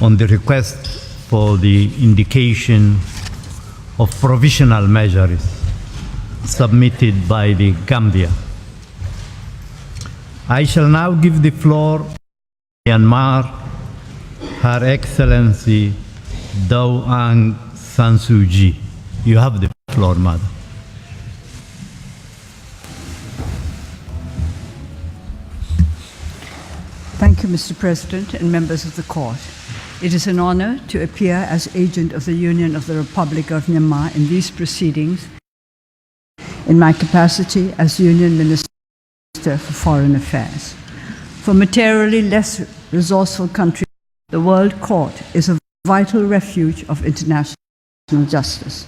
on the request for the indication of provisional measures submitted by the Gambia. I shall now give the floor to Myanmar, Her Excellency Daw Aung San Suu Kyi. You have the floor, Madam. Thank you, Mr. President and members of the Court. It is an honor to appear as agent of the Union of the Republic of Myanmar in these proceedings in my capacity as Union Minister for Foreign Affairs. For materially less resourceful countries, the World Court is a vital refuge of international justice.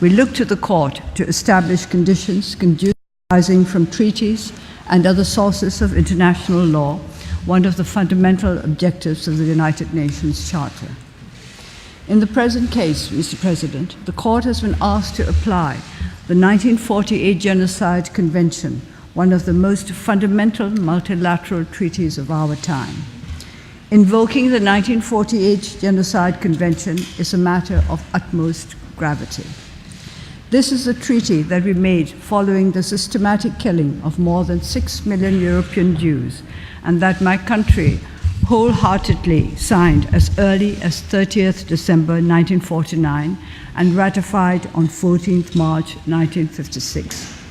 We look to the Court to establish conditions conducive arising from treaties and other sources of international law, one of the fundamental objectives of the United Nations Charter. In the present case, Mr. President, the Court has been asked to apply the 1948 Genocide Convention, one of the most fundamental multilateral treaties of our time. Invoking the 1948 Genocide Convention is a matter of utmost gravity. This is a treaty that we made following the systematic killing of more than 6 million European Jews, and that my country wholeheartedly signed as early as 30th December 1949 and ratified on 14th March 1956.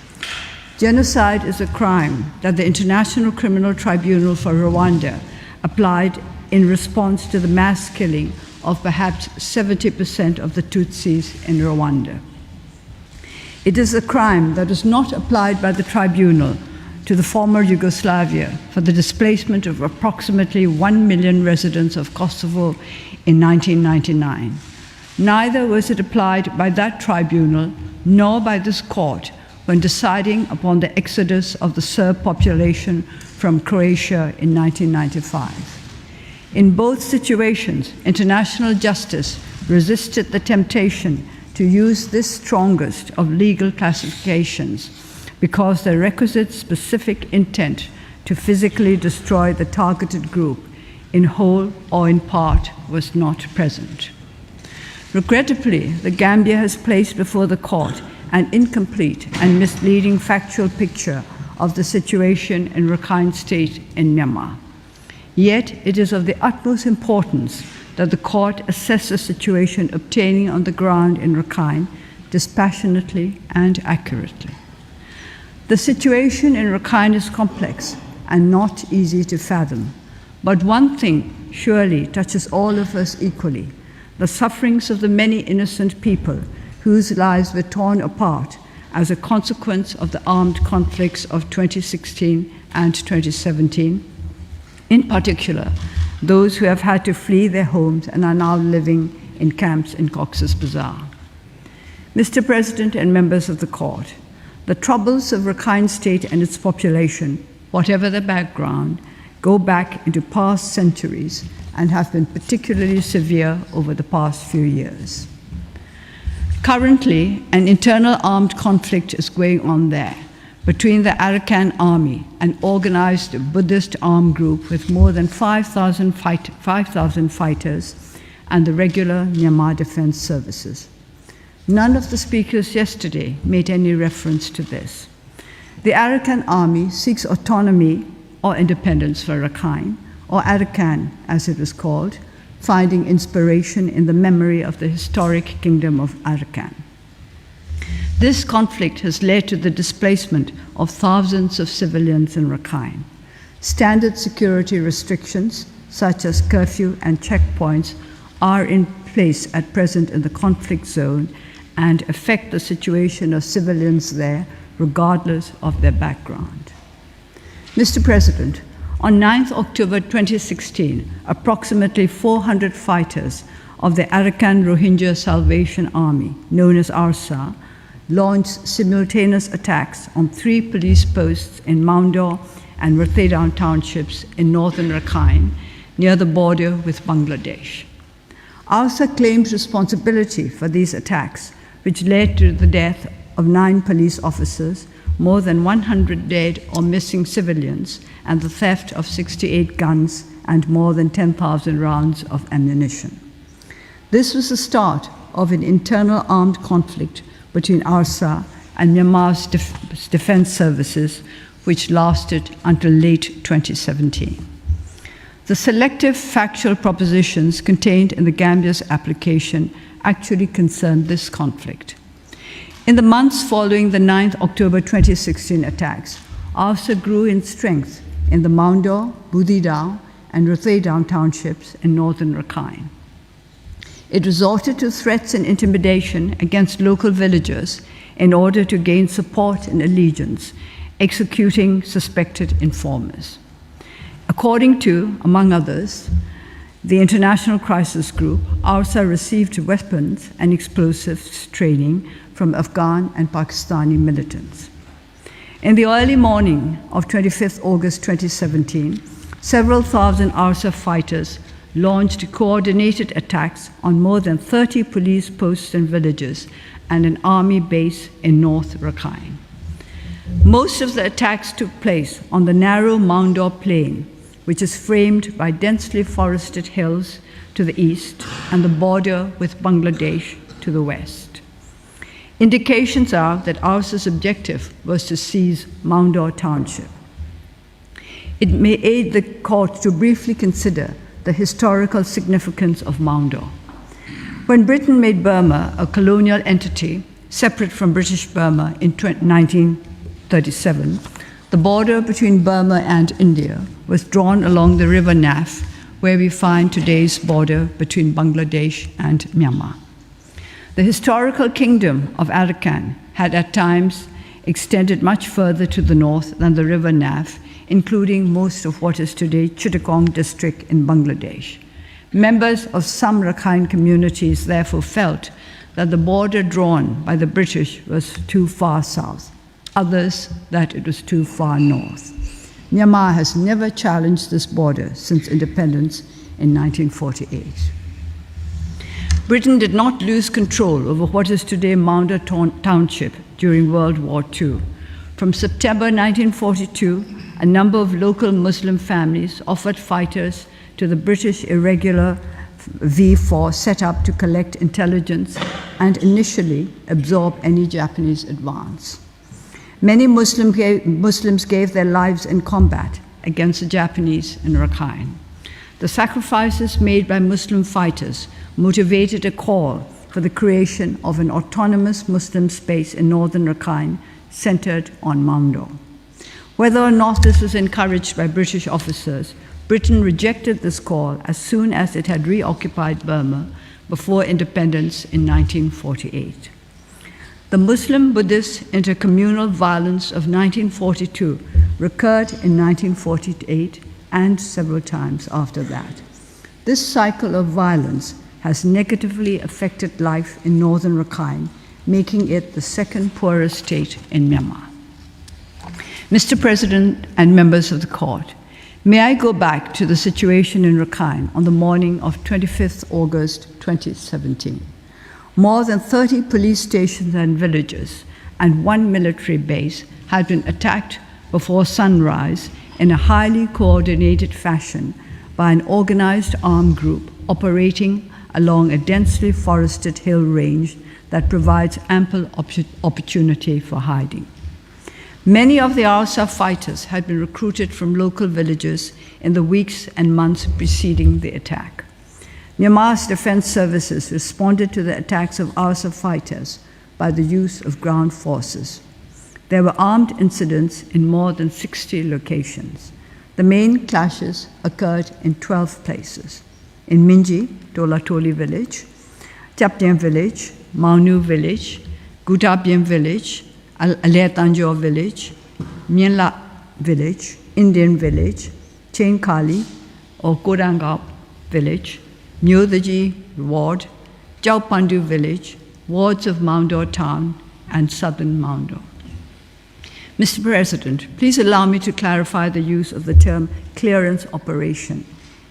Genocide is a crime that the International Criminal Tribunal for Rwanda applied in response to the mass killing of perhaps 70% of the Tutsis in Rwanda. It is a crime that is not applied by the tribunal to the former Yugoslavia for the displacement of approximately 1 million residents of Kosovo in 1999. Neither was it applied by that tribunal nor by this court when deciding upon the exodus of the Serb population from Croatia in 1995. In both situations, international justice resisted the temptation to use this strongest of legal classifications because the requisite specific intent to physically destroy the targeted group in whole or in part was not present. Regrettably, the Gambia has placed before the court an incomplete and misleading factual picture of the situation in Rakhine State in Myanmar. Yet, it is of the utmost importance that the court assess the situation obtaining on the ground in Rakhine dispassionately and accurately. The situation in Rakhine is complex and not easy to fathom, but one thing surely touches all of us equally: the sufferings of the many innocent people whose lives were torn apart as a consequence of the armed conflicts of 2016 and 2017, in particular, those who have had to flee their homes and are now living in camps in Cox's Bazar. Mr. President and members of the court, the troubles of Rakhine State and its population, whatever their background, go back into past centuries and have been particularly severe over the past few years. Currently, an internal armed conflict is going on there between the Arakan army, an organized Buddhist armed group with more than 5,000 fighters, and the regular Myanmar Defense Services. None of the speakers yesterday made any reference to this. The Arakan army seeks autonomy or independence for Rakhine, or Arakan as it was called, finding inspiration in the memory of the historic kingdom of Arakan. This conflict has led to the displacement of thousands of civilians in Rakhine. Standard security restrictions, such as curfew and checkpoints, are in place at present in the conflict zone and affect the situation of civilians there, regardless of their background. Mr. President, on 9th October 2016, approximately 400 fighters of the Arakan Rohingya Salvation Army, known as ARSA, launched simultaneous attacks on 3 police posts in Maundor and Rathidown townships in northern Rakhine, near the border with Bangladesh. ARSA claims responsibility for these attacks, which led to the death of 9 police officers, more than 100 dead or missing civilians, and the theft of 68 guns and more than 10,000 rounds of ammunition. This was the start of an internal armed conflict between ARSA and Myanmar's defense services, which lasted until late 2017. The selective factual propositions contained in the Gambia's application actually concerned this conflict. In the months following the 9th October 2016 attacks, ARSA grew in strength in the Maundo, Budidao, and Rotheidao townships in northern Rakhine. It resorted to threats and intimidation against local villagers in order to gain support and allegiance, executing suspected informers. According to, among others, the International Crisis Group, ARSA received weapons and explosives training from Afghan and Pakistani militants. In the early morning of 25th August 2017, several thousand ARSA fighters launched coordinated attacks on more than 30 police posts and villages and an army base in North Rakhine. Most of the attacks took place on the narrow Maundo Plain, which is framed by densely forested hills to the east and the border with Bangladesh to the west. Indications are that ARSA's objective was to seize Maundo Township. It may aid the court to briefly consider the historical significance of Maundo. When Britain made Burma a colonial entity separate from British Burma in 1937, the border between Burma and India was drawn along the river Naf, where we find today's border between Bangladesh and Myanmar. The historical kingdom of Arakan had at times extended much further to the north than the river Naf, including most of what is today Chittagong district in Bangladesh. Members of some Rakhine communities therefore felt that the border drawn by the British was too far south, others that it was too far north. Myanmar has never challenged this border since independence in 1948. Britain did not lose control over what is today Maundo Township during World War II. From September 1942, a number of local Muslim families offered fighters to the British irregular V4 set up to collect intelligence and initially absorb any Japanese advance. Many Muslims gave their lives in combat against the Japanese in Rakhine. The sacrifices made by Muslim fighters motivated a call for the creation of an autonomous Muslim space in northern Rakhine centered on Maundo. Whether or not this was encouraged by British officers, Britain rejected this call as soon as it had reoccupied Burma before independence in 1948. The Muslim-Buddhist intercommunal violence of 1942 recurred in 1948 and several times after that. This cycle of violence has negatively affected life in northern Rakhine, making it the second poorest state in Myanmar. Mr. President and members of the court, may I go back to the situation in Rakhine on the morning of 25th August 2017. More than 30 police stations and villages and one military base had been attacked before sunrise in a highly coordinated fashion by an organized armed group operating along a densely forested hill range that provides ample opportunity for hiding. Many of the ARSA fighters had been recruited from local villages in the weeks and months preceding the attack. Myanmar's defense services responded to the attacks of ARSA fighters by the use of ground forces. There were armed incidents in more than 60 locations. The main clashes occurred in 12 places: in Minji, Tolatoli village, Chaptian village, Maunu village, Gutabian village, Aletanjo village, Myanla village, Indian village, Chain Kali or Kodangap village, Myodaji ward, Jaupandu village, wards of Maundo town, and southern Maundo. Mr. President, please allow me to clarify the use of the term clearance operation,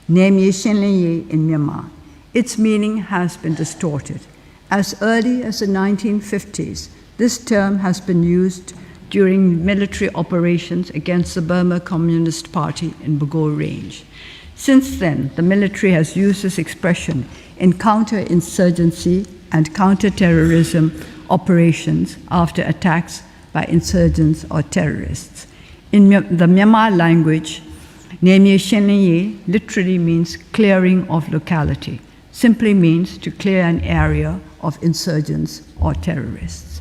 Nemye Shenlenye in Myanmar. Its meaning has been distorted. As early as the 1950s, this term has been used during military operations against the Burma Communist Party in Bogor Range. Since then, the military has used this expression in counterinsurgency and counterterrorism operations after attacks by insurgents or terrorists. In the Myanmar language, Nemye Shenye literally means clearing of locality, simply means to clear an area of insurgents or terrorists.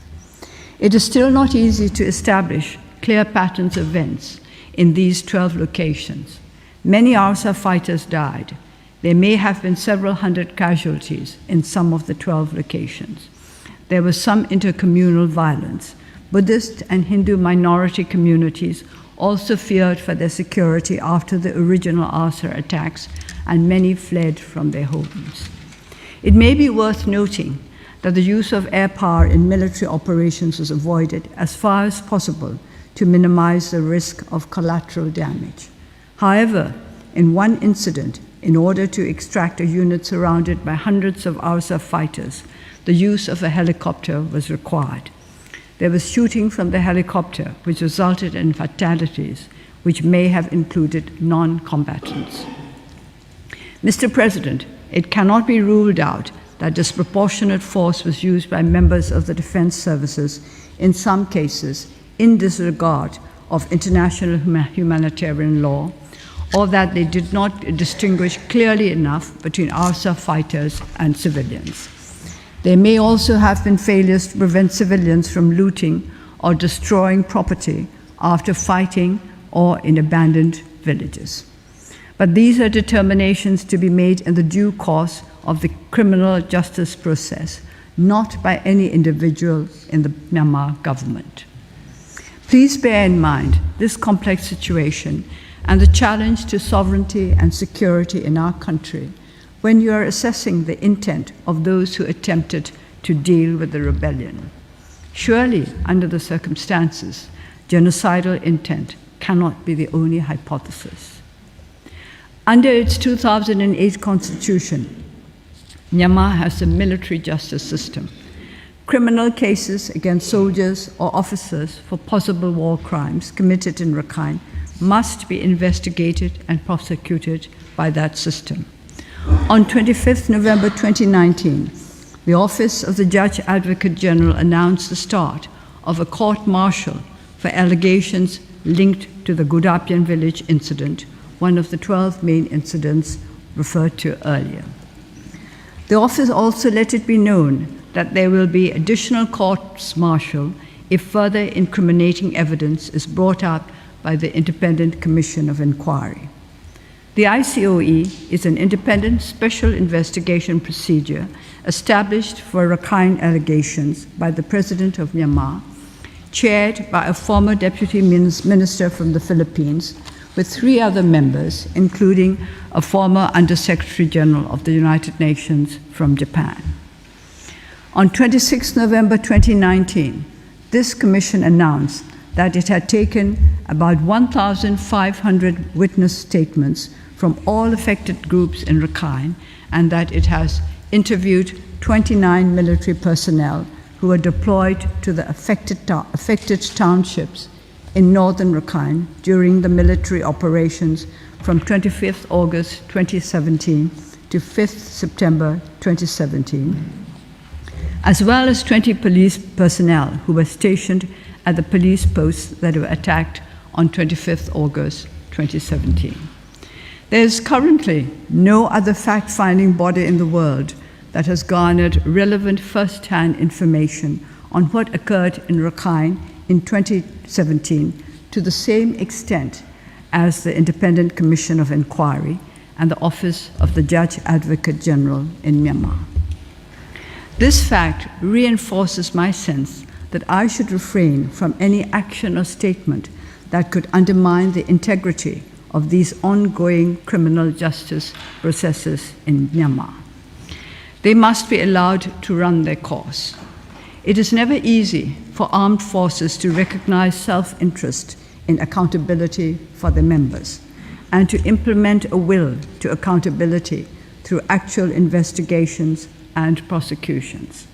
It is still not easy to establish clear patterns of events in these 12 locations. Many ARSA fighters died. There may have been several hundred casualties in some of the 12 locations. There was some intercommunal violence. Buddhist and Hindu minority communities also feared for their security after the original ARSA attacks, and many fled from their homes. It may be worth noting that the use of air power in military operations was avoided as far as possible to minimize the risk of collateral damage. However, in one incident, in order to extract a unit surrounded by hundreds of ARSA fighters, the use of a helicopter was required. There was shooting from the helicopter, which resulted in fatalities, which may have included non-combatants. Mr. President, it cannot be ruled out that disproportionate force was used by members of the defense services, in some cases, in disregard of international humanitarian law, or that they did not distinguish clearly enough between ARSA fighters and civilians. There may also have been failures to prevent civilians from looting or destroying property after fighting or in abandoned villages. But these are determinations to be made in the due course of the criminal justice process, not by any individual in the Myanmar government. Please bear in mind this complex situation and the challenge to sovereignty and security in our country when you are assessing the intent of those who attempted to deal with the rebellion. Surely, under the circumstances, genocidal intent cannot be the only hypothesis. Under its 2008 constitution, Myanmar has a military justice system. Criminal cases against soldiers or officers for possible war crimes committed in Rakhine must be investigated and prosecuted by that system. On 25 November 2019, the Office of the Judge Advocate General announced the start of a court-martial for allegations linked to the Gudapian village incident, one of the 12 main incidents referred to earlier. The office also let it be known that there will be additional courts-martial if further incriminating evidence is brought up by the Independent Commission of Inquiry. The ICOE is an independent special investigation procedure established for Rakhine allegations by the President of Myanmar, chaired by a former Deputy Minister from the Philippines, with 3 other members, including a former Under-Secretary General of the United Nations from Japan. On 26 November 2019, this commission announced that it had taken about 1,500 witness statements from all affected groups in Rakhine, and that it has interviewed 29 military personnel who were deployed to the affected townships in northern Rakhine during the military operations from 25th August 2017 to 5th September 2017, as well as 20 police personnel who were stationed at the police posts that were attacked on 25th August 2017. There is currently no other fact-finding body in the world that has garnered relevant first-hand information on what occurred in Rakhine in 2017 to the same extent as the Independent Commission of Inquiry and the Office of the Judge Advocate General in Myanmar. This fact reinforces my sense that I should refrain from any action or statement that could undermine the integrity of these ongoing criminal justice processes in Myanmar. They must be allowed to run their course. It is never easy for armed forces to recognize self-interest in accountability for their members and to implement a will to accountability through actual investigations and prosecutions.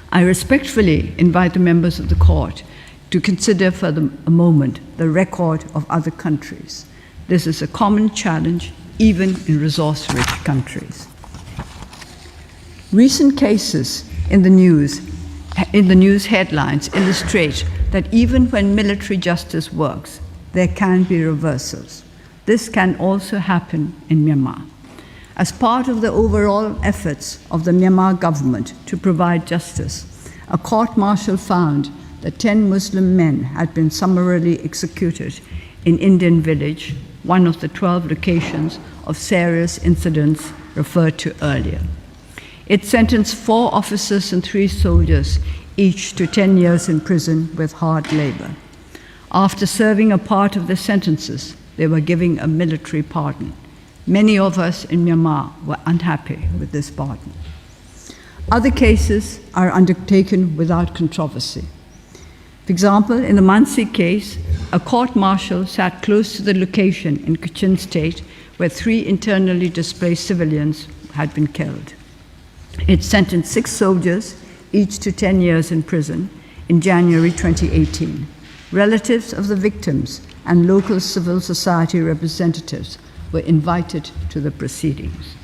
I respectfully invite the members of the court to consider for a moment the record of other countries. This is a common challenge even in resource-rich countries. Recent cases in the news headlines illustrate that even when military justice works, there can be reversals. This can also happen in Myanmar. As part of the overall efforts of the Myanmar government to provide justice, a court-martial found that 10 Muslim men had been summarily executed in Indian Village, one of the 12 locations of serious incidents referred to earlier. It sentenced 4 officers and 3 soldiers, each to 10 years in prison with hard labor. After serving a part of their sentences, they were given a military pardon. Many of us in Myanmar were unhappy with this pardon. Other cases are undertaken without controversy. For example, in the Mansi case, a court-martial sat close to the location in Kachin State where 3 internally displaced civilians had been killed. It sentenced 6 soldiers, each to 10 years in prison, in January 2018. Relatives of the victims and local civil society representatives were invited to the proceedings.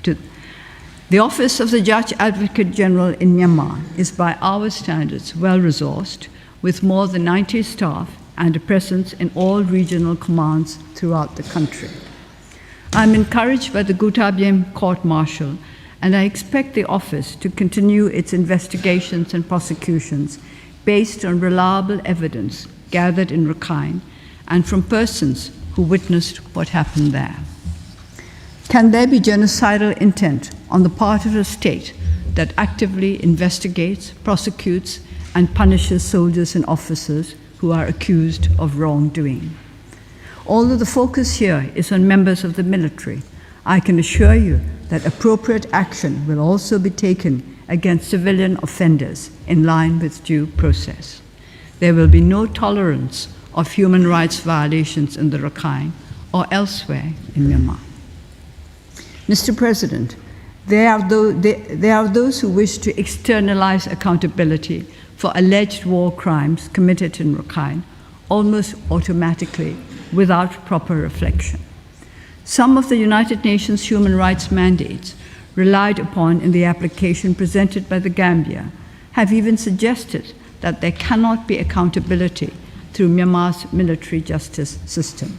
The Office of the Judge Advocate General in Myanmar is, by our standards, well-resourced, with more than 90 staff and a presence in all regional commands throughout the country. I'm encouraged by the Gutabiem court-martial, and I expect the office to continue its investigations and prosecutions based on reliable evidence gathered in Rakhine and from persons who witnessed what happened there. Can there be genocidal intent on the part of a state that actively investigates, prosecutes, and punishes soldiers and officers who are accused of wrongdoing? Although the focus here is on members of the military, I can assure you that appropriate action will also be taken against civilian offenders in line with due process. There will be no tolerance of human rights violations in the Rakhine or elsewhere in Myanmar. Mr. President, there are those who wish to externalize accountability for alleged war crimes committed in Rakhine almost automatically without proper reflection. Some of the United Nations human rights mandates relied upon in the application presented by the Gambia have even suggested that there cannot be accountability through Myanmar's military justice system.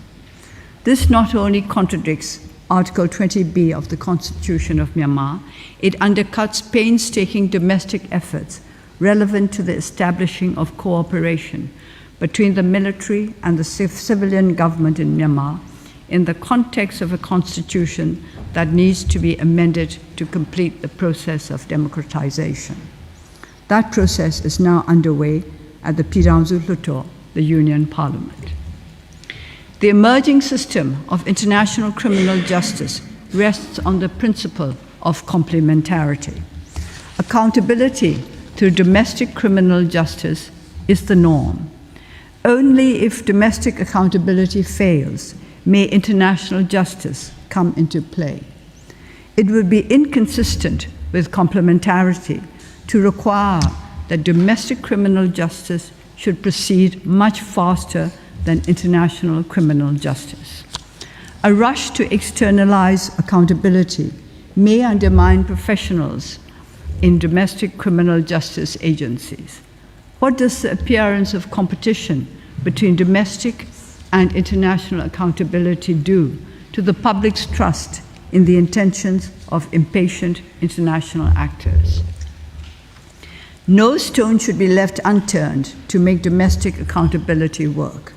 This not only contradicts Article 20B of the Constitution of Myanmar, it undercuts painstaking domestic efforts relevant to the establishing of cooperation between the military and the civilian government in Myanmar in the context of a constitution that needs to be amended to complete the process of democratization. That process is now underway at the Piramzu Hluttaw, the Union Parliament. The emerging system of international criminal justice rests on the principle of complementarity. Accountability through domestic criminal justice is the norm. Only if domestic accountability fails may international justice come into play. It would be inconsistent with complementarity to require that domestic criminal justice should proceed much faster than international criminal justice. A rush to externalize accountability may undermine professionals in domestic criminal justice agencies. What does the appearance of competition between domestic and international accountability do to the public's trust in the intentions of impatient international actors? No stone should be left unturned to make domestic accountability work.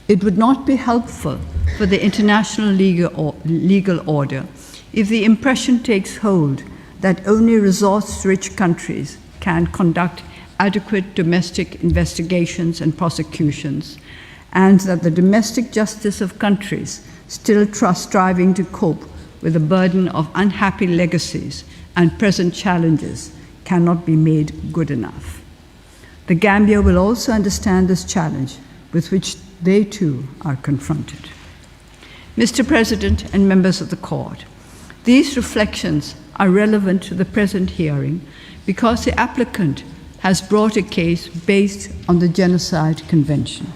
It would not be helpful for the international legal order if the impression takes hold that only resource-rich countries can conduct adequate domestic investigations and prosecutions, and that the domestic justice of countries still striving to cope with the burden of unhappy legacies and present challenges cannot be made good enough. The Gambia will also understand this challenge with which they too are confronted. Mr. President and members of the Court, these reflections are relevant to the present hearing because the applicant has brought a case based on the Genocide Convention.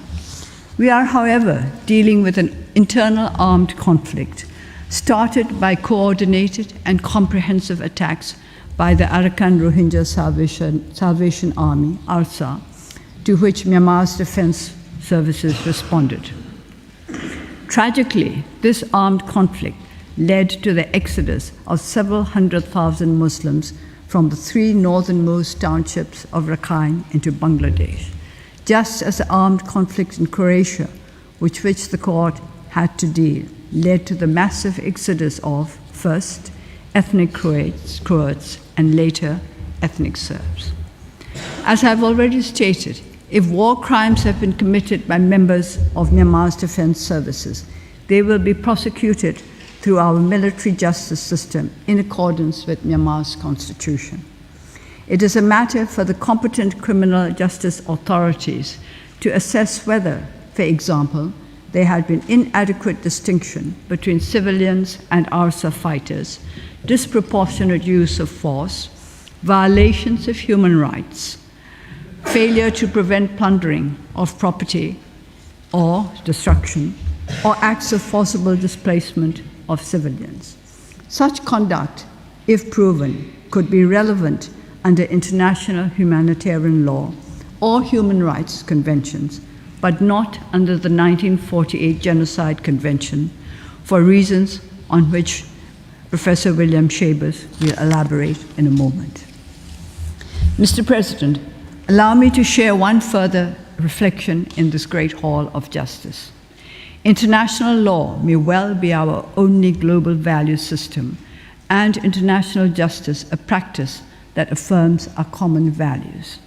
We are, however, dealing with an internal armed conflict started by coordinated and comprehensive attacks by the Arakan Rohingya Salvation Army, ARSA, to which Myanmar's defense services responded. Tragically, this armed conflict led to the exodus of several 100,000 Muslims from the 3 northernmost townships of Rakhine into Bangladesh, just as the armed conflict in Croatia, with which the court had to deal, led to the massive exodus of, first, ethnic Croats, and later, ethnic Serbs. As I've already stated, if war crimes have been committed by members of Myanmar's defense services, they will be prosecuted through our military justice system in accordance with Myanmar's constitution. It is a matter for the competent criminal justice authorities to assess whether, for example, there had been inadequate distinction between civilians and ARSA fighters, disproportionate use of force, violations of human rights, failure to prevent plundering of property or destruction, or acts of forcible displacement of civilians. Such conduct, if proven, could be relevant under international humanitarian law or human rights conventions, but not under the 1948 Genocide Convention, for reasons on which Professor William Schabas will elaborate in a moment. Mr. President, allow me to share one further reflection in this great hall of justice. International law may well be our only global value system, and international justice a practice that affirms our common values.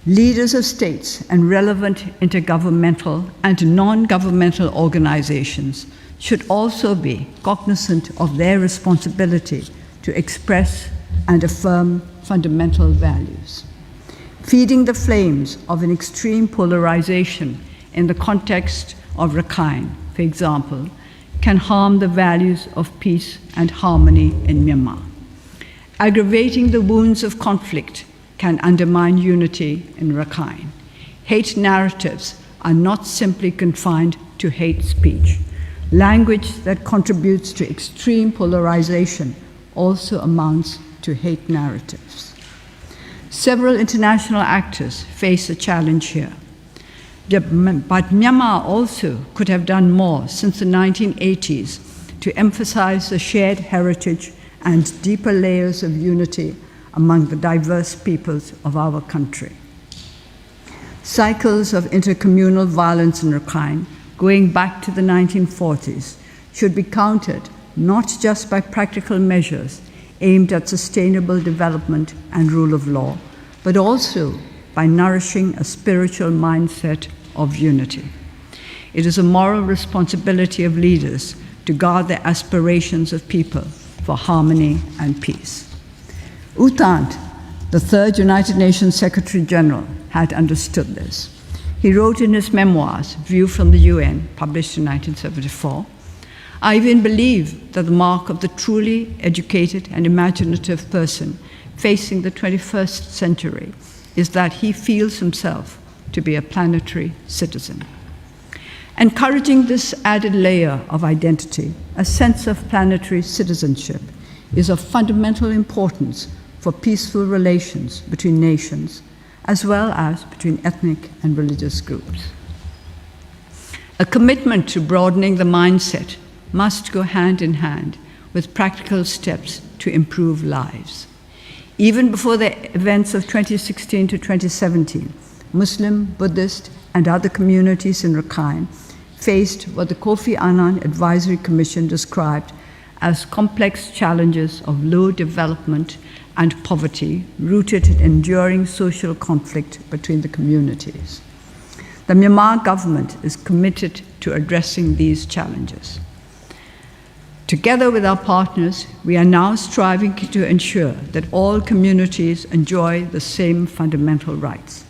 Leaders of states and relevant intergovernmental and non-governmental organizations should also be cognizant of their responsibility to express and affirm fundamental values. Feeding the flames of an extreme polarization in the context of Rakhine, for example, can harm the values of peace and harmony in Myanmar. Aggravating the wounds of conflict can undermine unity in Rakhine. Hate narratives are not simply confined to hate speech. Language that contributes to extreme polarization also amounts to hate narratives. Several international actors face a challenge here. But Myanmar also could have done more since the 1980s to emphasize the shared heritage and deeper layers of unity among the diverse peoples of our country. Cycles of intercommunal violence in Rakhine, going back to the 1940s, should be countered not just by practical measures aimed at sustainable development and rule of law, but also by nourishing a spiritual mindset of unity. It is a moral responsibility of leaders to guard the aspirations of people for harmony and peace. U Thant, the third United Nations Secretary General, had understood this. He wrote in his memoirs, View from the UN, published in 1974, "I even believe that the mark of the truly educated and imaginative person facing the 21st century is that he feels himself to be a planetary citizen." Encouraging this added layer of identity, a sense of planetary citizenship, is of fundamental importance for peaceful relations between nations, as well as between ethnic and religious groups. A commitment to broadening the mindset must go hand in hand with practical steps to improve lives. Even before the events of 2016 to 2017, Muslim, Buddhist, and other communities in Rakhine faced what the Kofi Annan Advisory Commission described as complex challenges of low development and poverty rooted in enduring social conflict between the communities. The Myanmar government is committed to addressing these challenges. Together with our partners, we are now striving to ensure that all communities enjoy the same fundamental rights.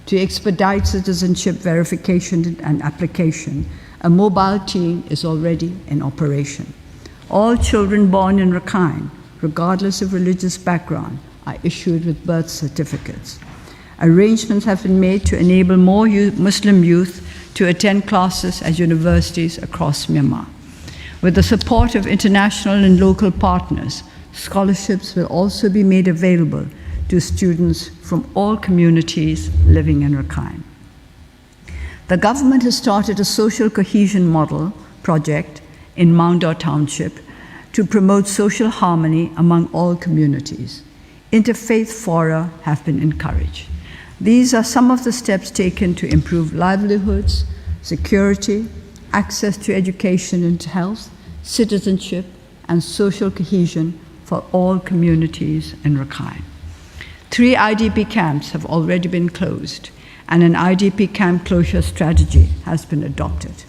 To expedite citizenship verification and application, a mobile team is already in operation. All children born in Rakhine, regardless of religious background, are issued with birth certificates. Arrangements have been made to enable more Muslim youth to attend classes at universities across Myanmar. With the support of international and local partners, scholarships will also be made available to students from all communities living in Rakhine. The government has started a social cohesion model project in Maungdaw Township to promote social harmony among all communities. Interfaith fora have been encouraged. These are some of the steps taken to improve livelihoods, security, access to education and health, citizenship, and social cohesion for all communities in Rakhine. 3 IDP camps have already been closed, and an IDP camp closure strategy has been adopted.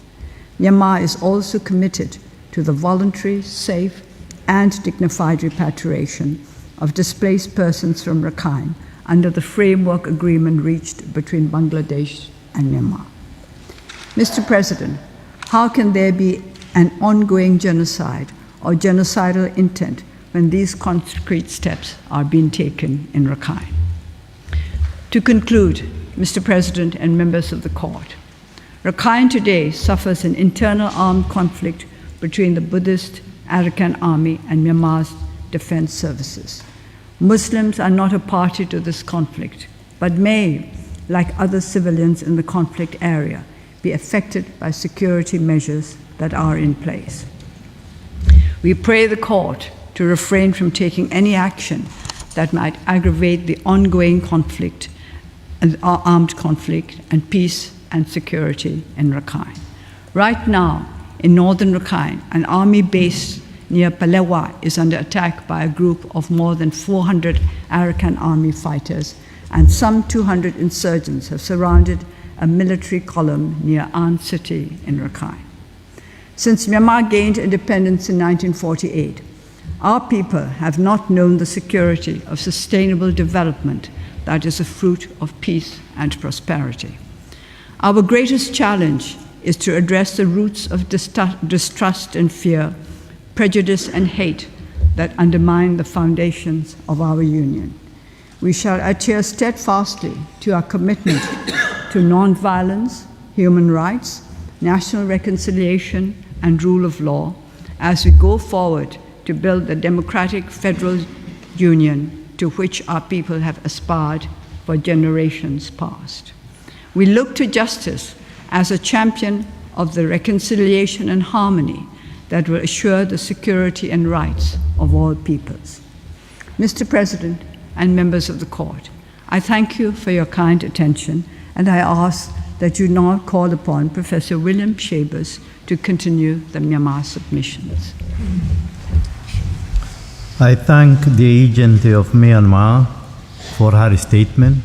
Myanmar is also committed to the voluntary, safe, and dignified repatriation of displaced persons from Rakhine under the framework agreement reached between Bangladesh and Myanmar. Mr. President, how can there be an ongoing genocide or genocidal intent when these concrete steps are being taken in Rakhine? To conclude, Mr. President and members of the court, Rakhine today suffers an internal armed conflict between the Buddhist Arakan Army and Myanmar's defense services. Muslims are not a party to this conflict, but may, like other civilians in the conflict area, be affected by security measures that are in place. We pray the court to refrain from taking any action that might aggravate the ongoing conflict, and armed conflict, and peace and security in Rakhine. Right now, in northern Rakhine, an army base near Palewa is under attack by a group of more than 400 Arakan army fighters, and some 200 insurgents have surrounded a military column near An City in Rakhine. Since Myanmar gained independence in 1948, our people have not known the security of sustainable development that is a fruit of peace and prosperity. Our greatest challenge is to address the roots of distrust and fear, prejudice and hate that undermine the foundations of our union. We shall adhere steadfastly to our commitment to nonviolence, human rights, national reconciliation, and rule of law as we go forward to build the democratic federal union to which our people have aspired for generations past. We look to justice as a champion of the reconciliation and harmony that will assure the security and rights of all peoples. Mr. President and members of the court, I thank you for your kind attention, and I ask that you now call upon Professor William Shabers to continue the Myanmar submissions. I thank the agent of Myanmar for her statement.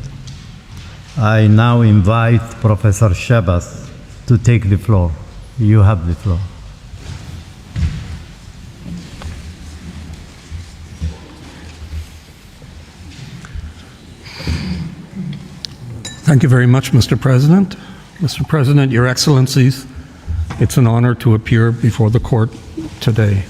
I now invite Professor Shabas to take the floor. You have the floor. Thank you very much, Mr. President. Mr. President, Your Excellencies, it's an honor to appear before the court today.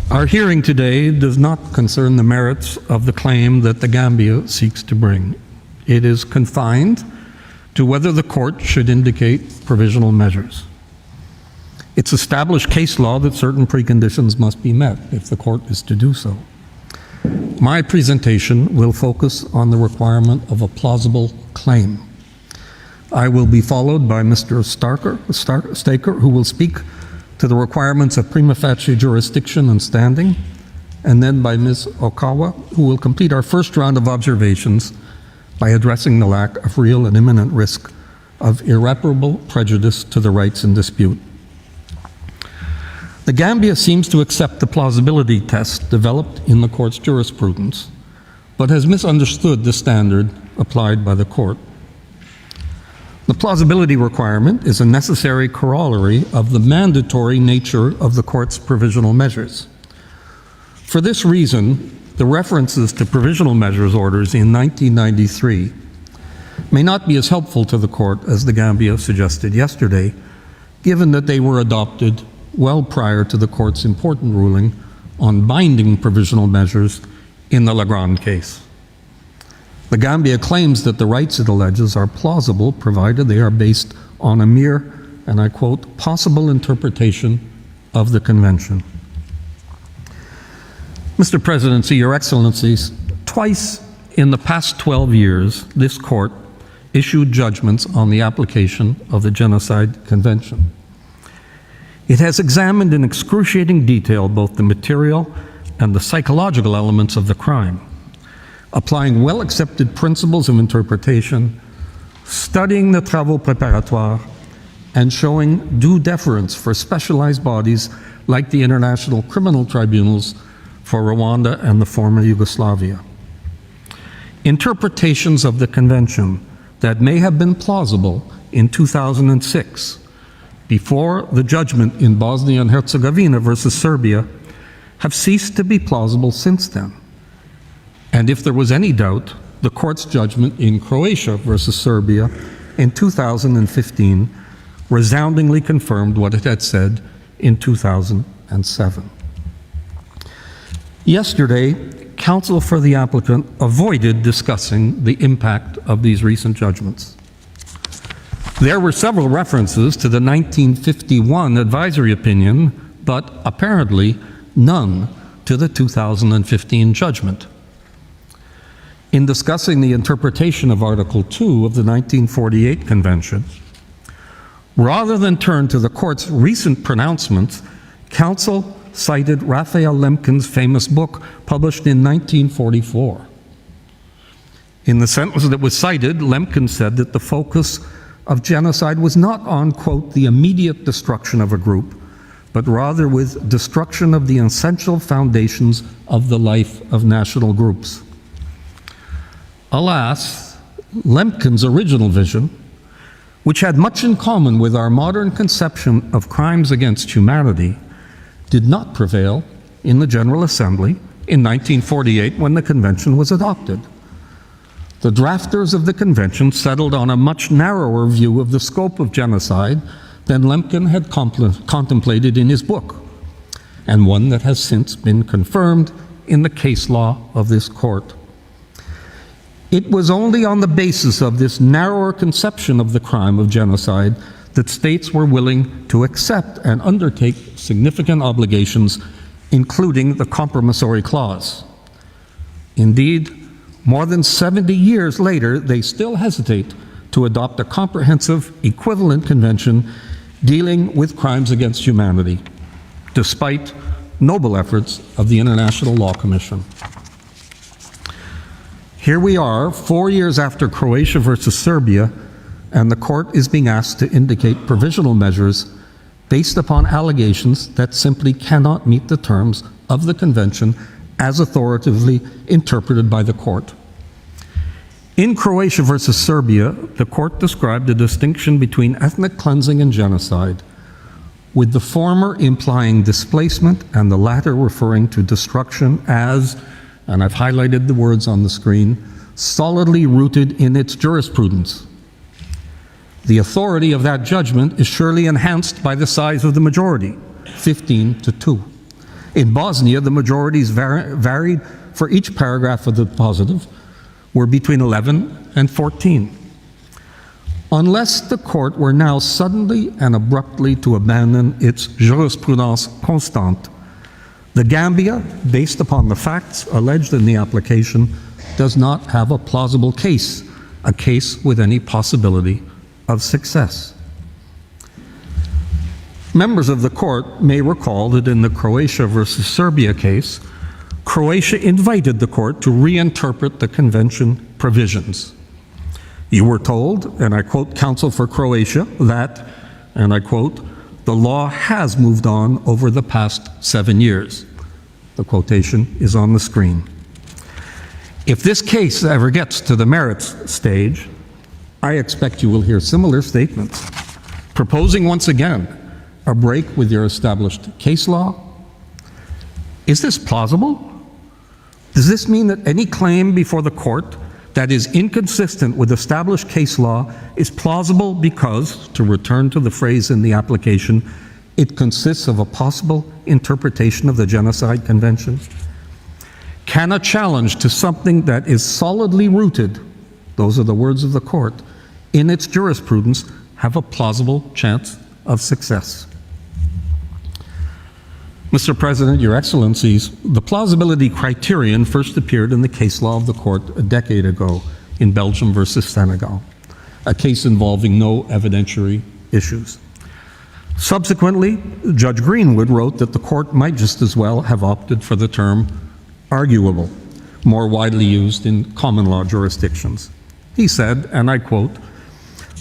Our hearing today does not concern the merits of the claim that the Gambia seeks to bring. It is confined to whether the court should indicate provisional measures. It's established case law that certain preconditions must be met if the court is to do so. My presentation will focus on the requirement of a plausible claim. I will be followed by Mr. Staker, who will speak to the requirements of prima facie jurisdiction and standing, and then by Ms. Okawa, who will complete our first round of observations by addressing the lack of real and imminent risk of irreparable prejudice to the rights in dispute. The Gambia seems to accept the plausibility test developed in the court's jurisprudence, but has misunderstood the standard applied by the court. The plausibility requirement is a necessary corollary of the mandatory nature of the court's provisional measures. For this reason, the references to provisional measures orders in 1993 may not be as helpful to the court as the Gambia suggested yesterday, given that they were adopted well prior to the court's important ruling on binding provisional measures in the Legrand case. The Gambia claims that the rights it alleges are plausible provided they are based on a mere, and I quote, possible interpretation of the Convention. Mr. Presidency, Your Excellencies, twice in the past 12 years, this Court issued judgments on the application of the Genocide Convention. It has examined in excruciating detail both the material and the psychological elements of the crime, applying well-accepted principles of interpretation, studying the travaux préparatoires, and showing due deference for specialized bodies like the International Criminal Tribunals for Rwanda and the former Yugoslavia. Interpretations of the Convention that may have been plausible in 2006, before the judgment in Bosnia and Herzegovina versus Serbia, have ceased to be plausible since then. And if there was any doubt, the Court's judgment in Croatia versus Serbia in 2015 resoundingly confirmed what it had said in 2007. Yesterday, counsel for the applicant avoided discussing the impact of these recent judgments. There were several references to the 1951 advisory opinion, but apparently none to the 2015 judgment. In discussing the interpretation of Article 2 of the 1948 Convention, rather than turn to the Court's recent pronouncements, counsel cited Raphael Lemkin's famous book published in 1944. In the sentence that was cited, Lemkin said that the focus of genocide was not on, quote, the immediate destruction of a group, but rather with destruction of the essential foundations of the life of national groups. Alas, Lemkin's original vision, which had much in common with our modern conception of crimes against humanity, did not prevail in the General Assembly in 1948 when the Convention was adopted. The drafters of the Convention settled on a much narrower view of the scope of genocide than Lemkin had contemplated in his book, and one that has since been confirmed in the case law of this Court. It was only on the basis of this narrower conception of the crime of genocide that states were willing to accept and undertake significant obligations, including the compromissory clause. Indeed, more than 70 years later, they still hesitate to adopt a comprehensive equivalent convention dealing with crimes against humanity, despite noble efforts of the International Law Commission. Here we are, 4 years after Croatia versus Serbia, and the Court is being asked to indicate provisional measures based upon allegations that simply cannot meet the terms of the Convention as authoritatively interpreted by the Court. In Croatia versus Serbia, the Court described a distinction between ethnic cleansing and genocide, with the former implying displacement and the latter referring to destruction as, and I've highlighted the words on the screen, solidly rooted in its jurisprudence. The authority of that judgment is surely enhanced by the size of the majority, 15-2. In Bosnia, the majorities varied for each paragraph of the positive, were between 11 and 14. Unless the Court were now suddenly and abruptly to abandon its jurisprudence constante, the Gambia, based upon the facts alleged in the application, does not have a plausible case, a case with any possibility of success. Members of the Court may recall that in the Croatia versus Serbia case, Croatia invited the Court to reinterpret the Convention provisions. You were told, and I quote counsel for Croatia, that, and I quote, the law has moved on over the past 7 years. The quotation is on the screen. If this case ever gets to the merits stage, I expect you will hear similar statements, proposing once again a break with your established case law. Is this plausible? Does this mean that any claim before the Court that is inconsistent with established case law is plausible because, to return to the phrase in the application, it consists of a possible interpretation of the Genocide Convention? Can a challenge to something that is solidly rooted, those are the words of the Court, in its jurisprudence have a plausible chance of success? Mr. President, Your Excellencies, the plausibility criterion first appeared in the case law of the court a decade ago in Belgium versus Senegal, a case involving no evidentiary issues. Subsequently, Judge Greenwood wrote that the court might just as well have opted for the term arguable, more widely used in common law jurisdictions. He said, and I quote,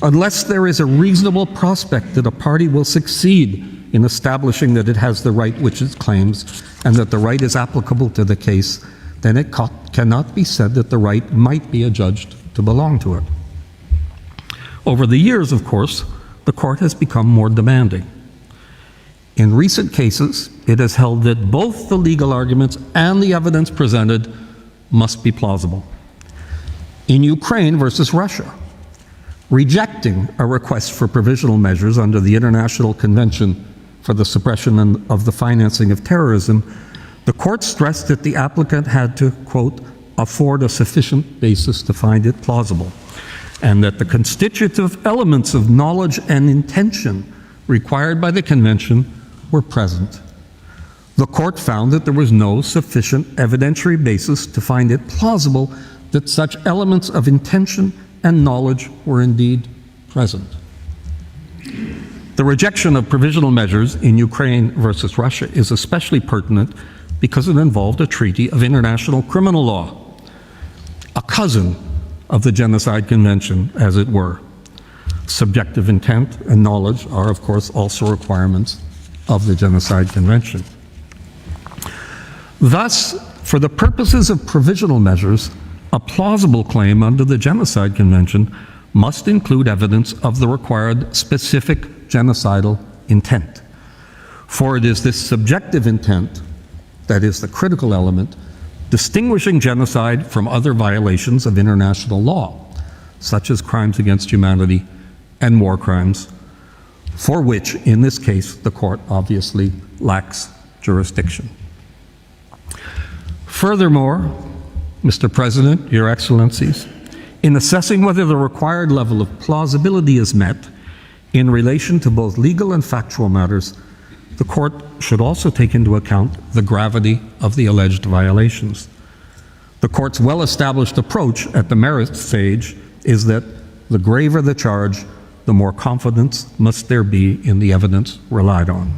"Unless there is a reasonable prospect that a party will succeed in establishing that it has the right which it claims and that the right is applicable to the case, then it cannot be said that the right might be adjudged to belong to it." Over the years, of course, the court has become more demanding. In recent cases, it has held that both the legal arguments and the evidence presented must be plausible. In Ukraine versus Russia, rejecting a request for provisional measures under the International Convention for the Suppression of the Financing of Terrorism, the court stressed that the applicant had to, quote, afford a sufficient basis to find it plausible, and that the constitutive elements of knowledge and intention required by the convention were present. The court found that there was no sufficient evidentiary basis to find it plausible that such elements of intention and knowledge were indeed present. The rejection of provisional measures in Ukraine versus Russia is especially pertinent because it involved a treaty of international criminal law, a cousin of the Genocide Convention, as it were. Subjective intent and knowledge are, of course, also requirements of the Genocide Convention. Thus, for the purposes of provisional measures, a plausible claim under the Genocide Convention must include evidence of the required specific genocidal intent. For it is this subjective intent that is the critical element distinguishing genocide from other violations of international law, such as crimes against humanity and war crimes, for which, in this case, the court obviously lacks jurisdiction. Furthermore, Mr. President, Your Excellencies, in assessing whether the required level of plausibility is met in relation to both legal and factual matters, the court should also take into account the gravity of the alleged violations. The court's well-established approach at the merits stage is that the graver the charge, the more confidence must there be in the evidence relied on.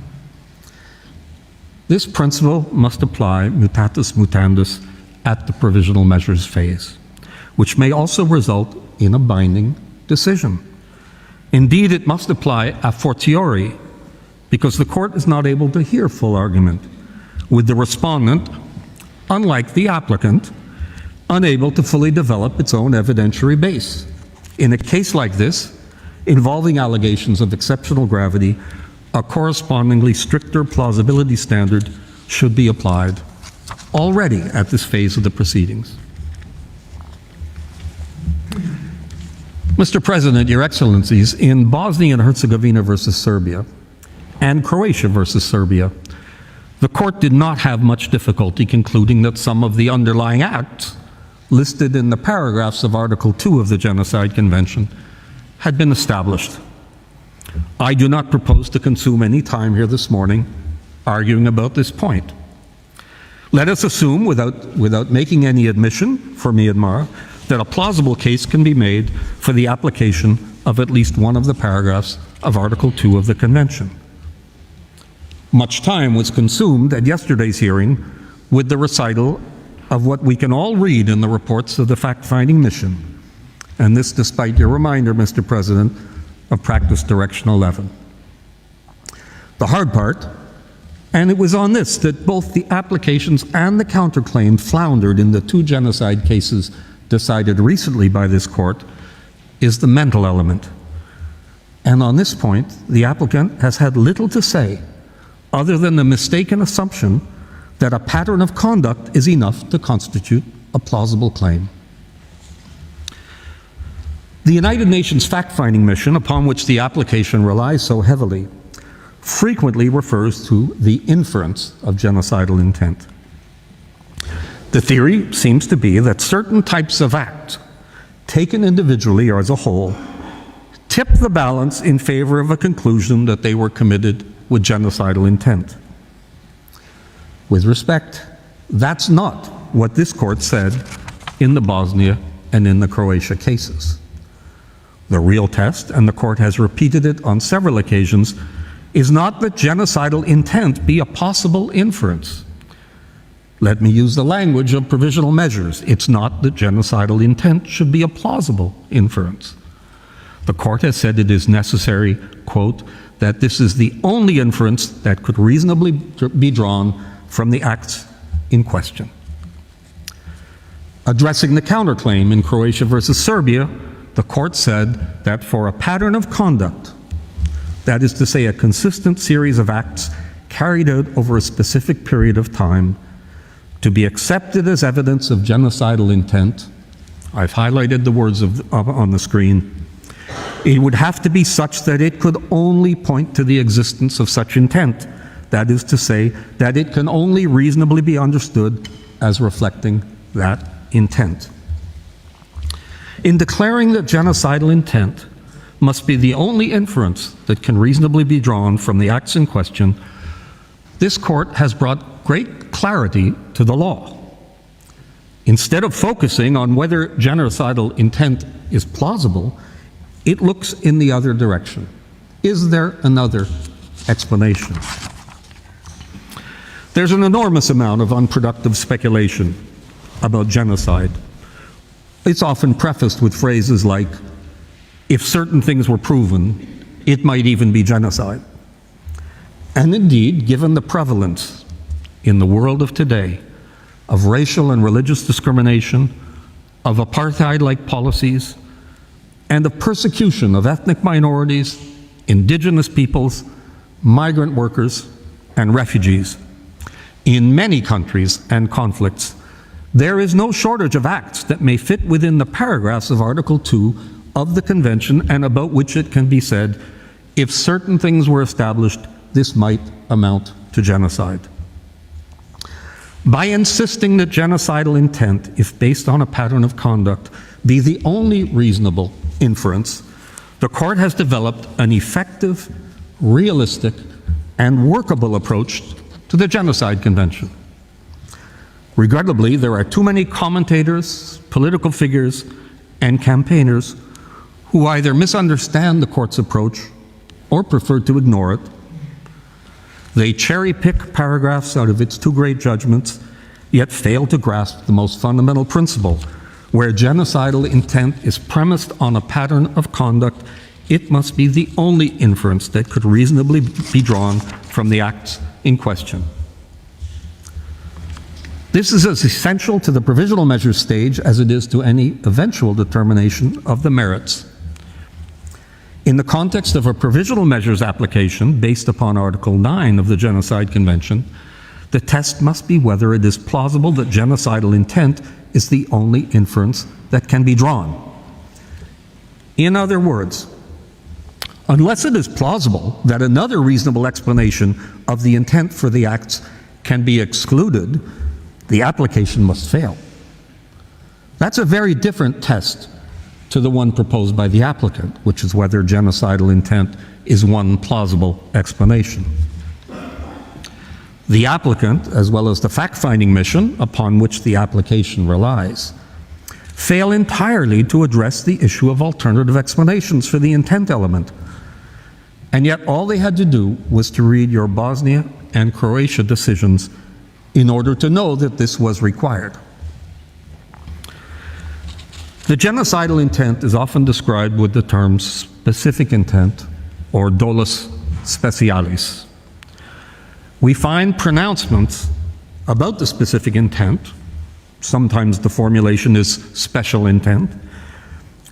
This principle must apply mutatis mutandis at the provisional measures phase, which may also result in a binding decision. Indeed, it must apply a fortiori, because the court is not able to hear full argument, with the respondent, unlike the applicant, unable to fully develop its own evidentiary base. In a case like this, involving allegations of exceptional gravity, a correspondingly stricter plausibility standard should be applied already at this phase of the proceedings. Mr. President, Your Excellencies, in Bosnia and Herzegovina versus Serbia and Croatia versus Serbia, the court did not have much difficulty concluding that some of the underlying acts listed in the paragraphs of Article 2 of the Genocide Convention had been established. I do not propose to consume any time here this morning arguing about this point. Let us assume, without making any admission for Myanmar, that a plausible case can be made for the application of at least one of the paragraphs of Article 2 of the Convention. Much time was consumed at yesterday's hearing with the recital of what we can all read in the reports of the fact-finding mission, and this despite your reminder, Mr. President, of Practice Direction 11. The hard part, and it was on this that both the applications and the counterclaim floundered in the two genocide cases decided recently by this court, is the mental element. And on this point, the applicant has had little to say other than the mistaken assumption that a pattern of conduct is enough to constitute a plausible claim. The United Nations fact-finding mission, upon which the application relies so heavily, frequently refers to the inference of genocidal intent. The theory seems to be that certain types of acts, taken individually or as a whole, tip the balance in favor of a conclusion that they were committed with genocidal intent. With respect, that's not what this court said in the Bosnia and in the Croatia cases. The real test, and the court has repeated it on several occasions, is not that genocidal intent be a possible inference. Let me use the language of provisional measures. It's not that genocidal intent should be a plausible inference. The court has said it is necessary, quote, that this is the only inference that could reasonably be drawn from the acts in question. Addressing the counterclaim in Croatia versus Serbia, the court said that for a pattern of conduct, that is to say, a consistent series of acts carried out over a specific period of time, to be accepted as evidence of genocidal intent, I've highlighted the words on the screen, it would have to be such that it could only point to the existence of such intent. That is to say, that it can only reasonably be understood as reflecting that intent. In declaring that genocidal intent must be the only inference that can reasonably be drawn from the acts in question, this court has brought great clarity to the law. Instead of focusing on whether genocidal intent is plausible, it looks in the other direction. Is there another explanation? There's an enormous amount of unproductive speculation about genocide. It's often prefaced with phrases like, if certain things were proven, it might even be genocide. And indeed, given the prevalence in the world of today of racial and religious discrimination, of apartheid-like policies, and of persecution of ethnic minorities, indigenous peoples, migrant workers, and refugees, in many countries and conflicts, there is no shortage of acts that may fit within the paragraphs of Article 2 of the Convention and about which it can be said, if certain things were established, this might amount to genocide. By insisting that genocidal intent, if based on a pattern of conduct, be the only reasonable inference, the court has developed an effective, realistic, and workable approach to the Genocide Convention. Regrettably, there are too many commentators, political figures, and campaigners who either misunderstand the court's approach or prefer to ignore it. They cherry-pick paragraphs out of its two great judgments, yet fail to grasp the most fundamental principle. Where genocidal intent is premised on a pattern of conduct, it must be the only inference that could reasonably be drawn from the acts in question. This is as essential to the provisional measures stage as it is to any eventual determination of the merits. In the context of a provisional measures application based upon Article 9 of the Genocide Convention, the test must be whether it is plausible that genocidal intent is the only inference that can be drawn. In other words, unless it is plausible that another reasonable explanation of the intent for the acts can be excluded, the application must fail. That's a very different test to the one proposed by the applicant, which is whether genocidal intent is one plausible explanation. The applicant, as well as the fact-finding mission upon which the application relies, fail entirely to address the issue of alternative explanations for the intent element. And yet all they had to do was to read your Bosnia and Croatia decisions in order to know that this was required. The genocidal intent is often described with the terms specific intent or dolus specialis. We find pronouncements about the specific intent, sometimes the formulation is special intent,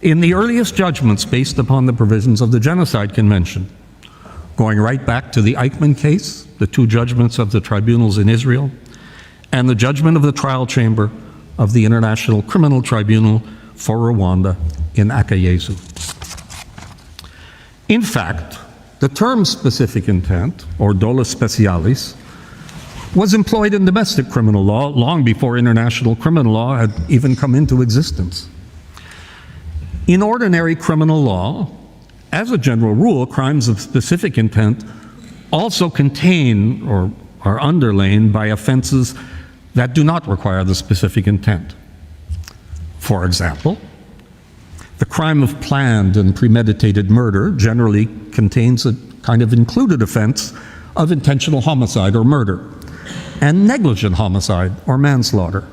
in the earliest judgments based upon the provisions of the Genocide Convention, going right back to the Eichmann case, the two judgments of the tribunals in Israel, and the judgment of the trial chamber of the International Criminal Tribunal for Rwanda in Akayesu. In fact, the term specific intent, or dolus specialis, was employed in domestic criminal law long before international criminal law had even come into existence. In ordinary criminal law, as a general rule, crimes of specific intent also contain or are underlain by offenses that do not require the specific intent. For example, the crime of planned and premeditated murder generally contains a kind of included offense of intentional homicide or murder, and negligent homicide or manslaughter,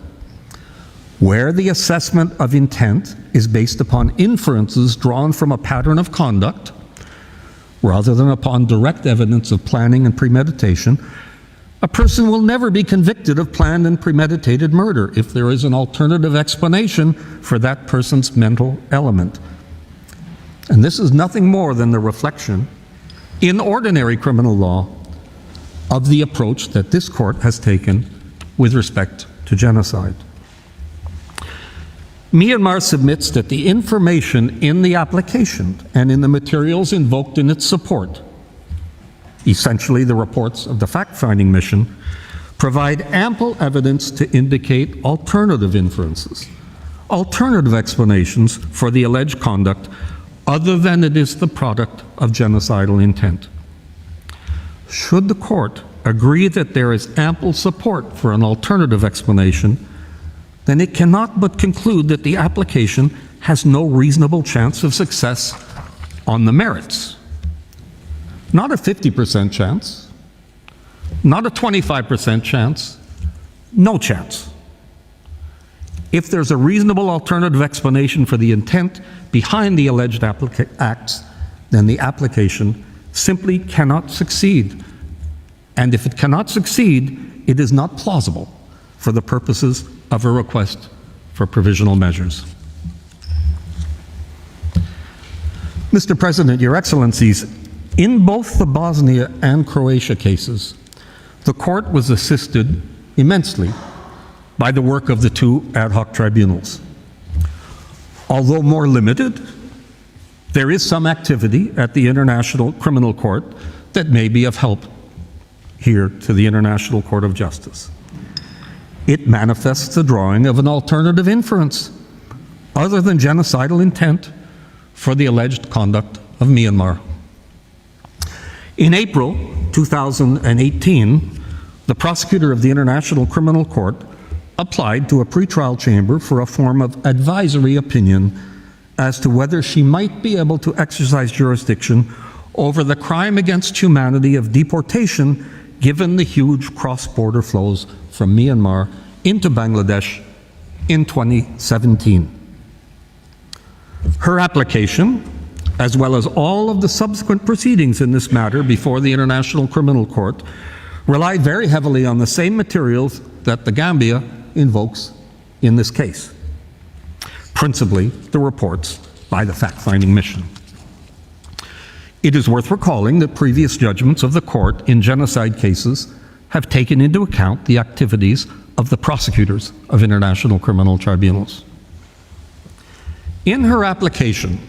where the assessment of intent is based upon inferences drawn from a pattern of conduct rather than upon direct evidence of planning and premeditation. A person will never be convicted of planned and premeditated murder if there is an alternative explanation for that person's mental element. And this is nothing more than the reflection in ordinary criminal law of the approach that this court has taken with respect to genocide. Myanmar submits that the information in the application and in the materials invoked in its support, essentially the reports of the fact-finding mission, provide ample evidence to indicate alternative inferences, alternative explanations for the alleged conduct other than it is the product of genocidal intent. Should the court agree that there is ample support for an alternative explanation, then it cannot but conclude that the application has no reasonable chance of success on the merits. Not a 50% chance, not a 25% chance, no chance. If there's a reasonable alternative explanation for the intent behind the alleged acts, then the application simply cannot succeed. And if it cannot succeed, it is not plausible for the purposes of a request for provisional measures. Mr. President, Your Excellencies, in both the Bosnia and Croatia cases, the court was assisted immensely by the work of the two ad hoc tribunals. Although more limited, there is some activity at the International Criminal Court that may be of help here to the International Court of Justice. It manifests the drawing of an alternative inference other than genocidal intent for the alleged conduct of Myanmar. In April 2018, the prosecutor of the International Criminal Court applied to a pretrial chamber for a form of advisory opinion as to whether she might be able to exercise jurisdiction over the crime against humanity of deportation given the huge cross-border flows from Myanmar into Bangladesh in 2017. Her application, as well as all of the subsequent proceedings in this matter before the International Criminal Court, relied very heavily on the same materials that the Gambia invokes in this case, principally the reports by the fact-finding mission. It is worth recalling that previous judgments of the court in genocide cases have taken into account the activities of the prosecutors of international criminal tribunals. In her application,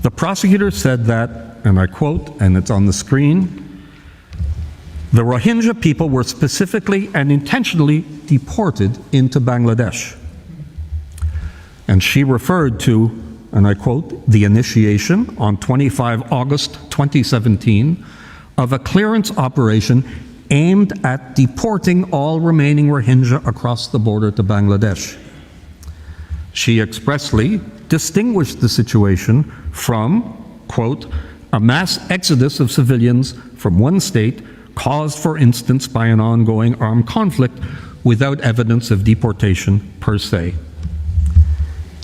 the prosecutor said that, and I quote, and it's on the screen, the Rohingya people were specifically and intentionally deported into Bangladesh. And she referred to, and I quote, the initiation on 25 August 2017 of a clearance operation aimed at deporting all remaining Rohingya across the border to Bangladesh. She expressly distinguished the situation from, quote, a mass exodus of civilians from one state caused, for instance, by an ongoing armed conflict without evidence of deportation per se.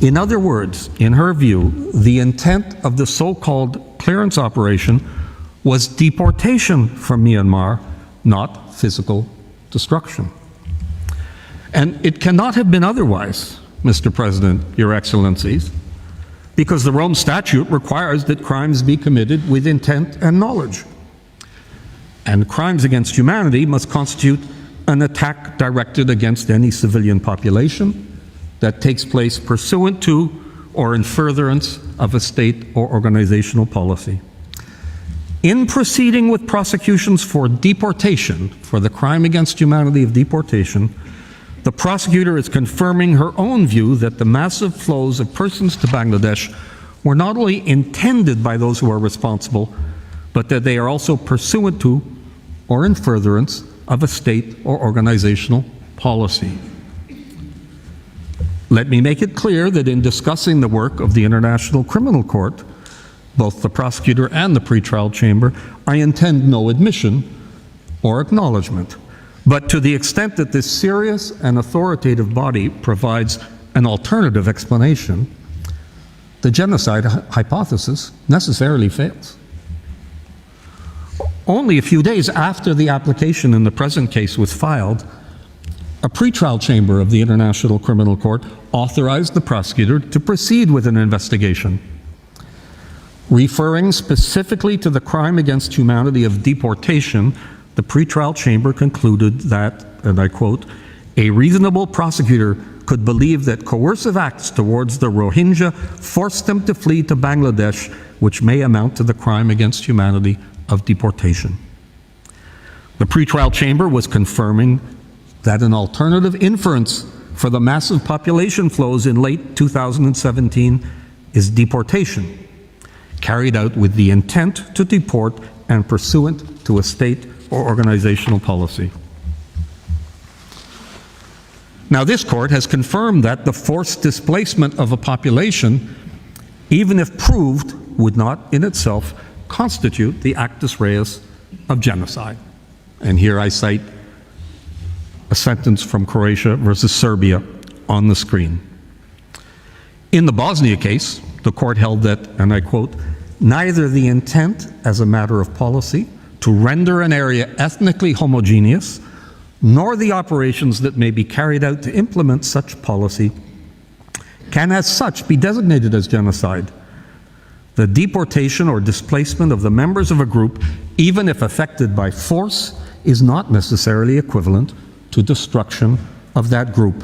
In other words, in her view, the intent of the so-called clearance operation was deportation from Myanmar, not physical destruction. And it cannot have been otherwise, Mr. President, Your Excellencies, because the Rome Statute requires that crimes be committed with intent and knowledge. And crimes against humanity must constitute an attack directed against any civilian population that takes place pursuant to or in furtherance of a state or organizational policy. In proceeding with prosecutions for deportation, for the crime against humanity of deportation, the prosecutor is confirming her own view that the massive flows of persons to Bangladesh were not only intended by those who are responsible, but that they are also pursuant to or in furtherance of a state or organizational policy. Let me make it clear that in discussing the work of the International Criminal Court, both the prosecutor and the pretrial chamber, I intend no admission or acknowledgement. But to the extent that this serious and authoritative body provides an alternative explanation, the genocide hypothesis necessarily fails. Only a few days after the application in the present case was filed, a pretrial chamber of the International Criminal Court authorized the prosecutor to proceed with an investigation. Referring specifically to the crime against humanity of deportation, the pretrial chamber concluded that, and I quote, "A reasonable prosecutor could believe that coercive acts towards the Rohingya forced them to flee to Bangladesh, which may amount to the crime against humanity of deportation." The pretrial chamber was confirming that an alternative inference for the massive population flows in late 2017 is deportation, carried out with the intent to deport and pursuant to a state or organizational policy. Now, this court has confirmed that the forced displacement of a population, even if proved, would not in itself constitute the actus reus of genocide. And here I cite a sentence from Croatia versus Serbia on the screen. In the Bosnia case, the court held that, and I quote, "Neither the intent as a matter of policy to render an area ethnically homogeneous, nor the operations that may be carried out to implement such policy can as such be designated as genocide. The deportation or displacement of the members of a group, even if effected by force, is not necessarily equivalent to destruction of that group."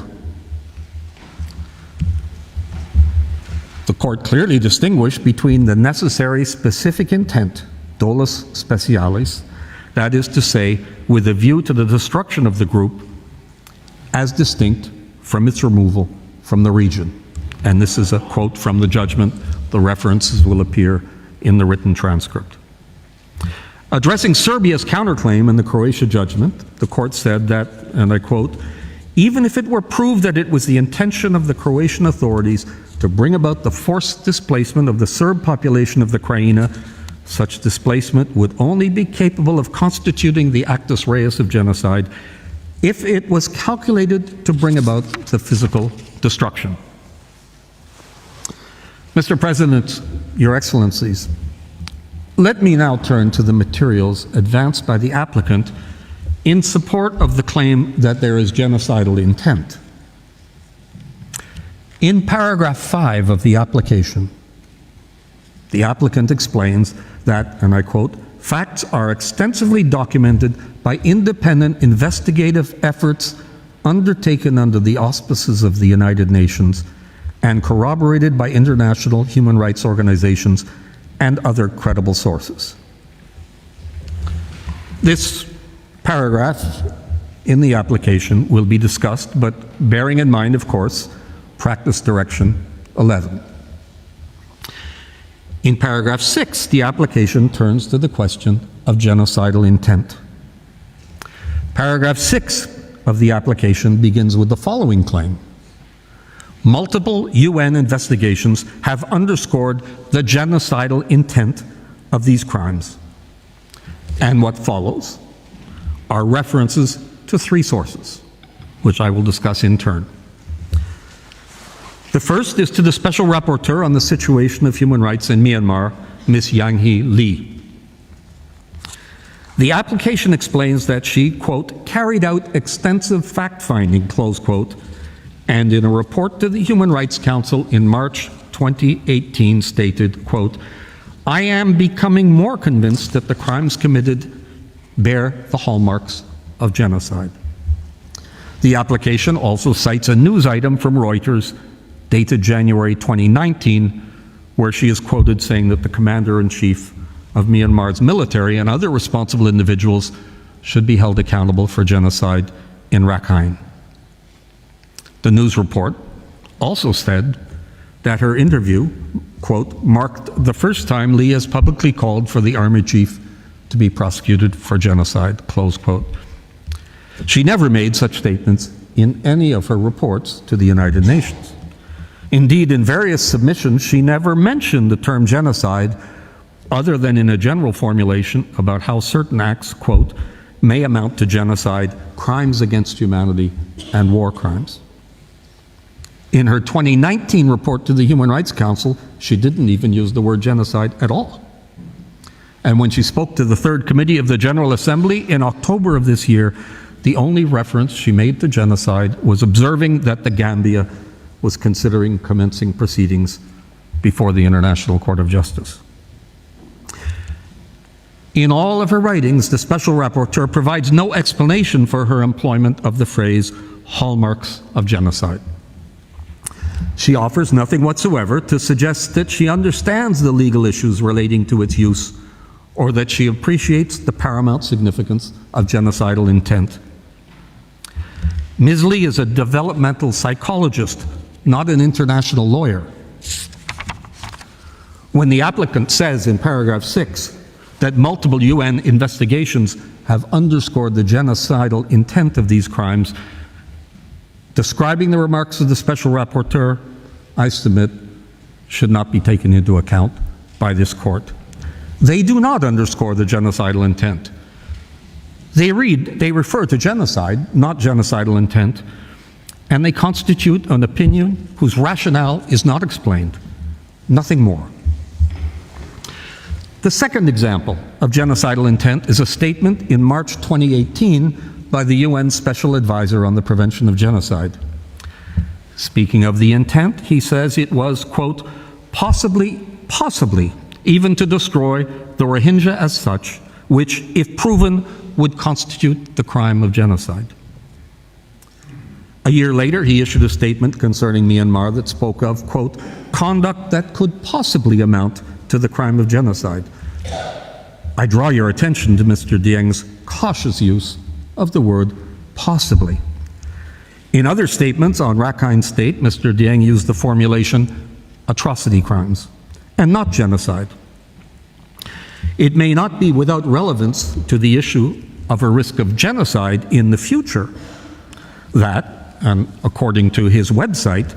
The court clearly distinguished between the necessary specific intent, dolus specialis, that is to say, with a view to the destruction of the group, as distinct from its removal from the region. And this is a quote from the judgment. The references will appear in the written transcript. Addressing Serbia's counterclaim in the Croatia judgment, the court said that, and I quote, "Even if it were proved that it was the intention of the Croatian authorities to bring about the forced displacement of the Serb population of the Krajina, such displacement would only be capable of constituting the actus reus of genocide if it was calculated to bring about the physical destruction." Mr. President, Your Excellencies, let me now turn to the materials advanced by the applicant in support of the claim that there is genocidal intent. In paragraph 5 of the application, the applicant explains that, and I quote, "Facts are extensively documented by independent investigative efforts undertaken under the auspices of the United Nations and corroborated by international human rights organizations and other credible sources." This paragraph in the application will be discussed, but bearing in mind, of course, Practice Direction 11. In paragraph 6, the application turns to the question of genocidal intent. Paragraph 6 of the application begins with the following claim: "Multiple UN investigations have underscored the genocidal intent of these crimes." And what follows are references to 3 sources, which I will discuss in turn. The first is to the Special Rapporteur on the situation of human rights in Myanmar, Ms. Yang-hee Lee. The application explains that she, quote, "carried out extensive fact-finding," close quote, and in a report to the Human Rights Council in March 2018 stated, quote, "I am becoming more convinced that the crimes committed bear the hallmarks of genocide." The application also cites a news item from Reuters dated January 2019, where she is quoted saying that the Commander-in-Chief of Myanmar's military and other responsible individuals should be held accountable for genocide in Rakhine. The news report also said that her interview, quote, "marked the first time Lee has publicly called for the army chief to be prosecuted for genocide," close quote. She never made such statements in any of her reports to the United Nations. Indeed, in various submissions, she never mentioned the term genocide other than in a general formulation about how certain acts, quote, may amount to genocide, crimes against humanity, and war crimes. In her 2019 report to the Human Rights Council, she didn't even use the word genocide at all. And when she spoke to the Third Committee of the General Assembly in October of this year, the only reference she made to genocide was observing that the Gambia was considering commencing proceedings before the International Court of Justice. In all of her writings, the Special Rapporteur provides no explanation for her employment of the phrase hallmarks of genocide. She offers nothing whatsoever to suggest that she understands the legal issues relating to its use or that she appreciates the paramount significance of genocidal intent. Ms. Lee is a developmental psychologist, not an international lawyer. When the applicant says in paragraph 6 that multiple UN investigations have underscored the genocidal intent of these crimes, describing the remarks of the Special Rapporteur, I submit, should not be taken into account by this court. They do not underscore the genocidal intent. They refer to genocide, not genocidal intent, and they constitute an opinion whose rationale is not explained, nothing more. The second example of genocidal intent is a statement in March 2018 by the UN Special Advisor on the Prevention of Genocide. Speaking of the intent, he says it was, quote, possibly, even to destroy the Rohingya as such, which, if proven, would constitute the crime of genocide. A year later, he issued a statement concerning Myanmar that spoke of, quote, conduct that could possibly amount to the crime of genocide. I draw your attention to Mr. Dieng's cautious use of the word possibly. In other statements on Rakhine State, Mr. Dieng used the formulation atrocity crimes and not genocide. It may not be without relevance to the issue of a risk of genocide in the future that, and according to his website,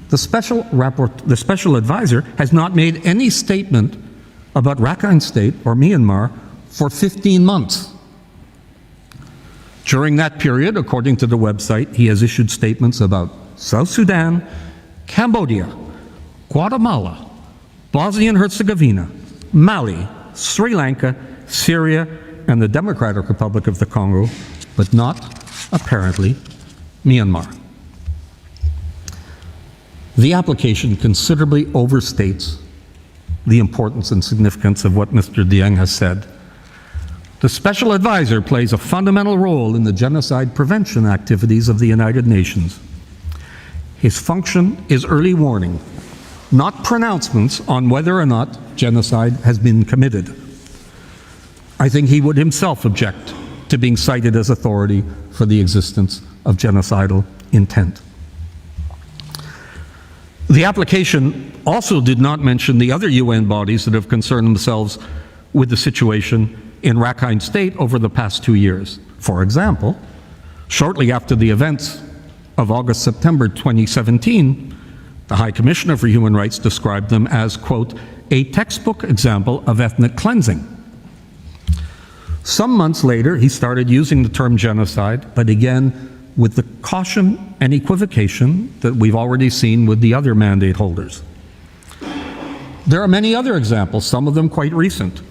the special advisor has not made any statement about Rakhine State or Myanmar for 15 months. During that period, according to the website, he has issued statements about South Sudan, Cambodia, Guatemala, Bosnia and Herzegovina, Mali, Sri Lanka, Syria, and the Democratic Republic of the Congo, but not, apparently, Myanmar. The application considerably overstates the importance and significance of what Mr. Dieng has said. The Special Advisor plays a fundamental role in the genocide prevention activities of the United Nations. His function is early warning, not pronouncements on whether or not genocide has been committed. I think he would himself object to being cited as authority for the existence of genocidal intent. The application also did not mention the other UN bodies that have concerned themselves with the situation in Rakhine State over the past 2 years. For example, shortly after the events of August-September 2017, the High Commissioner for Human Rights described them as, quote, a textbook example of ethnic cleansing. Some months later, he started using the term genocide, but again, with the caution and equivocation that we've already seen with the other mandate holders. There are many other examples, some of them quite recent.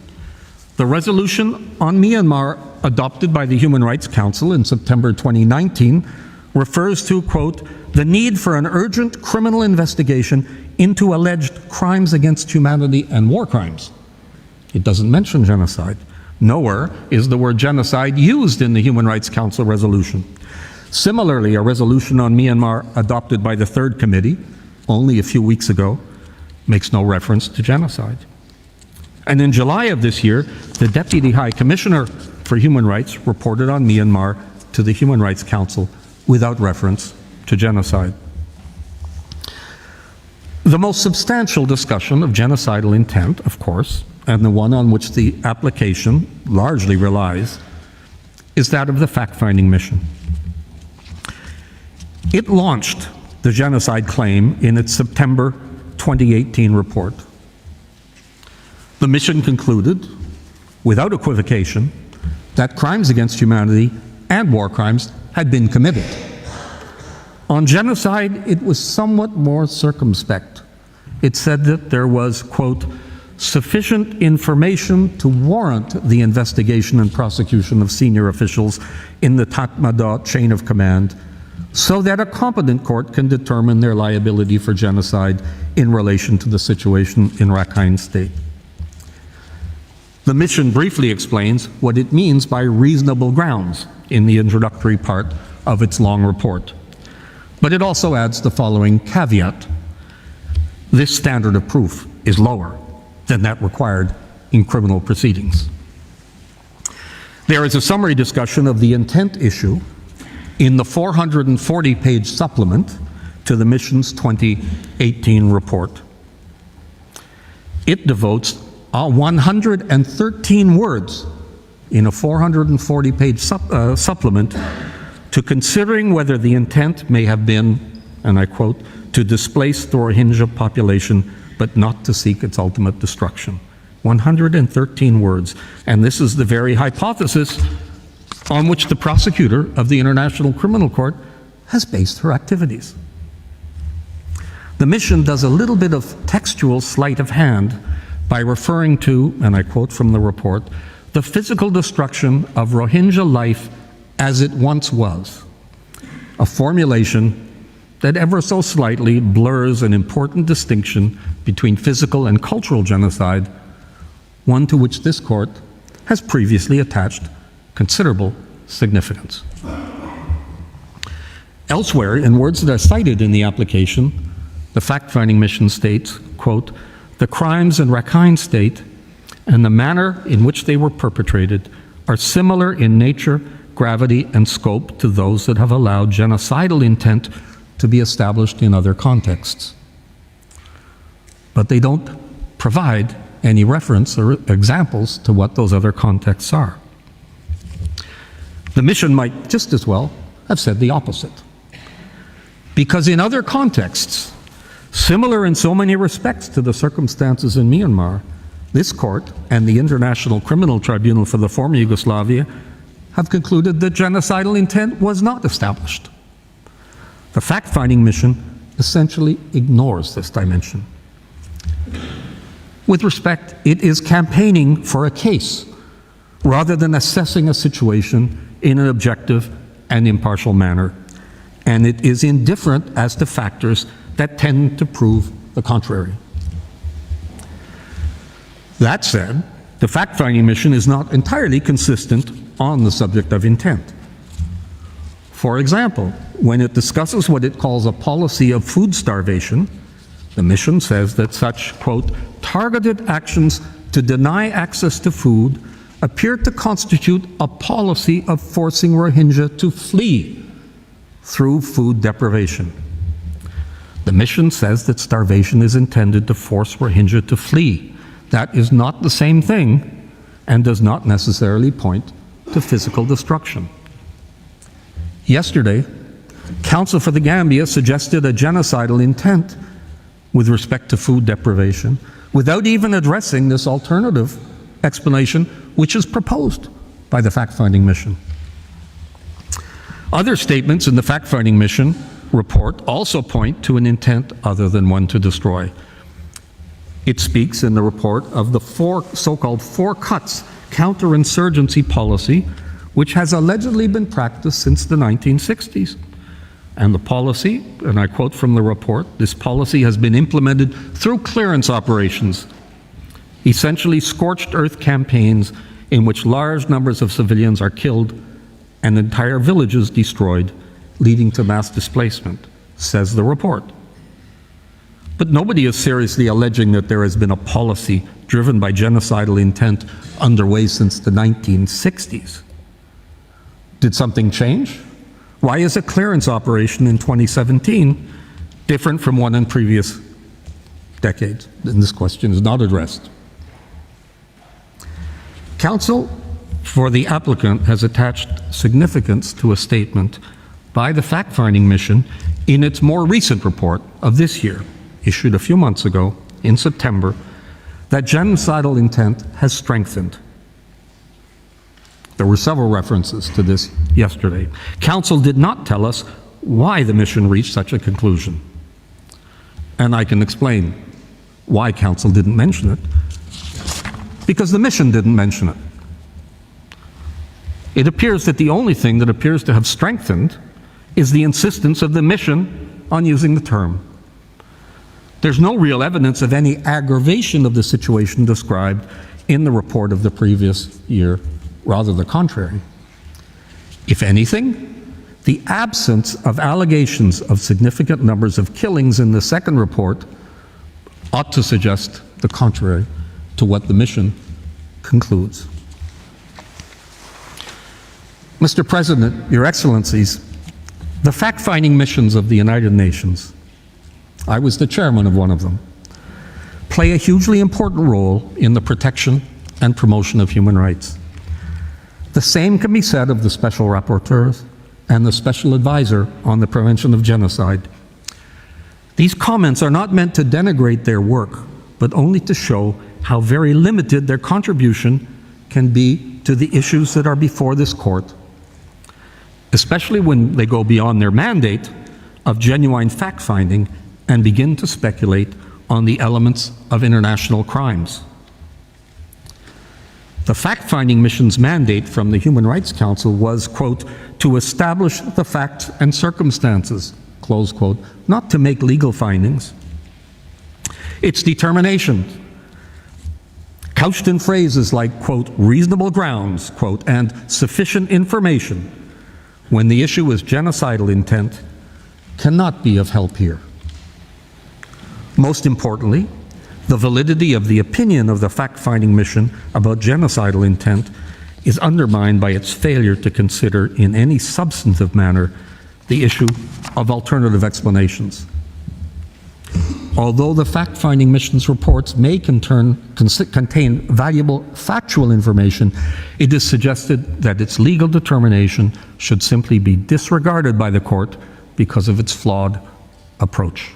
The resolution on Myanmar adopted by the Human Rights Council in September 2019 refers to, quote, the need for an urgent criminal investigation into alleged crimes against humanity and war crimes. It doesn't mention genocide. Nowhere is the word genocide used in the Human Rights Council resolution. Similarly, a resolution on Myanmar adopted by the Third Committee only a few weeks ago makes no reference to genocide. And in July of this year, the Deputy High Commissioner for Human Rights reported on Myanmar to the Human Rights Council without reference to genocide. The most substantial discussion of genocidal intent, of course, and the one on which the application largely relies, is that of the fact-finding mission. It launched the genocide claim in its September 2018 report. The mission concluded, without equivocation, that crimes against humanity and war crimes had been committed. On genocide, it was somewhat more circumspect. It said that there was, quote, sufficient information to warrant the investigation and prosecution of senior officials in the Tatmadaw chain of command so that a competent court can determine their liability for genocide in relation to the situation in Rakhine State. The mission briefly explains what it means by reasonable grounds in the introductory part of its long report. But it also adds the following caveat. This standard of proof is lower than that required in criminal proceedings. There is a summary discussion of the intent issue in the 440-page supplement to the mission's 2018 report. It devotes 113 words in a 440-page supplement to considering whether the intent may have been, and I quote, to displace the Rohingya population, but not to seek its ultimate destruction. 113 words. And this is the very hypothesis on which the prosecutor of the International Criminal Court has based her activities. The mission does a little bit of textual sleight of hand by referring to, and I quote from the report, the physical destruction of Rohingya life as it once was, a formulation that ever so slightly blurs an important distinction between physical and cultural genocide, one to which this court has previously attached considerable significance. Elsewhere, in words that are cited in the application, the fact-finding mission states, quote, the crimes in Rakhine State and the manner in which they were perpetrated are similar in nature, gravity, and scope to those that have allowed genocidal intent to be established in other contexts. But they don't provide any reference or examples to what those other contexts are. The mission might just as well have said the opposite. Because in other contexts, similar in so many respects to the circumstances in Myanmar, this court and the International Criminal Tribunal for the former Yugoslavia have concluded that genocidal intent was not established. The fact-finding mission essentially ignores this dimension. With respect, it is campaigning for a case rather than assessing a situation in an objective and impartial manner, and it is indifferent as to factors that tend to prove the contrary. That said, the fact-finding mission is not entirely consistent on the subject of intent. For example, when it discusses what it calls a policy of food starvation, the mission says that such, quote, targeted actions to deny access to food appear to constitute a policy of forcing Rohingya to flee through food deprivation. The mission says that starvation is intended to force Rohingya to flee. That is not the same thing and does not necessarily point to physical destruction. Yesterday, counsel for the Gambia suggested a genocidal intent with respect to food deprivation without even addressing this alternative explanation which is proposed by the fact-finding mission. Other statements in the fact-finding mission report also point to an intent other than one to destroy. It speaks in the report of the so-called four cuts counterinsurgency policy, which has allegedly been practiced since the 1960s. And the policy, and I quote from the report, this policy has been implemented through clearance operations, essentially scorched earth campaigns in which large numbers of civilians are killed and entire villages destroyed, leading to mass displacement, says the report. But nobody is seriously alleging that there has been a policy driven by genocidal intent underway since the 1960s. Did something change? Why is a clearance operation in 2017 different from one in previous decades? And this question is not addressed. Counsel for the applicant has attached significance to a statement by the fact-finding mission in its more recent report of this year, issued a few months ago in September, that genocidal intent has strengthened. There were several references to this yesterday. Council did not tell us why the mission reached such a conclusion. And I can explain why Council didn't mention it. Because the mission didn't mention it. It appears that the only thing that appears to have strengthened is the insistence of the mission on using the term. There's no real evidence of any aggravation of the situation described in the report of the previous year, rather the contrary. If anything, the absence of allegations of significant numbers of killings in the second report ought to suggest the contrary to what the mission concludes. Mr. President, Your Excellencies, the fact-finding missions of the United Nations, I was the chairman of one of them, play a hugely important role in the protection and promotion of human rights. The same can be said of the Special Rapporteurs and the Special Advisor on the Prevention of Genocide. These comments are not meant to denigrate their work, but only to show how very limited their contribution can be to the issues that are before this court, especially when they go beyond their mandate of genuine fact-finding and begin to speculate on the elements of international crimes. The fact-finding mission's mandate from the Human Rights Council was, quote, to establish the facts and circumstances, close quote, not to make legal findings. Its determination, couched in phrases like, quote, reasonable grounds, quote, and sufficient information, when the issue is genocidal intent, cannot be of help here. Most importantly, the validity of the opinion of the fact-finding mission about genocidal intent is undermined by its failure to consider in any substantive manner the issue of alternative explanations. Although the fact-finding mission's reports may contain valuable factual information, it is suggested that its legal determination should simply be disregarded by the court because of its flawed approach.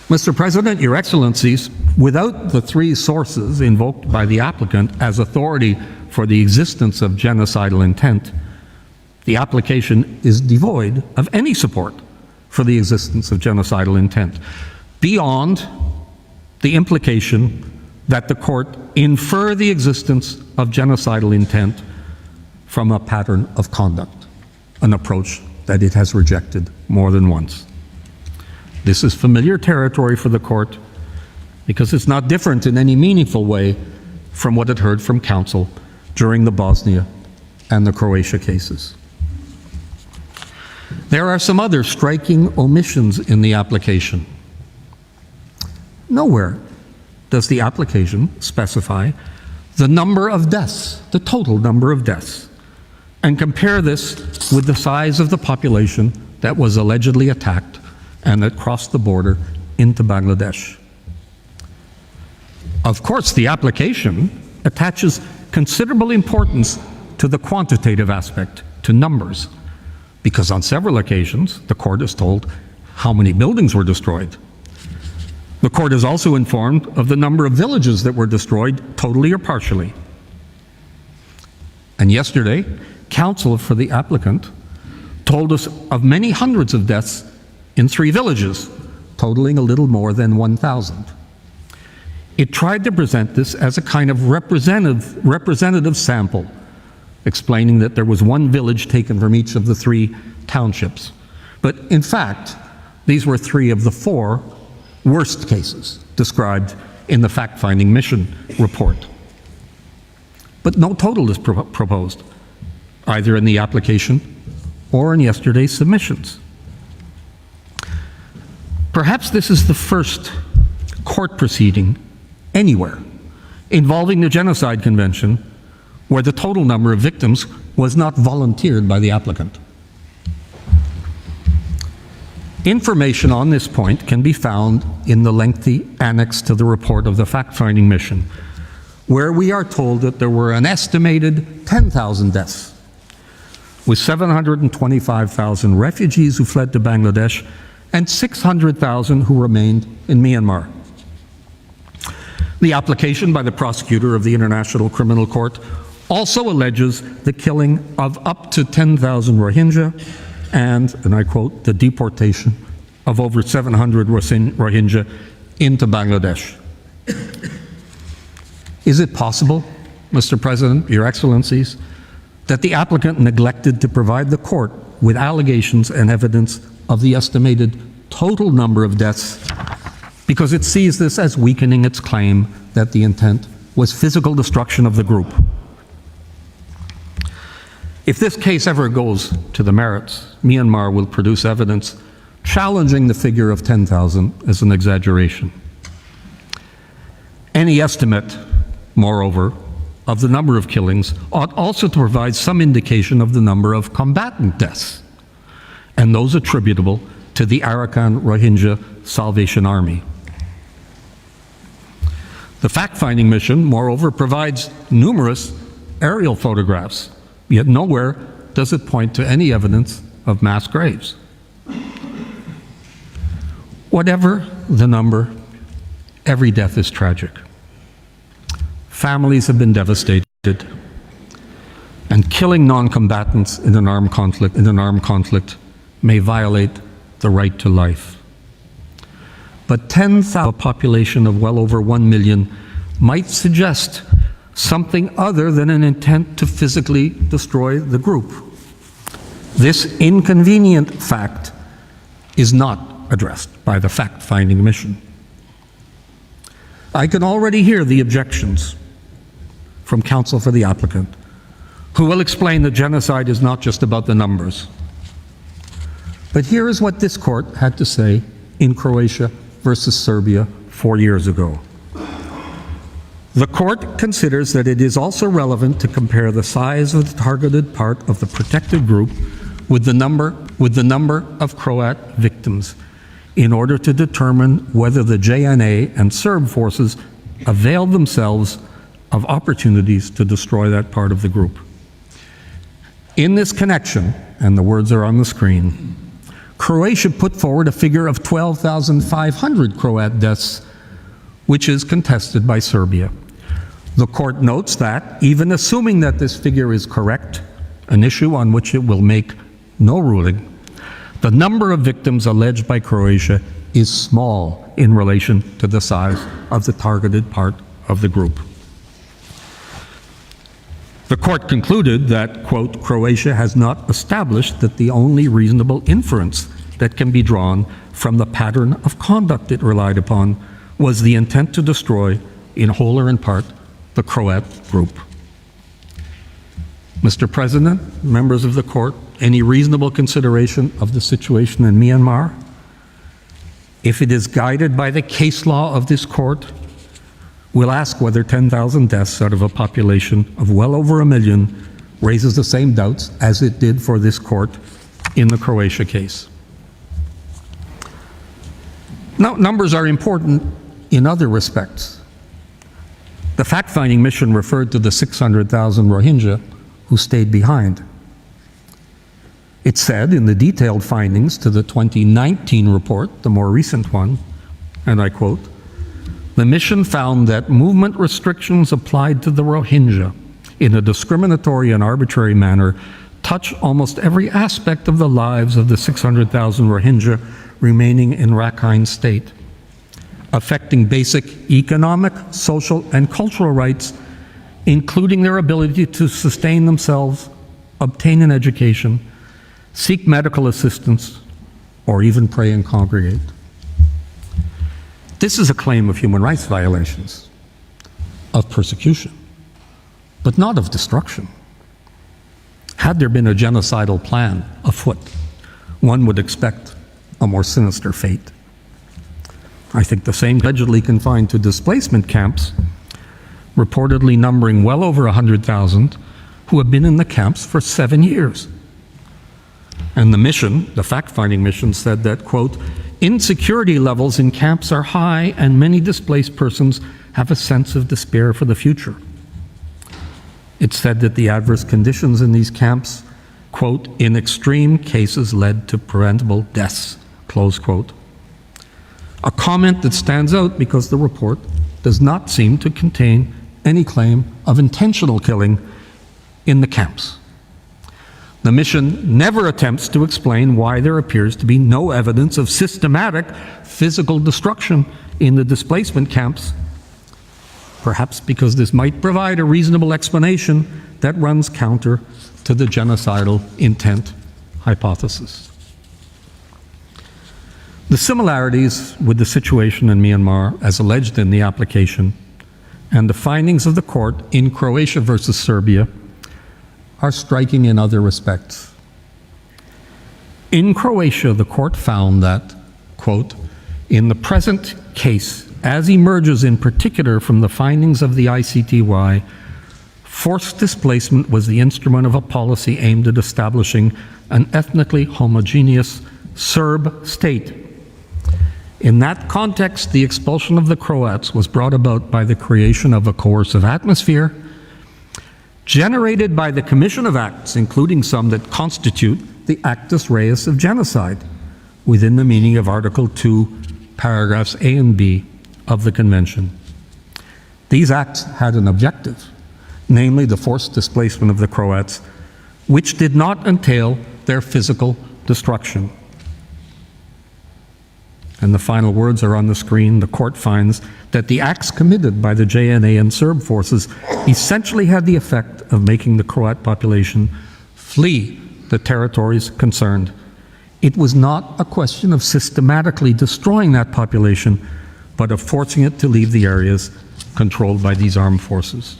Mr. President, Your Excellencies, without the three sources invoked by the applicant as authority for the existence of genocidal intent, the application is devoid of any support for the existence of genocidal intent, beyond the implication that the court infer the existence of genocidal intent from a pattern of conduct, an approach that it has rejected more than once. This is familiar territory for the court because it's not different in any meaningful way from what it heard from counsel during the Bosnia and the Croatia cases. There are some other striking omissions in the application. Nowhere does the application specify the number of deaths, the total number of deaths, and compare this with the size of the population that was allegedly attacked and that crossed the border into Bangladesh. Of course, the application attaches considerable importance to the quantitative aspect, to numbers, because on several occasions, the court is told how many buildings were destroyed. The court is also informed of the number of villages that were destroyed, totally or partially. And yesterday, counsel for the applicant told us of many hundreds of deaths in 3 villages, totaling a little more than 1,000. It tried to present this as a kind of representative sample, explaining that there was 1 village taken from each of the 3 townships. But in fact, these were 3 of the 4 worst cases described in the fact-finding mission report. But no total is proposed, either in the application or in yesterday's submissions. Perhaps this is the first court proceeding anywhere involving the Genocide Convention where the total number of victims was not volunteered by the applicant. Information on this point can be found in the lengthy annex to the report of the fact-finding mission, where we are told that there were an estimated 10,000 deaths, with 725,000 refugees who fled to Bangladesh and 600,000 who remained in Myanmar. The application by the prosecutor of the International Criminal Court also alleges the killing of up to 10,000 Rohingya and I quote, the deportation of over 700 Rohingya into Bangladesh. Is it possible, Mr. President, Your Excellencies, that the applicant neglected to provide the court with allegations and evidence of the estimated total number of deaths because it sees this as weakening its claim that the intent was physical destruction of the group? If this case ever goes to the merits, Myanmar will produce evidence challenging the figure of 10,000 as an exaggeration. Any estimate, moreover, of the number of killings ought also to provide some indication of the number of combatant deaths and those attributable to the Arakan Rohingya Salvation Army. The fact-finding mission, moreover, provides numerous aerial photographs, yet nowhere does it point to any evidence of mass graves. Whatever the number, every death is tragic. Families have been devastated, and killing non-combatants in an armed conflict may violate the right to life. But 10,000, a population of well over 1 million, might suggest something other than an intent to physically destroy the group. This inconvenient fact is not addressed by the fact-finding mission. I can already hear the objections from counsel for the applicant, who will explain that genocide is not just about the numbers. But here is what this court had to say in Croatia versus Serbia 4 years ago. The court considers that it is also relevant to compare the size of the targeted part of the protected group with the number of Croat victims in order to determine whether the JNA and Serb forces availed themselves of opportunities to destroy that part of the group. In this connection, and the words are on the screen, Croatia put forward a figure of 12,500 Croat deaths, which is contested by Serbia. The court notes that, even assuming that this figure is correct, an issue on which it will make no ruling, the number of victims alleged by Croatia is small in relation to the size of the targeted part of the group. The court concluded that, quote, Croatia has not established that the only reasonable inference that can be drawn from the pattern of conduct it relied upon was the intent to destroy, in whole or in part, the Croat group. Mr. President, members of the court, any reasonable consideration of the situation in Myanmar, if it is guided by the case law of this court, will ask whether 10,000 deaths out of a population of well over 1 million raises the same doubts as it did for this court in the Croatia case. Now, numbers are important in other respects. The fact-finding mission referred to the 600,000 Rohingya who stayed behind. It said in the detailed findings to the 2019 report, the more recent one, and I quote, the mission found that movement restrictions applied to the Rohingya in a discriminatory and arbitrary manner touch almost every aspect of the lives of the 600,000 Rohingya remaining in Rakhine State, affecting basic economic, social, and cultural rights, including their ability to sustain themselves, obtain an education, seek medical assistance, or even pray and congregate. This is a claim of human rights violations, of persecution, but not of destruction. Had there been a genocidal plan afoot, one would expect a more sinister fate. I think the same allegedly confined to displacement camps, reportedly numbering well over 100,000, who have been in the camps for 7 years. And the mission, the fact-finding mission, said that, quote, insecurity levels in camps are high and many displaced persons have a sense of despair for the future. It's said that the adverse conditions in these camps, quote, in extreme cases led to preventable deaths, close quote. A comment that stands out because the report does not seem to contain any claim of intentional killing in the camps. The mission never attempts to explain why there appears to be no evidence of systematic physical destruction in the displacement camps, perhaps because this might provide a reasonable explanation that runs counter to the genocidal intent hypothesis. The similarities with the situation in Myanmar, as alleged in the application, and the findings of the court in Croatia versus Serbia are striking in other respects. In Croatia, the court found that, quote, in the present case, as emerges in particular from the findings of the ICTY, forced displacement was the instrument of a policy aimed at establishing an ethnically homogeneous Serb state. In that context, the expulsion of the Croats was brought about by the creation of a coercive atmosphere generated by the commission of acts, including some that constitute the actus reus of genocide, within the meaning of Article 2, paragraphs A and B of the Convention. These acts had an objective, namely the forced displacement of the Croats, which did not entail their physical destruction. And the final words are on the screen. The court finds that the acts committed by the JNA and Serb forces essentially had the effect of making the Croat population flee the territories concerned. It was not a question of systematically destroying that population, but of forcing it to leave the areas controlled by these armed forces.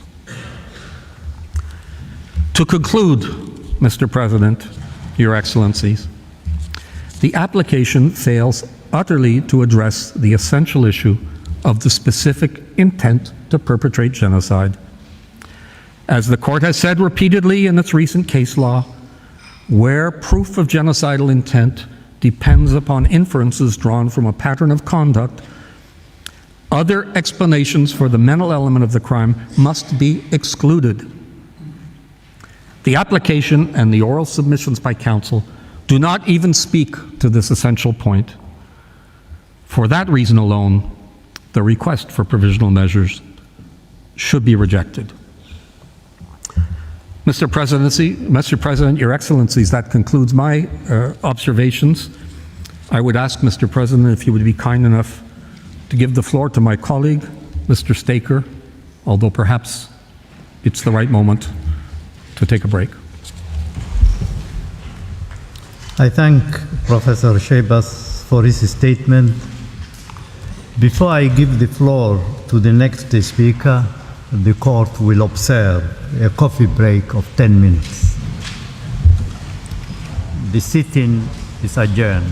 To conclude, Mr. President, Your Excellencies, the application fails utterly to address the essential issue of the specific intent to perpetrate genocide. As the court has said repeatedly in its recent case law, where proof of genocidal intent depends upon inferences drawn from a pattern of conduct, other explanations for the mental element of the crime must be excluded. The application and the oral submissions by counsel do not even speak to this essential point. For that reason alone, the request for provisional measures should be rejected. Mr. President, Your Excellencies, that concludes my observations. I would ask, Mr. President, if you would be kind enough to give the floor to my colleague, Mr. Staker, although perhaps it's the right moment to take a break. I thank Professor Shebas for his statement. Before I give the floor to the next speaker, the court will observe a coffee break of 10 minutes. The sitting is adjourned.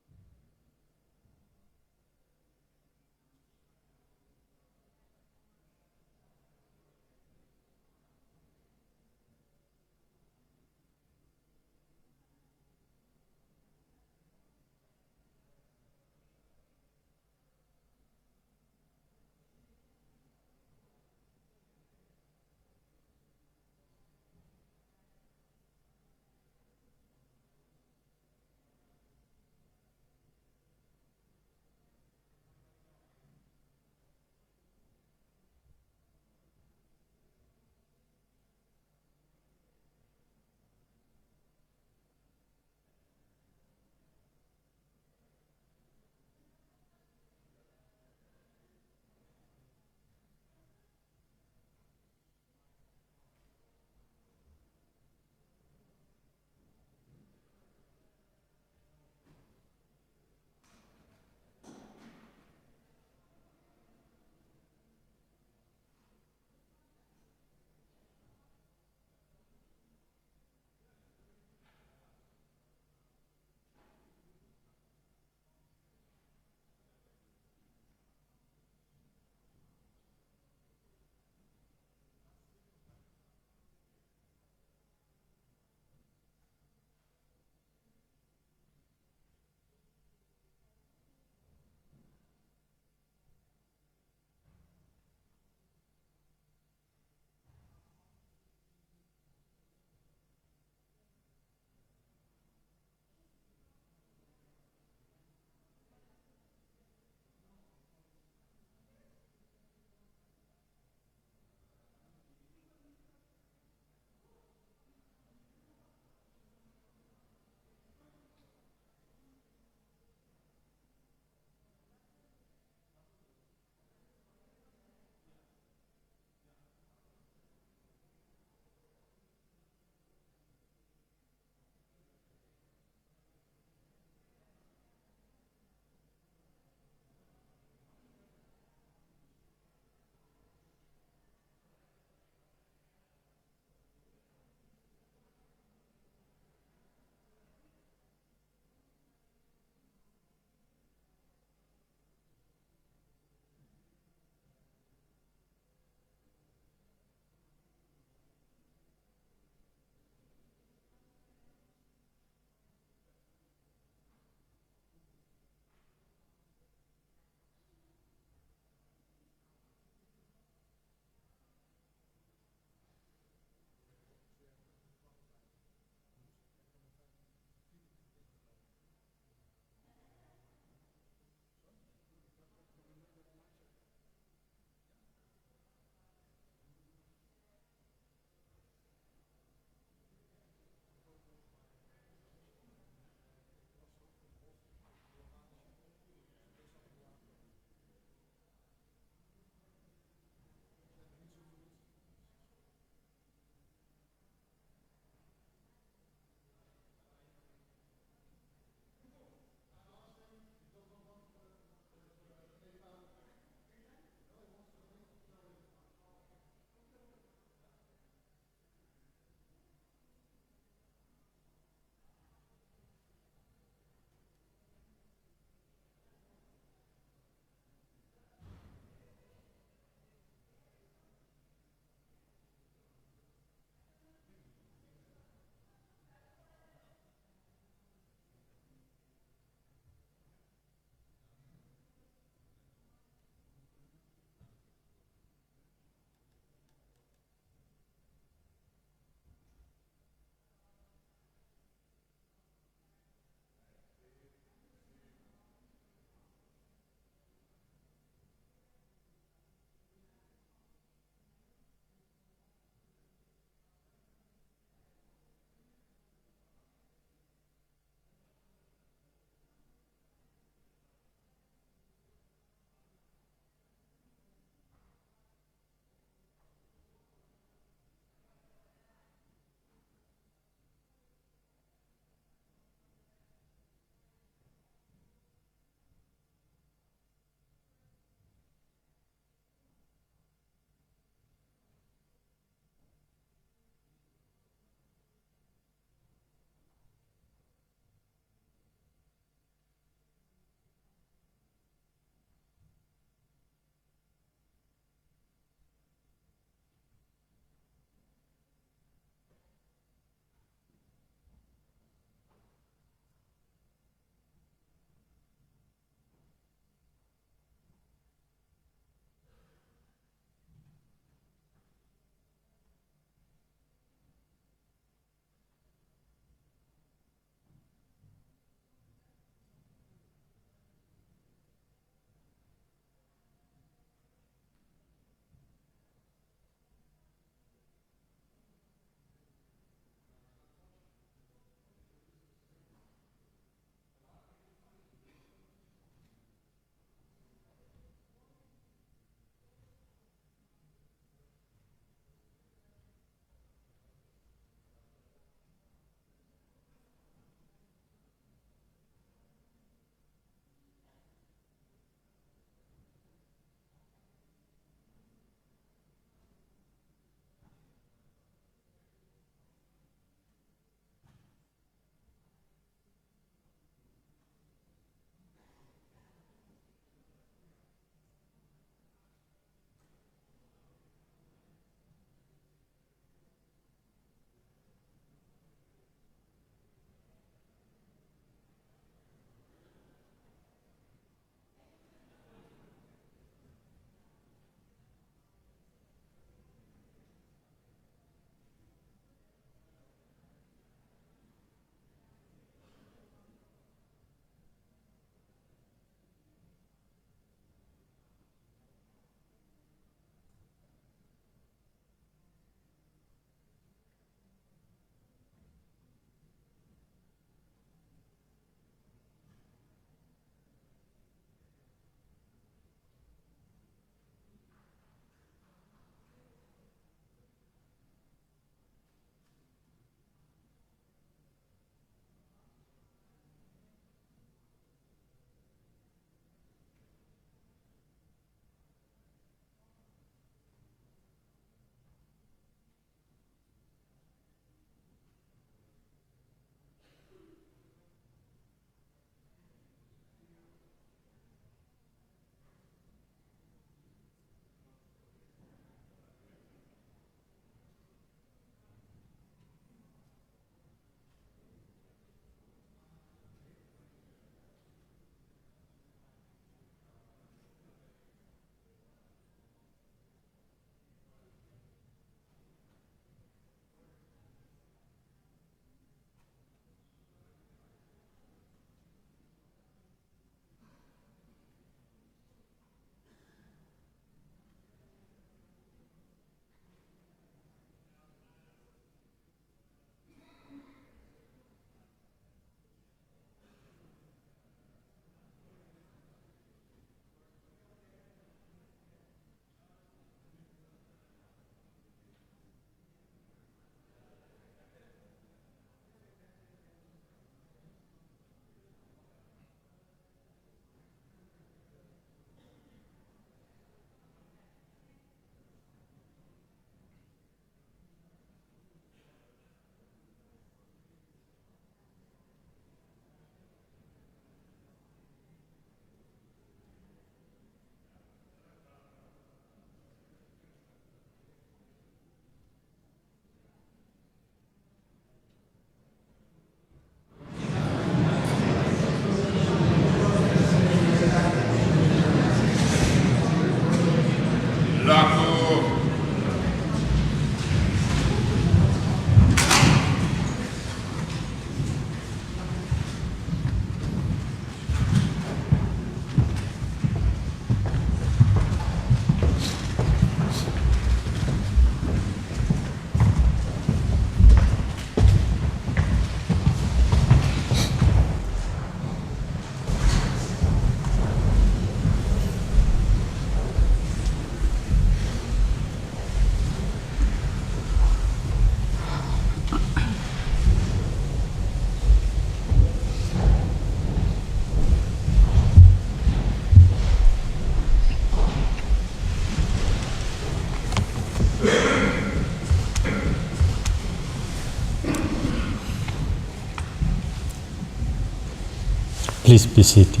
Please be seated.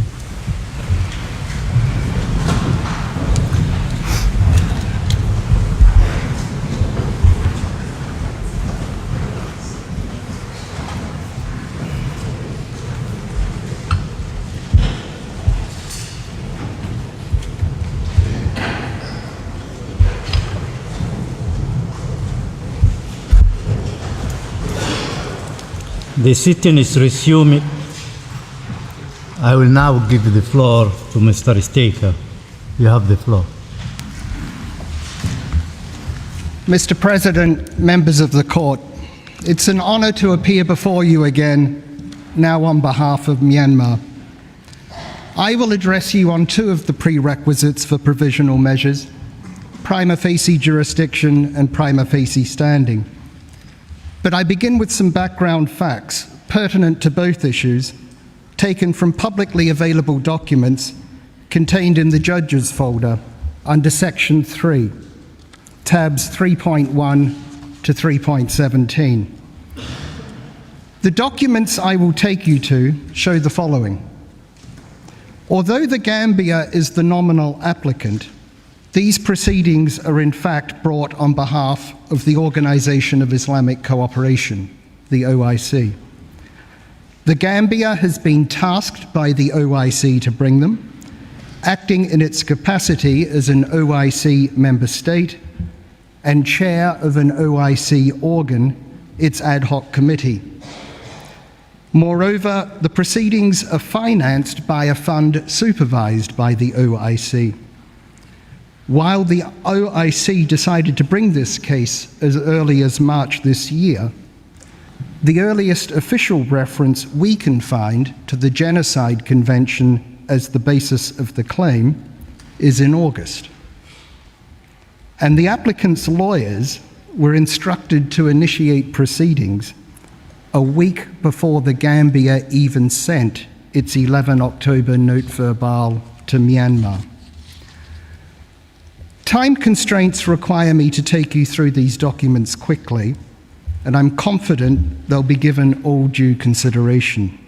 The sitting is resuming. I will now give the floor to Mr. Staker. You have the floor. Mr. President, members of the court, it's an honor to appear before you again, now on behalf of Myanmar. I will address you on two of the prerequisites for provisional measures: prima facie jurisdiction and prima facie standing. But I begin with some background facts pertinent to both issues, taken from publicly available documents contained in the Judges folder under Section 3, tabs 3.1 to 3.17. The documents I will take you to show the following. Although the Gambia is the nominal applicant, these proceedings are in fact brought on behalf of the Organization of Islamic Cooperation, the OIC. The Gambia has been tasked by the OIC to bring them, acting in its capacity as an OIC member state and chair of an OIC organ, its ad hoc committee. Moreover, the proceedings are financed by a fund supervised by the OIC. While the OIC decided to bring this case as early as March this year, the earliest official reference we can find to the Genocide Convention as the basis of the claim is in August. And the applicant's lawyers were instructed to initiate proceedings a week before the Gambia even sent its 11 October note verbale to Myanmar. Time constraints require me to take you through these documents quickly, and I'm confident they'll be given all due consideration.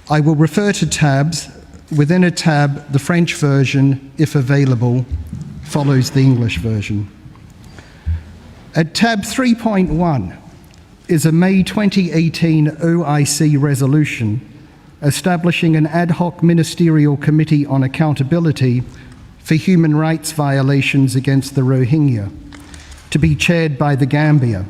I will refer to tabs. Within a tab, the French version, if available, follows the English version. At tab 3.1 is a May 2018 OIC resolution establishing an ad hoc ministerial committee on accountability for human rights violations against the Rohingya, to be chaired by the Gambia.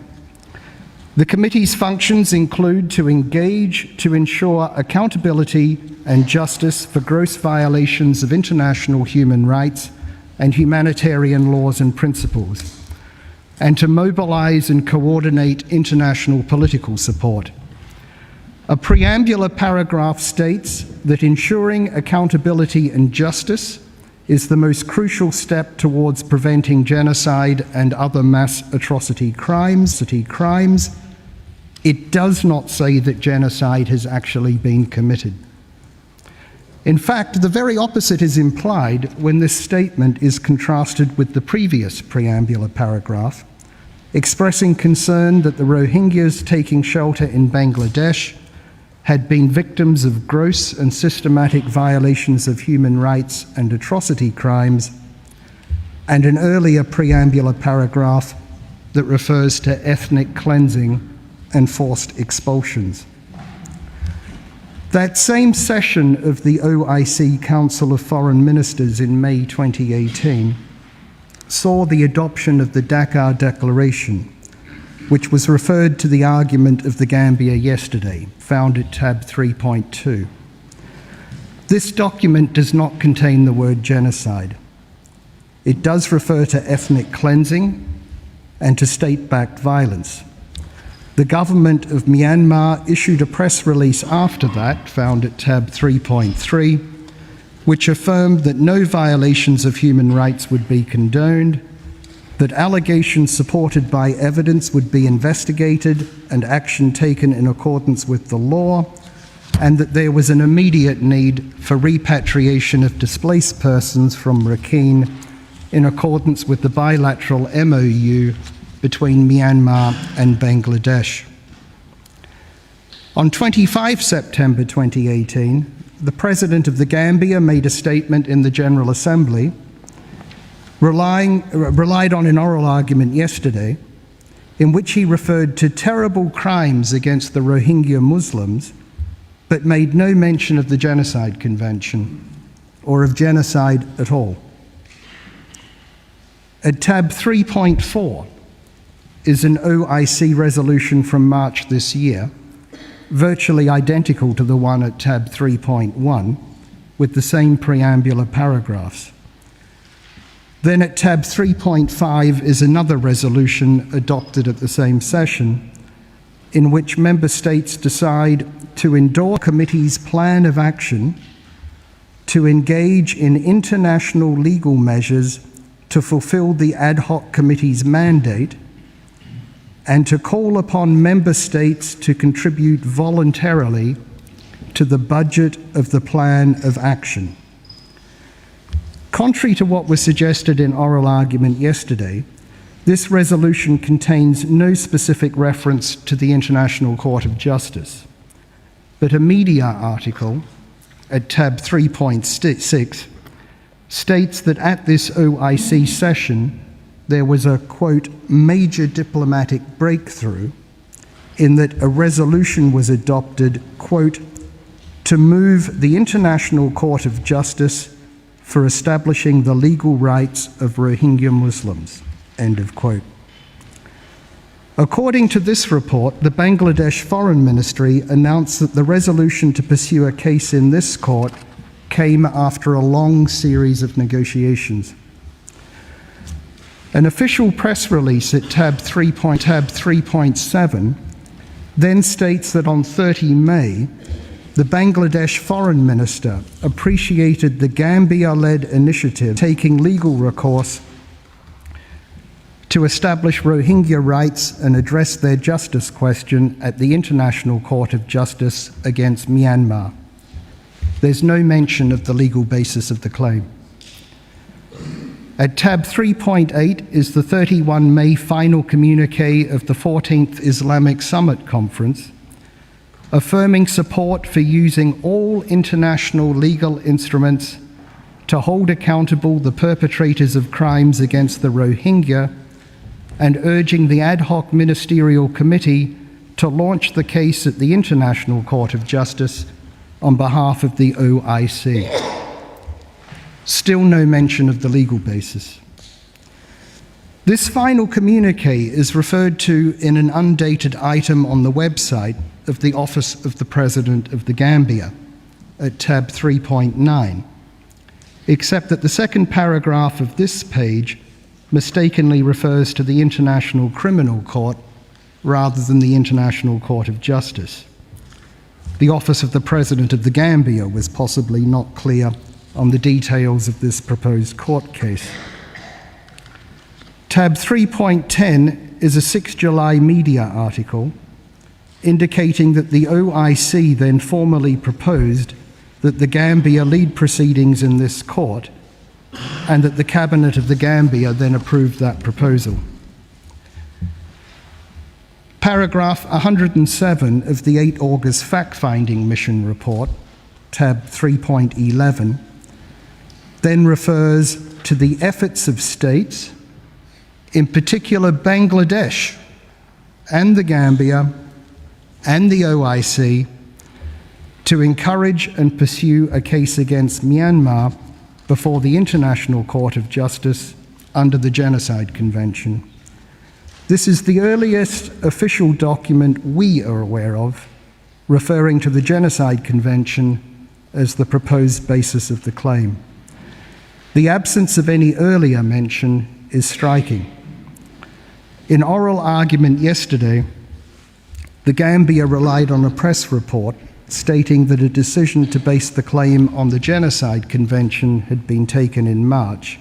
The committee's functions include to engage to ensure accountability and justice for gross violations of international human rights and humanitarian laws and principles, and to mobilize and coordinate international political support. A preambular paragraph states that ensuring accountability and justice is the most crucial step towards preventing genocide and other mass atrocity crimes. It does not say that genocide has actually been committed. In fact, the very opposite is implied when this statement is contrasted with the previous preambular paragraph, expressing concern that the Rohingyas taking shelter in Bangladesh had been victims of gross and systematic violations of human rights and atrocity crimes, and an earlier preambular paragraph that refers to ethnic cleansing and forced expulsions. That same session of the OIC Council of Foreign Ministers in May 2018 saw the adoption of the Dakar Declaration, which was referred to the argument of the Gambia yesterday, found at tab 3.2. This document does not contain the word genocide. It does refer to ethnic cleansing and to state-backed violence. The government of Myanmar issued a press release after that, found at tab 3.3, which affirmed that no violations of human rights would be condoned, that allegations supported by evidence would be investigated and action taken in accordance with the law, and that there was an immediate need for repatriation of displaced persons from Rakhine in accordance with the bilateral MOU between Myanmar and Bangladesh. On 25 September 2018, the President of the Gambia made a statement in the General Assembly, relied on an oral argument yesterday, in which he referred to terrible crimes against the Rohingya Muslims, but made no mention of the Genocide Convention or of genocide at all. At tab 3.4 is an OIC resolution from March this year, virtually identical to the one at tab 3.1, with the same preambular paragraphs. Then at tab 3.5 is another resolution adopted at the same session, in which member states decide to endorse the committee's plan of action to engage in international legal measures to fulfill the ad hoc committee's mandate and to call upon member states to contribute voluntarily to the budget of the plan of action. Contrary to what was suggested in oral argument yesterday, this resolution contains no specific reference to the International Court of Justice, but a media article at tab 3.6 states that at this OIC session there was a, quote, major diplomatic breakthrough in that a resolution was adopted, quote, to move the International Court of Justice for establishing the legal rights of Rohingya Muslims, end of quote. According to this report, the Bangladesh Foreign Ministry announced that the resolution to pursue a case in this court came after a long series of negotiations. An official press release at tab 3.7 then states that on 30 May, the Bangladesh Foreign Minister appreciated the Gambia-led initiative taking legal recourse to establish Rohingya rights and address their justice question at the International Court of Justice against Myanmar. There's no mention of the legal basis of the claim. At tab 3.8 is the 31 May final communique of the 14th Islamic Summit Conference, affirming support for using all international legal instruments to hold accountable the perpetrators of crimes against the Rohingya and urging the ad hoc ministerial committee to launch the case at the International Court of Justice on behalf of the OIC. Still no mention of the legal basis. This final communique is referred to in an undated item on the website of the Office of the President of the Gambia at tab 3.9, except that the second paragraph of this page mistakenly refers to the International Criminal Court rather than the International Court of Justice. The Office of the President of the Gambia was possibly not clear on the details of this proposed court case. Tab 3.10 is a 6 July media article indicating that the OIC then formally proposed that the Gambia lead proceedings in this court and that the Cabinet of the Gambia then approved that proposal. Paragraph 107 of the 8 August fact-finding mission report, tab 3.11, then refers to the efforts of states, in particular Bangladesh and the Gambia and the OIC, to encourage and pursue a case against Myanmar before the International Court of Justice under the Genocide Convention. This is the earliest official document we are aware of referring to the Genocide Convention as the proposed basis of the claim. The absence of any earlier mention is striking. In oral argument yesterday, the Gambia relied on a press report stating that a decision to base the claim on the Genocide Convention had been taken in March,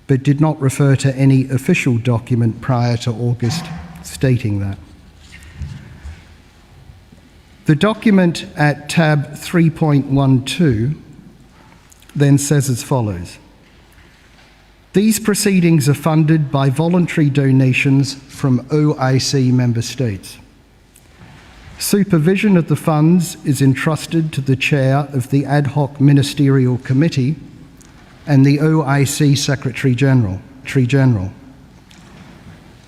but did not refer to any official document prior to August stating that. The document at tab 3.12 then says as follows: these proceedings are funded by voluntary donations from OIC member states. Supervision of the funds is entrusted to the chair of the Ad Hoc Ministerial Committee and the OIC Secretary General.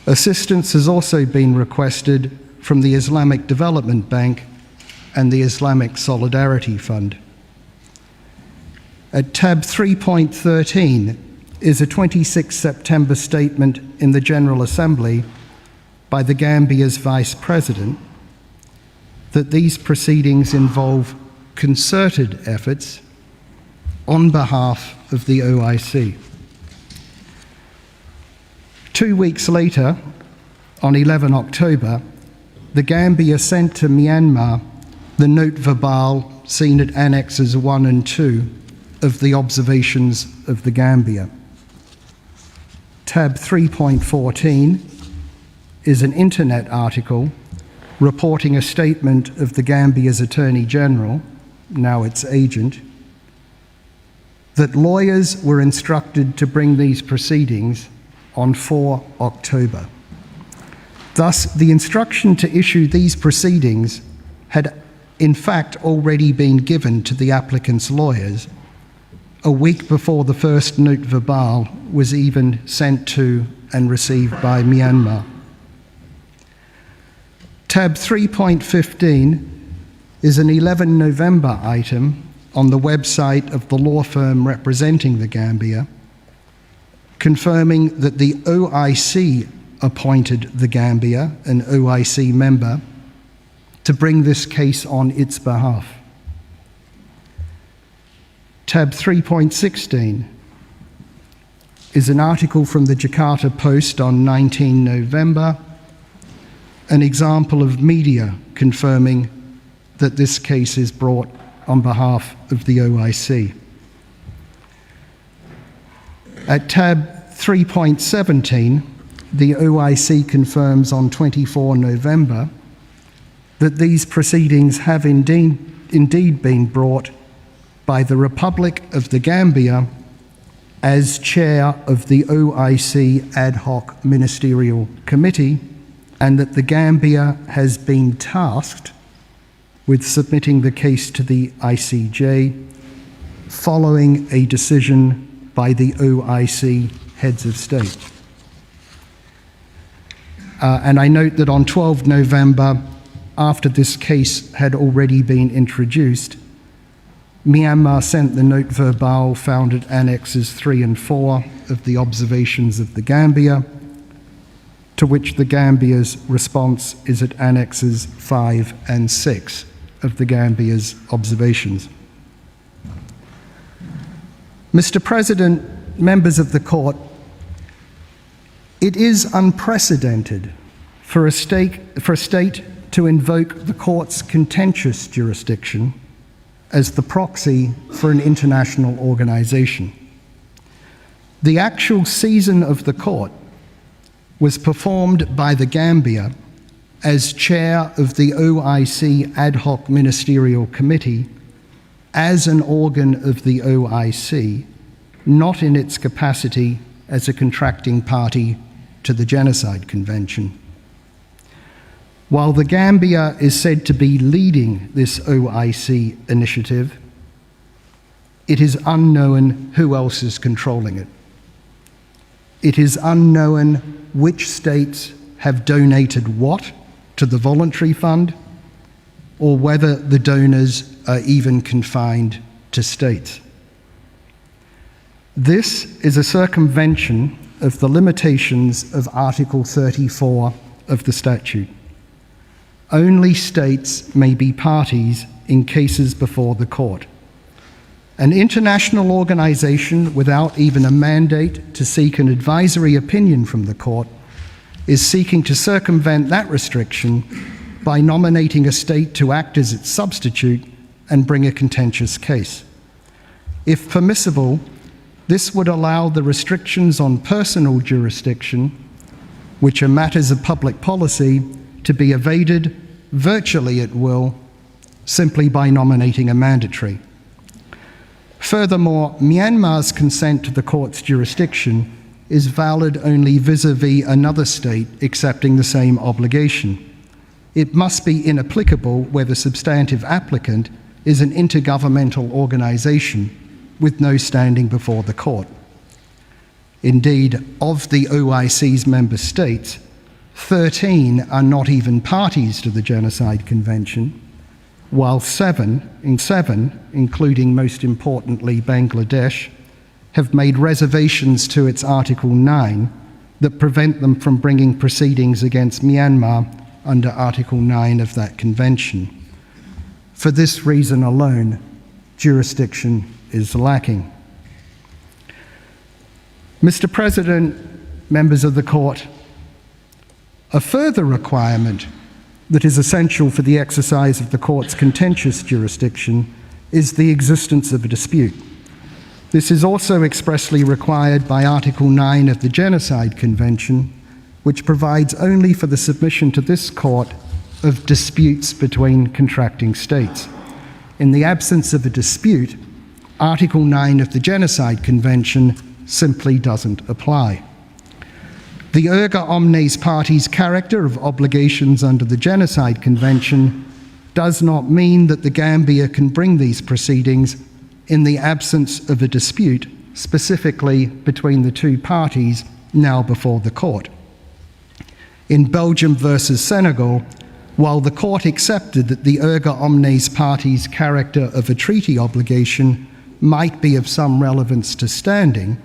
Assistance has also been requested from the Islamic Development Bank and the Islamic Solidarity Fund. At tab 3.13 is a 26 September statement in the General Assembly by the Gambia's Vice President that these proceedings involve concerted efforts on behalf of the OIC. 2 weeks later, on 11 October, the Gambia sent to Myanmar the note verbal seen at Annexes 1 and 2 of the Observations of the Gambia. Tab 3.14 is an internet article reporting a statement of the Gambia's Attorney General, now its agent, that lawyers were instructed to bring these proceedings on 4 October. Thus, the instruction to issue these proceedings had in fact already been given to the applicant's lawyers a week before the first note verbal was even sent to and received by Myanmar. Tab 3.15 is an 11 November item on the website of the law firm representing the Gambia, confirming that the OIC appointed the Gambia, an OIC member, to bring this case on its behalf. Tab 3.16 is an article from the Jakarta Post on 19 November, an example of media confirming that this case is brought on behalf of the OIC. At tab 3.17, the OIC confirms on 24 November that these proceedings have indeed been brought by the Republic of the Gambia as chair of the OIC Ad Hoc Ministerial Committee, and that the Gambia has been tasked with submitting the case to the ICJ following a decision by the OIC heads of state. And I note that on 12 November, after this case had already been introduced, Myanmar sent the note verbal found at Annexes 3 and 4 of the Observations of the Gambia, to which the Gambia's response is at Annexes 5 and 6 of the Gambia's Observations. Mr. President, members of the Court, it is unprecedented for a state to invoke the Court's contentious jurisdiction as the proxy for an international organization. The actual season of the Court was performed by the Gambia as chair of the OIC Ad Hoc Ministerial Committee as an organ of the OIC, not in its capacity as a contracting party to the Genocide Convention. While the Gambia is said to be leading this OIC initiative, it is unknown who else is controlling it. It is unknown which states have donated what to the voluntary fund, or whether the donors are even confined to states. This is a circumvention of the limitations of Article 34 of the statute. Only states may be parties in cases before the court. An international organization without even a mandate to seek an advisory opinion from the court is seeking to circumvent that restriction by nominating a state to act as its substitute and bring a contentious case. If permissible, this would allow the restrictions on personal jurisdiction, which are matters of public policy, to be evaded virtually at will simply by nominating a mandatory. Furthermore, Myanmar's consent to the court's jurisdiction is valid only vis-à-vis another state accepting the same obligation. it must be inapplicable where the substantive applicant is an intergovernmental organisation with no standing before the court. Indeed, of the OIC's member states, 13 are not even parties to the Genocide Convention, while seven, including most importantly Bangladesh, have made reservations to its Article 9 that prevent them from bringing proceedings against Myanmar under Article 9 of that convention. For this reason alone, jurisdiction is lacking. Mr. President, members of the court, a further requirement that is essential for the exercise of the court's contentious jurisdiction is the existence of a dispute. This is also expressly required by Article 9 of the Genocide Convention, which provides only for the submission to this court of disputes between contracting states. In the absence of a dispute, Article 9 of the Genocide Convention simply doesn't apply. The erga omnes parties character of obligations under the Genocide Convention does not mean that the Gambia can bring these proceedings in the absence of a dispute, specifically between the two parties now before the court. In Belgium versus Senegal, while the court accepted that the erga omnes parties character of a treaty obligation might be of some relevance to standing,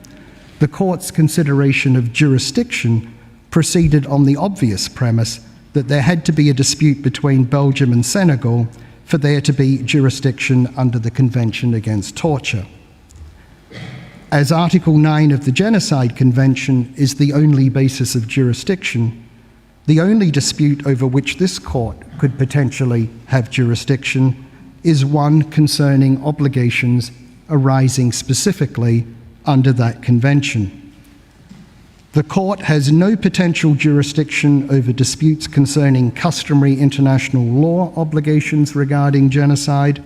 the court's consideration of jurisdiction proceeded on the obvious premise that there had to be a dispute between Belgium and Senegal for there to be jurisdiction under the Convention Against Torture. As Article 9 of the Genocide Convention is the only basis of jurisdiction, the only dispute over which this court could potentially have jurisdiction is one concerning obligations arising specifically under that convention. The court has no potential jurisdiction over disputes concerning customary international law obligations regarding genocide,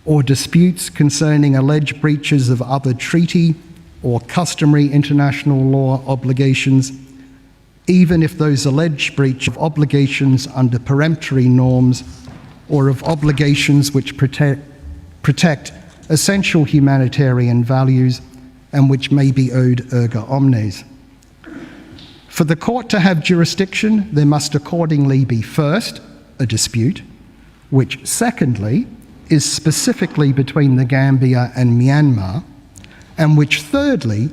or disputes concerning alleged breaches of other treaty or customary international law obligations, even if those alleged breach of obligations under peremptory norms or of obligations which protect essential humanitarian values and which may be owed erga omnes. For the court to have jurisdiction, there must accordingly be first, a dispute, which secondly is specifically between the Gambia and Myanmar, and which thirdly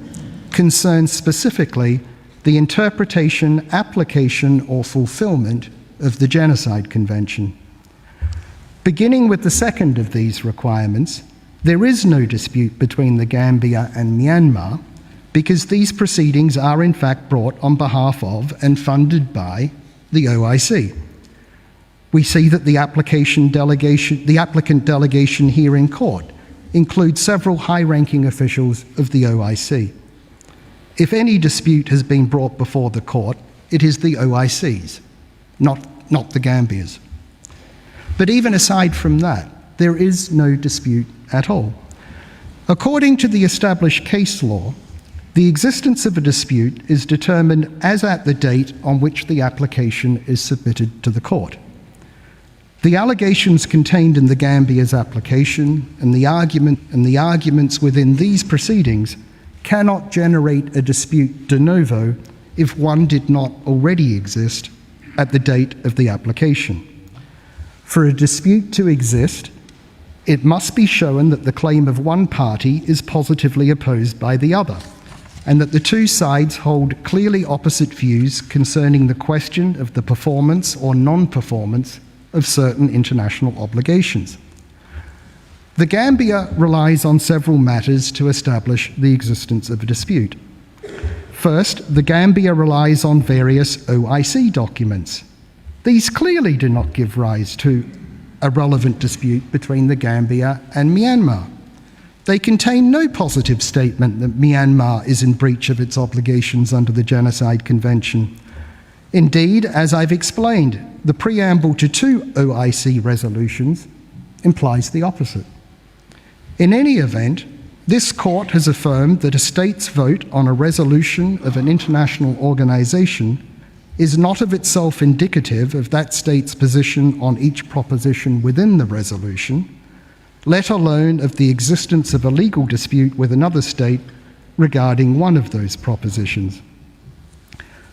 concerns specifically the interpretation, application, or fulfillment of the Genocide Convention. Beginning with the second of these requirements, there is no dispute between the Gambia and Myanmar because these proceedings are in fact brought on behalf of and funded by the OIC. We see that the applicant delegation here in court includes several high-ranking officials of the OIC. If any dispute has been brought before the court, it is the OIC's, not the Gambia's. But even aside from that, there is no dispute at all. According to the established case law, the existence of a dispute is determined as at the date on which the application is submitted to the court. The allegations contained in the Gambia's application and the arguments within these proceedings cannot generate a dispute de novo if one did not already exist at the date of the application. For a dispute to exist, it must be shown that the claim of one party is positively opposed by the other, and that the two sides hold clearly opposite views concerning the question of the performance or non-performance of certain international obligations. The Gambia relies on several matters to establish the existence of a dispute. First, the Gambia relies on various OIC documents. These clearly do not give rise to a relevant dispute between the Gambia and Myanmar. They contain no positive statement that Myanmar is in breach of its obligations under the Genocide Convention. Indeed, as I've explained, the preamble to two OIC resolutions implies the opposite. In any event, this court has affirmed that a state's vote on a resolution of an international organization is not of itself indicative of that state's position on each proposition within the resolution, let alone of the existence of a legal dispute with another state regarding one of those propositions.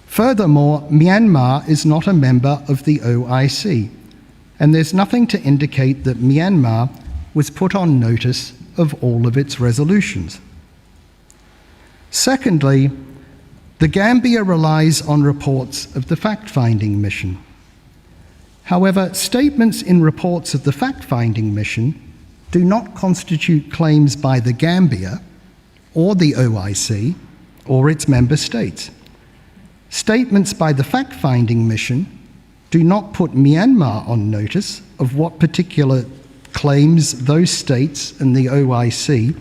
Furthermore, Myanmar is not a member of the OIC, and there's nothing to indicate that Myanmar was put on notice of all of its resolutions. Secondly, the Gambia relies on reports of the fact-finding mission. However, statements in reports of the fact-finding mission do not constitute claims by the Gambia or the OIC or its member states. Statements by the fact-finding mission do not put Myanmar on notice of what particular claims those states and the OIC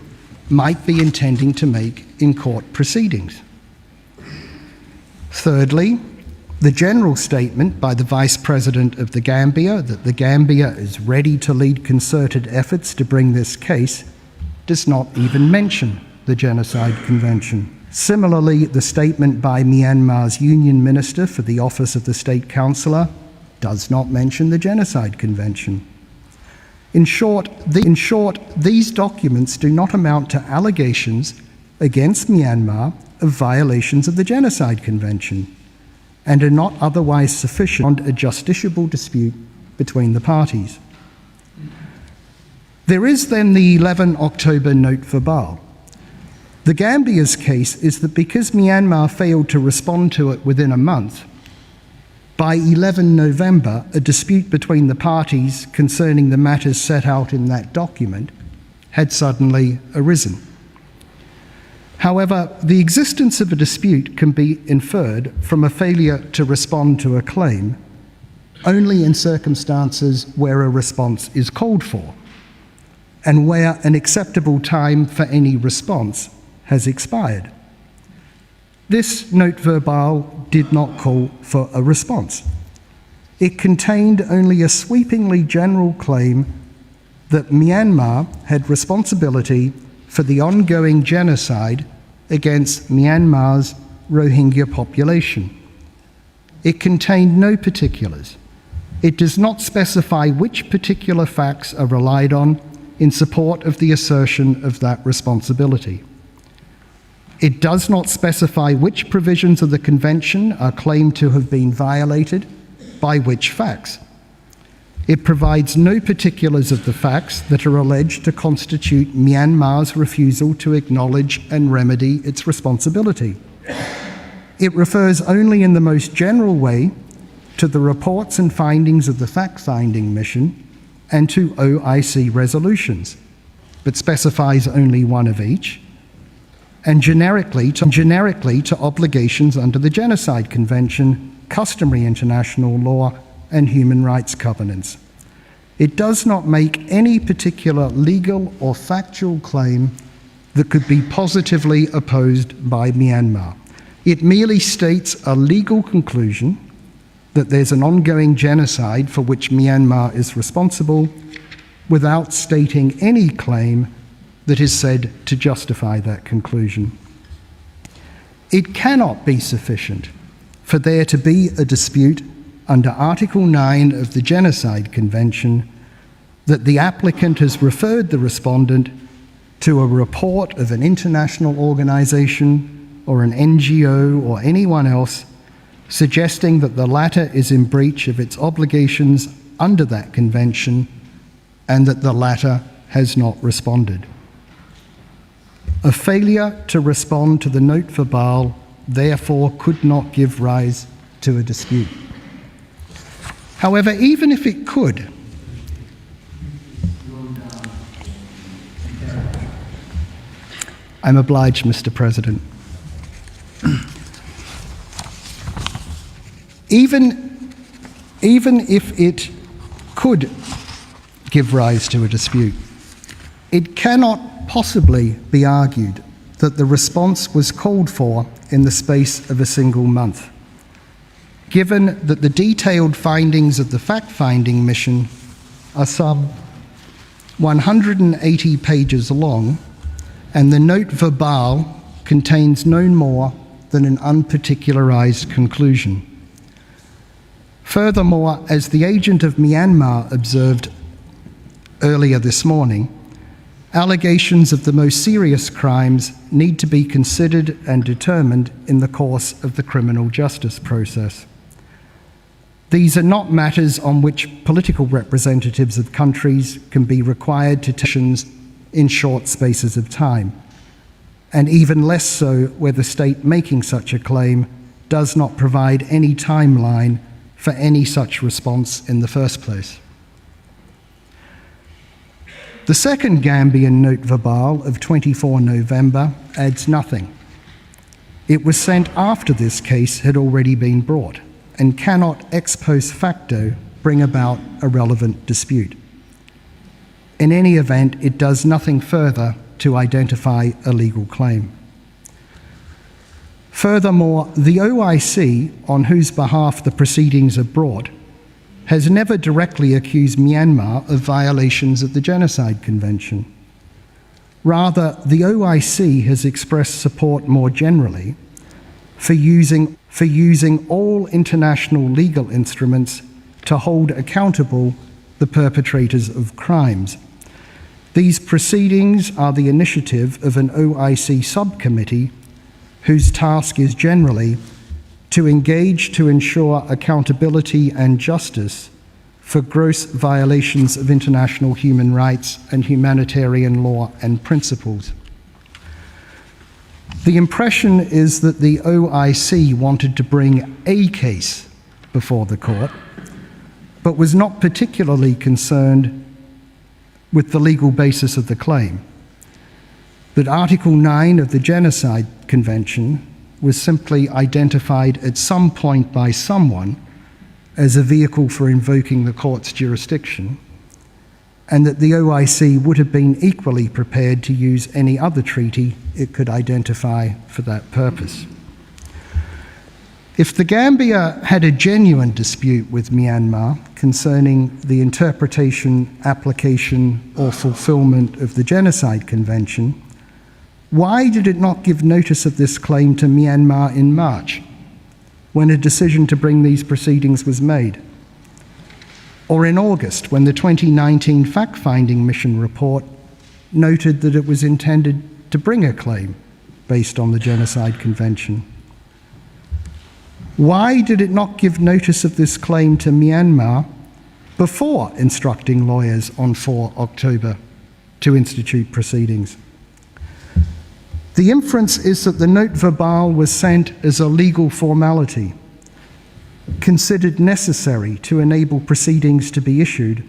might be intending to make in court proceedings. Thirdly, the general statement by the Vice President of the Gambia that the Gambia is ready to lead concerted efforts to bring this case does not even mention the Genocide Convention. Similarly, the statement by Myanmar's Union Minister for the Office of the State Councillor does not mention the Genocide Convention. In short, these documents do not amount to allegations against Myanmar of violations of the Genocide Convention and are not otherwise sufficient on a justiciable dispute between the parties. There is then the 11 October note verbal. The Gambia's case is that because Myanmar failed to respond to it within a month, by 11 November, a dispute between the parties concerning the matters set out in that document had suddenly arisen. However, the existence of a dispute can be inferred from a failure to respond to a claim only in circumstances where a response is called for and where an acceptable time for any response has expired. This note verbal did not call for a response. It contained only a sweepingly general claim that Myanmar had responsibility for the ongoing genocide against Myanmar's Rohingya population. It contained no particulars. It does not specify which particular facts are relied on in support of the assertion of that responsibility. It does not specify which provisions of the Convention are claimed to have been violated by which facts. It provides no particulars of the facts that are alleged to constitute Myanmar's refusal to acknowledge and remedy its responsibility. It refers only in the most general way to the reports and findings of the fact-finding mission and to OIC resolutions, but specifies only one of each, and generically to obligations under the Genocide Convention, customary international law, and human rights covenants. It does not make any particular legal or factual claim that could be positively opposed by Myanmar. It merely states a legal conclusion that there's an ongoing genocide for which Myanmar is responsible without stating any claim that is said to justify that conclusion. It cannot be sufficient for there to be a dispute under Article 9 of the Genocide Convention that the applicant has referred the respondent to a report of an international organisation or an NGO or anyone else suggesting that the latter is in breach of its obligations under that convention and that the latter has not responded. A failure to respond to the note verbal therefore could not give rise to a dispute. However, even if it could, I'm obliged, Mr. President. Even if it could give rise to a dispute, it cannot possibly be argued that the response was called for in the space of a single month, given that the detailed findings of the fact-finding mission are some 180 pages long, and the note verbal contains no more than an unparticularized conclusion. Furthermore, as the agent of Myanmar observed earlier this morning, allegations of the most serious crimes need to be considered and determined in the course of the criminal justice process. These are not matters on which political representatives of countries can be required to take actions in short spaces of time, and even less so where the state making such a claim does not provide any timeline for any such response in the first place. The second Gambian note verbale of 24 November adds nothing. It was sent after this case had already been brought and cannot ex post facto bring about a relevant dispute. In any event, it does nothing further to identify a legal claim. Furthermore, the OIC, on whose behalf the proceedings are brought, has never directly accused Myanmar of violations of the Genocide Convention. Rather, the OIC has expressed support more generally for using all international legal instruments to hold accountable the perpetrators of crimes. These proceedings are the initiative of an OIC subcommittee whose task is generally to engage to ensure accountability and justice for gross violations of international human rights and humanitarian law and principles. The impression is that the OIC wanted to bring a case before the court, but was not particularly concerned with the legal basis of the claim. That Article 9 of the Genocide Convention was simply identified at some point by someone as a vehicle for invoking the court's jurisdiction, and that the OIC would have been equally prepared to use any other treaty it could identify for that purpose. If the Gambia had a genuine dispute with Myanmar concerning the interpretation, application, or fulfillment of the Genocide Convention, why did it not give notice of this claim to Myanmar in March, when a decision to bring these proceedings was made? Or in August, when the 2019 fact-finding mission report noted that it was intended to bring a claim based on the Genocide Convention? Why did it not give notice of this claim to Myanmar before instructing lawyers on 4 October to institute proceedings? The inference is that the note verbale was sent as a legal formality, considered necessary to enable proceedings to be issued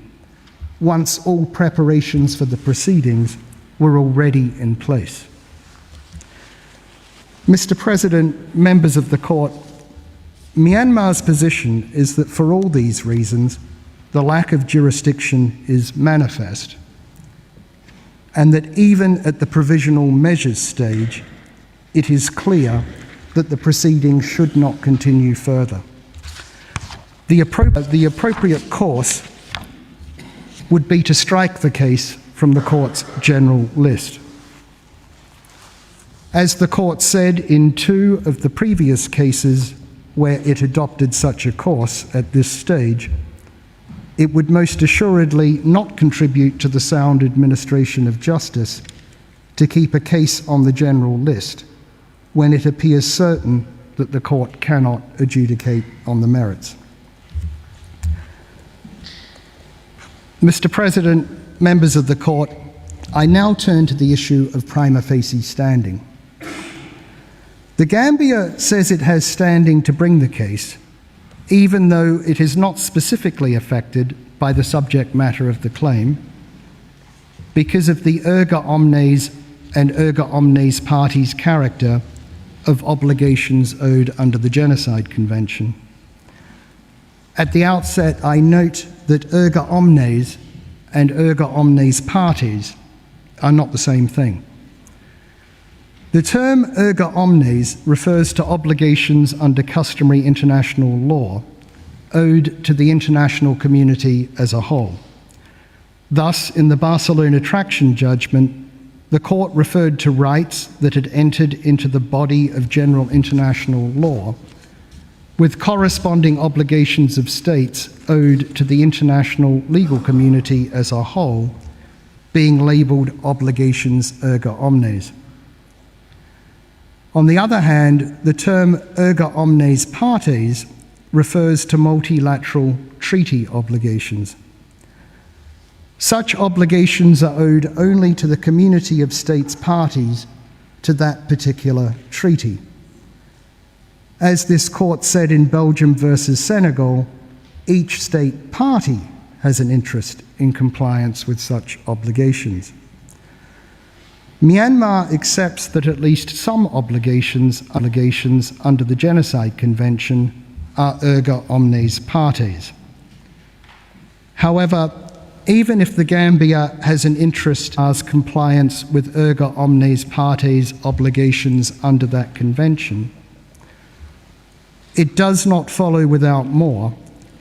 once all preparations for the proceedings were already in place. Mr. President, members of the court, Myanmar's position is that for all these reasons, the lack of jurisdiction is manifest, and that even at the provisional measures stage, it is clear that the proceedings should not continue further. The appropriate course would be to strike the case from the court's general list. As the court said in 2 of the previous cases where it adopted such a course at this stage, it would most assuredly not contribute to the sound administration of justice to keep a case on the general list when it appears certain that the court cannot adjudicate on the merits. Mr. President, members of the court, I now turn to the issue of prima facie standing. The Gambia says it has standing to bring the case, even though it is not specifically affected by the subject matter of the claim, because of the erga omnes and erga omnes parties' character of obligations owed under the Genocide Convention. At the outset, I note that erga omnes and erga omnes parties are not the same thing. The term erga omnes refers to obligations under customary international law owed to the international community as a whole. Thus, in the Barcelona Traction judgment, the court referred to rights that had entered into the body of general international law with corresponding obligations of states owed to the international legal community as a whole being labelled obligations erga omnes. On the other hand, the term erga omnes partes refers to multilateral treaty obligations. Such obligations are owed only to the community of states parties to that particular treaty. As this court said in Belgium versus Senegal, each state party has an interest in compliance with such obligations. Myanmar accepts that at least some obligations under the Genocide Convention are erga omnes partes. However, even if the Gambia has an interest as compliance with erga omnes partes obligations under that convention, it does not follow without more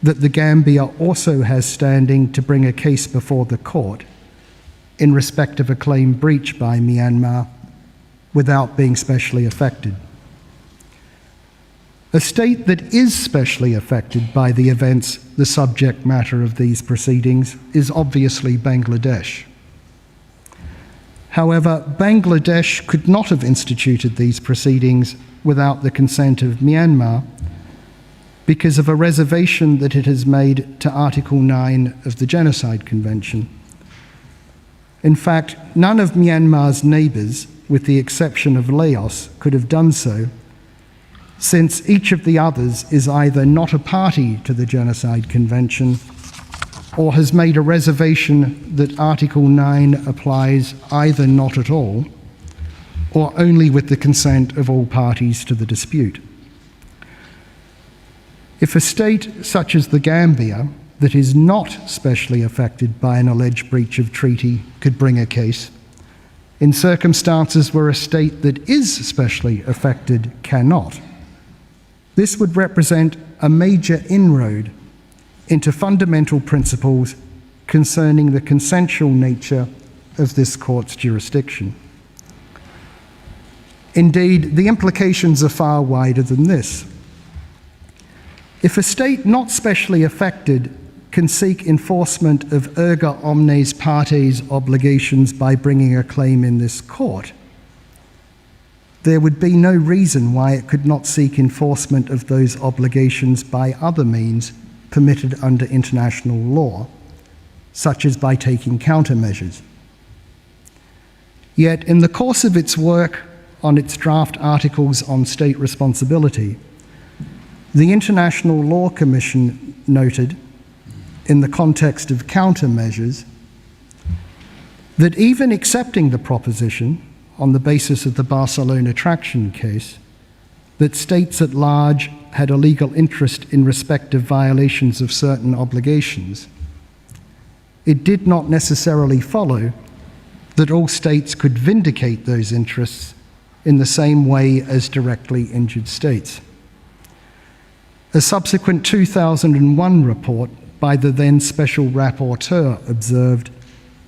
that the Gambia also has standing to bring a case before the court in respect of a claim breached by Myanmar without being specially affected. A state that is specially affected by the events, the subject matter of these proceedings, is obviously Bangladesh. However, Bangladesh could not have instituted these proceedings without the consent of Myanmar because of a reservation that it has made to Article 9 of the Genocide Convention. In fact, none of Myanmar's neighbours, with the exception of Laos, could have done so, since each of the others is either not a party to the Genocide Convention or has made a reservation that Article 9 applies either not at all or only with the consent of all parties to the dispute. If a state such as the Gambia, that is not specially affected by an alleged breach of treaty, could bring a case, in circumstances where a state that is specially affected cannot, this would represent a major inroad into fundamental principles concerning the consensual nature of this court's jurisdiction. Indeed, the implications are far wider than this. If a state not specially affected can seek enforcement of erga omnes partes obligations by bringing a claim in this court, there would be no reason why it could not seek enforcement of those obligations by other means permitted under international law, such as by taking countermeasures. Yet, in the course of its work on its draft articles on state responsibility, the International Law Commission noted, in the context of countermeasures, that even accepting the proposition on the basis of the Barcelona traction case that states at large had a legal interest in respect of violations of certain obligations, it did not necessarily follow that all states could vindicate those interests in the same way as directly injured states. A subsequent 2001 report by the then Special Rapporteur observed,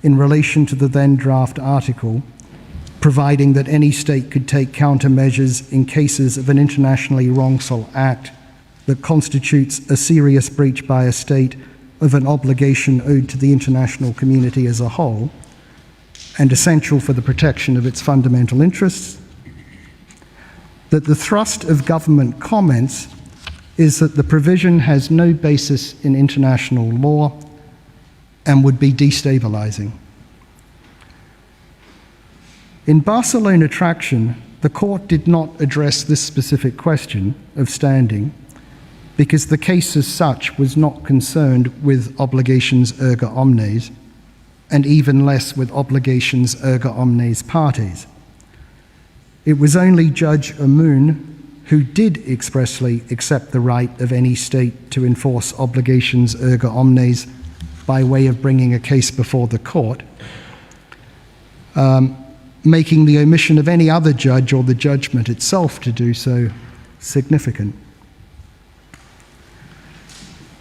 in relation to the then draft article, providing that any state could take countermeasures in cases of an internationally wrongful act that constitutes a serious breach by a state of an obligation owed to the international community as a whole and essential for the protection of its fundamental interests, that the thrust of government comments is that the provision has no basis in international law and would be destabilizing. In Barcelona traction, the court did not address this specific question of standing because the case as such was not concerned with obligations erga omnes and even less with obligations erga omnes partes. It was only Judge Amun who did expressly accept the right of any state to enforce obligations erga omnes by way of bringing a case before the court, making the omission of any other judge or the judgment itself to do so significant.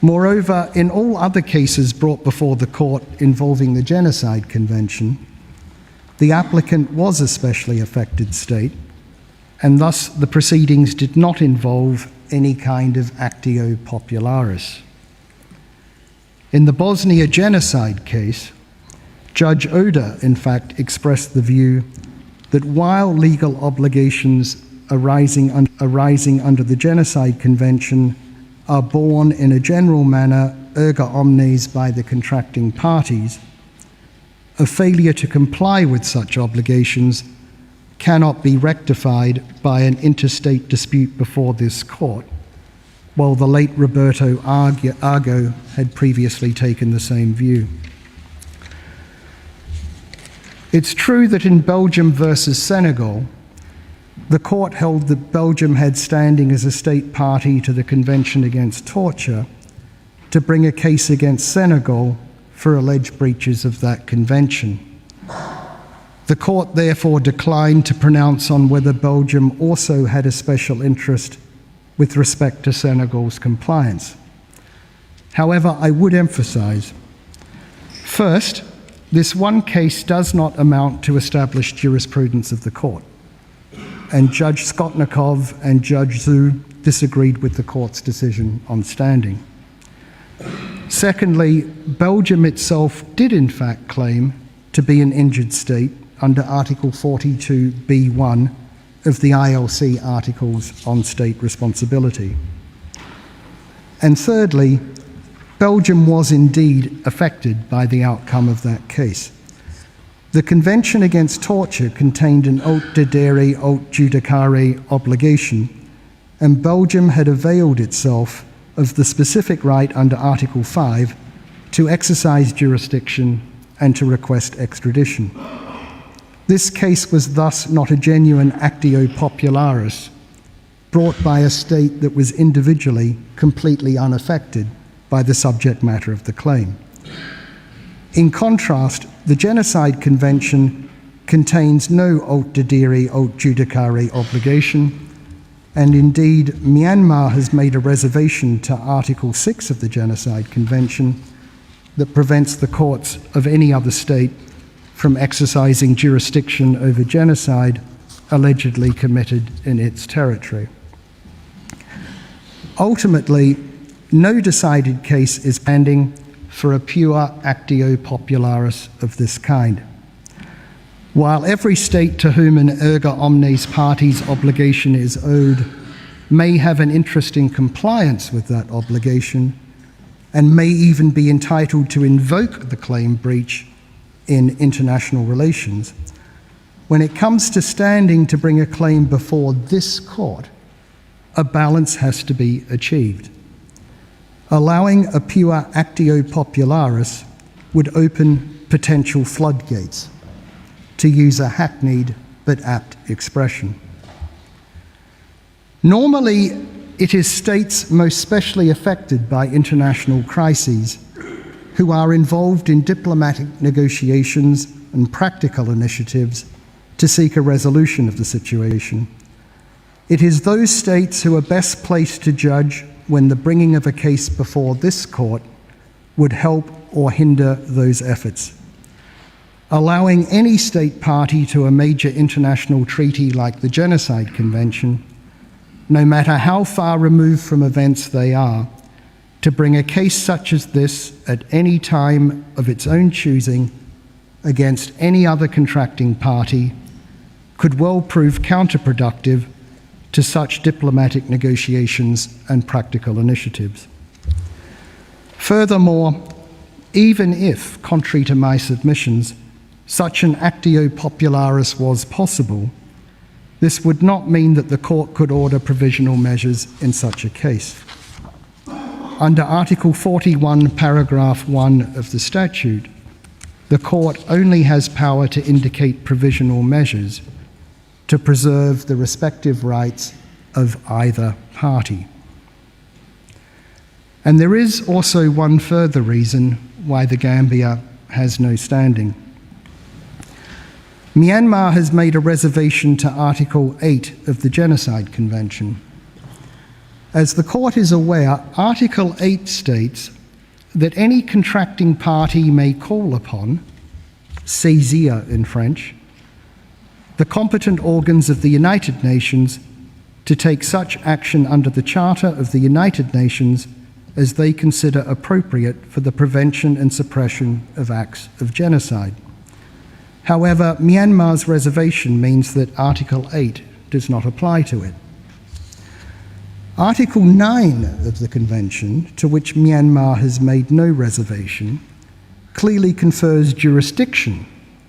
Moreover, in all other cases brought before the court involving the Genocide Convention, the applicant was a specially affected state, and thus the proceedings did not involve any kind of actio popularis. In the Bosnia genocide case, Judge Oda, in fact, expressed the view that while legal obligations arising under the Genocide Convention are borne in a general manner erga omnes by the contracting parties, a failure to comply with such obligations cannot be rectified by an interstate dispute before this court, while the late Roberto Argo had previously taken the same view. It's true that in Belgium versus Senegal, the court held that Belgium had standing as a state party to the Convention Against Torture to bring a case against Senegal for alleged breaches of that convention. The court therefore declined to pronounce on whether Belgium also had a special interest with respect to Senegal's compliance. However, I would emphasize, first, this one case does not amount to established jurisprudence of the court, and Judge Skotnikov and Judge Zhu disagreed with the court's decision on standing. Secondly, Belgium itself did in fact claim to be an injured state under Article 42b(1) of the ILC Articles on State Responsibility. And thirdly, Belgium was indeed affected by the outcome of that case. The Convention Against Torture contained an aut dedere aut judicare obligation, and Belgium had availed itself of the specific right under Article 5 to exercise jurisdiction and to request extradition. This case was thus not a genuine actio popularis brought by a state that was individually completely unaffected by the subject matter of the claim. In contrast, the Genocide Convention contains no aut dedere aut judicare obligation, and indeed Myanmar has made a reservation to Article 6 of the Genocide Convention that prevents the courts of any other state from exercising jurisdiction over genocide allegedly committed in its territory. Ultimately, no decided case is pending for a pure actio popularis of this kind. While every state to whom an erga omnes party's obligation is owed may have an interest in compliance with that obligation and may even be entitled to invoke the claim breach in international relations, when it comes to standing to bring a claim before this court, a balance has to be achieved. Allowing a pure actio popularis would open potential floodgates, to use a hackneyed but apt expression. Normally, it is states most specially affected by international crises who are involved in diplomatic negotiations and practical initiatives to seek a resolution of the situation. It is those states who are best placed to judge when the bringing of a case before this court would help or hinder those efforts. Allowing any state party to a major international treaty like the Genocide Convention, no matter how far removed from events they are, to bring a case such as this at any time of its own choosing against any other contracting party could well prove counterproductive to such diplomatic negotiations and practical initiatives. Furthermore, even if, contrary to my submissions, such an actio popularis was possible, this would not mean that the court could order provisional measures in such a case. Under Article 41, paragraph 1 of the statute, the court only has power to indicate provisional measures to preserve the respective rights of either party. And there is also one further reason why the Gambia has no standing. Myanmar has made a reservation to Article 8 of the Genocide Convention. As the court is aware, Article 8 states that any contracting party may call upon, saisir in French, the competent organs of the United Nations to take such action under the Charter of the United Nations as they consider appropriate for the prevention and suppression of acts of genocide. However, Myanmar's reservation means that Article 8 does not apply to it. Article 9 of the Convention, to which Myanmar has made no reservation, clearly confers jurisdiction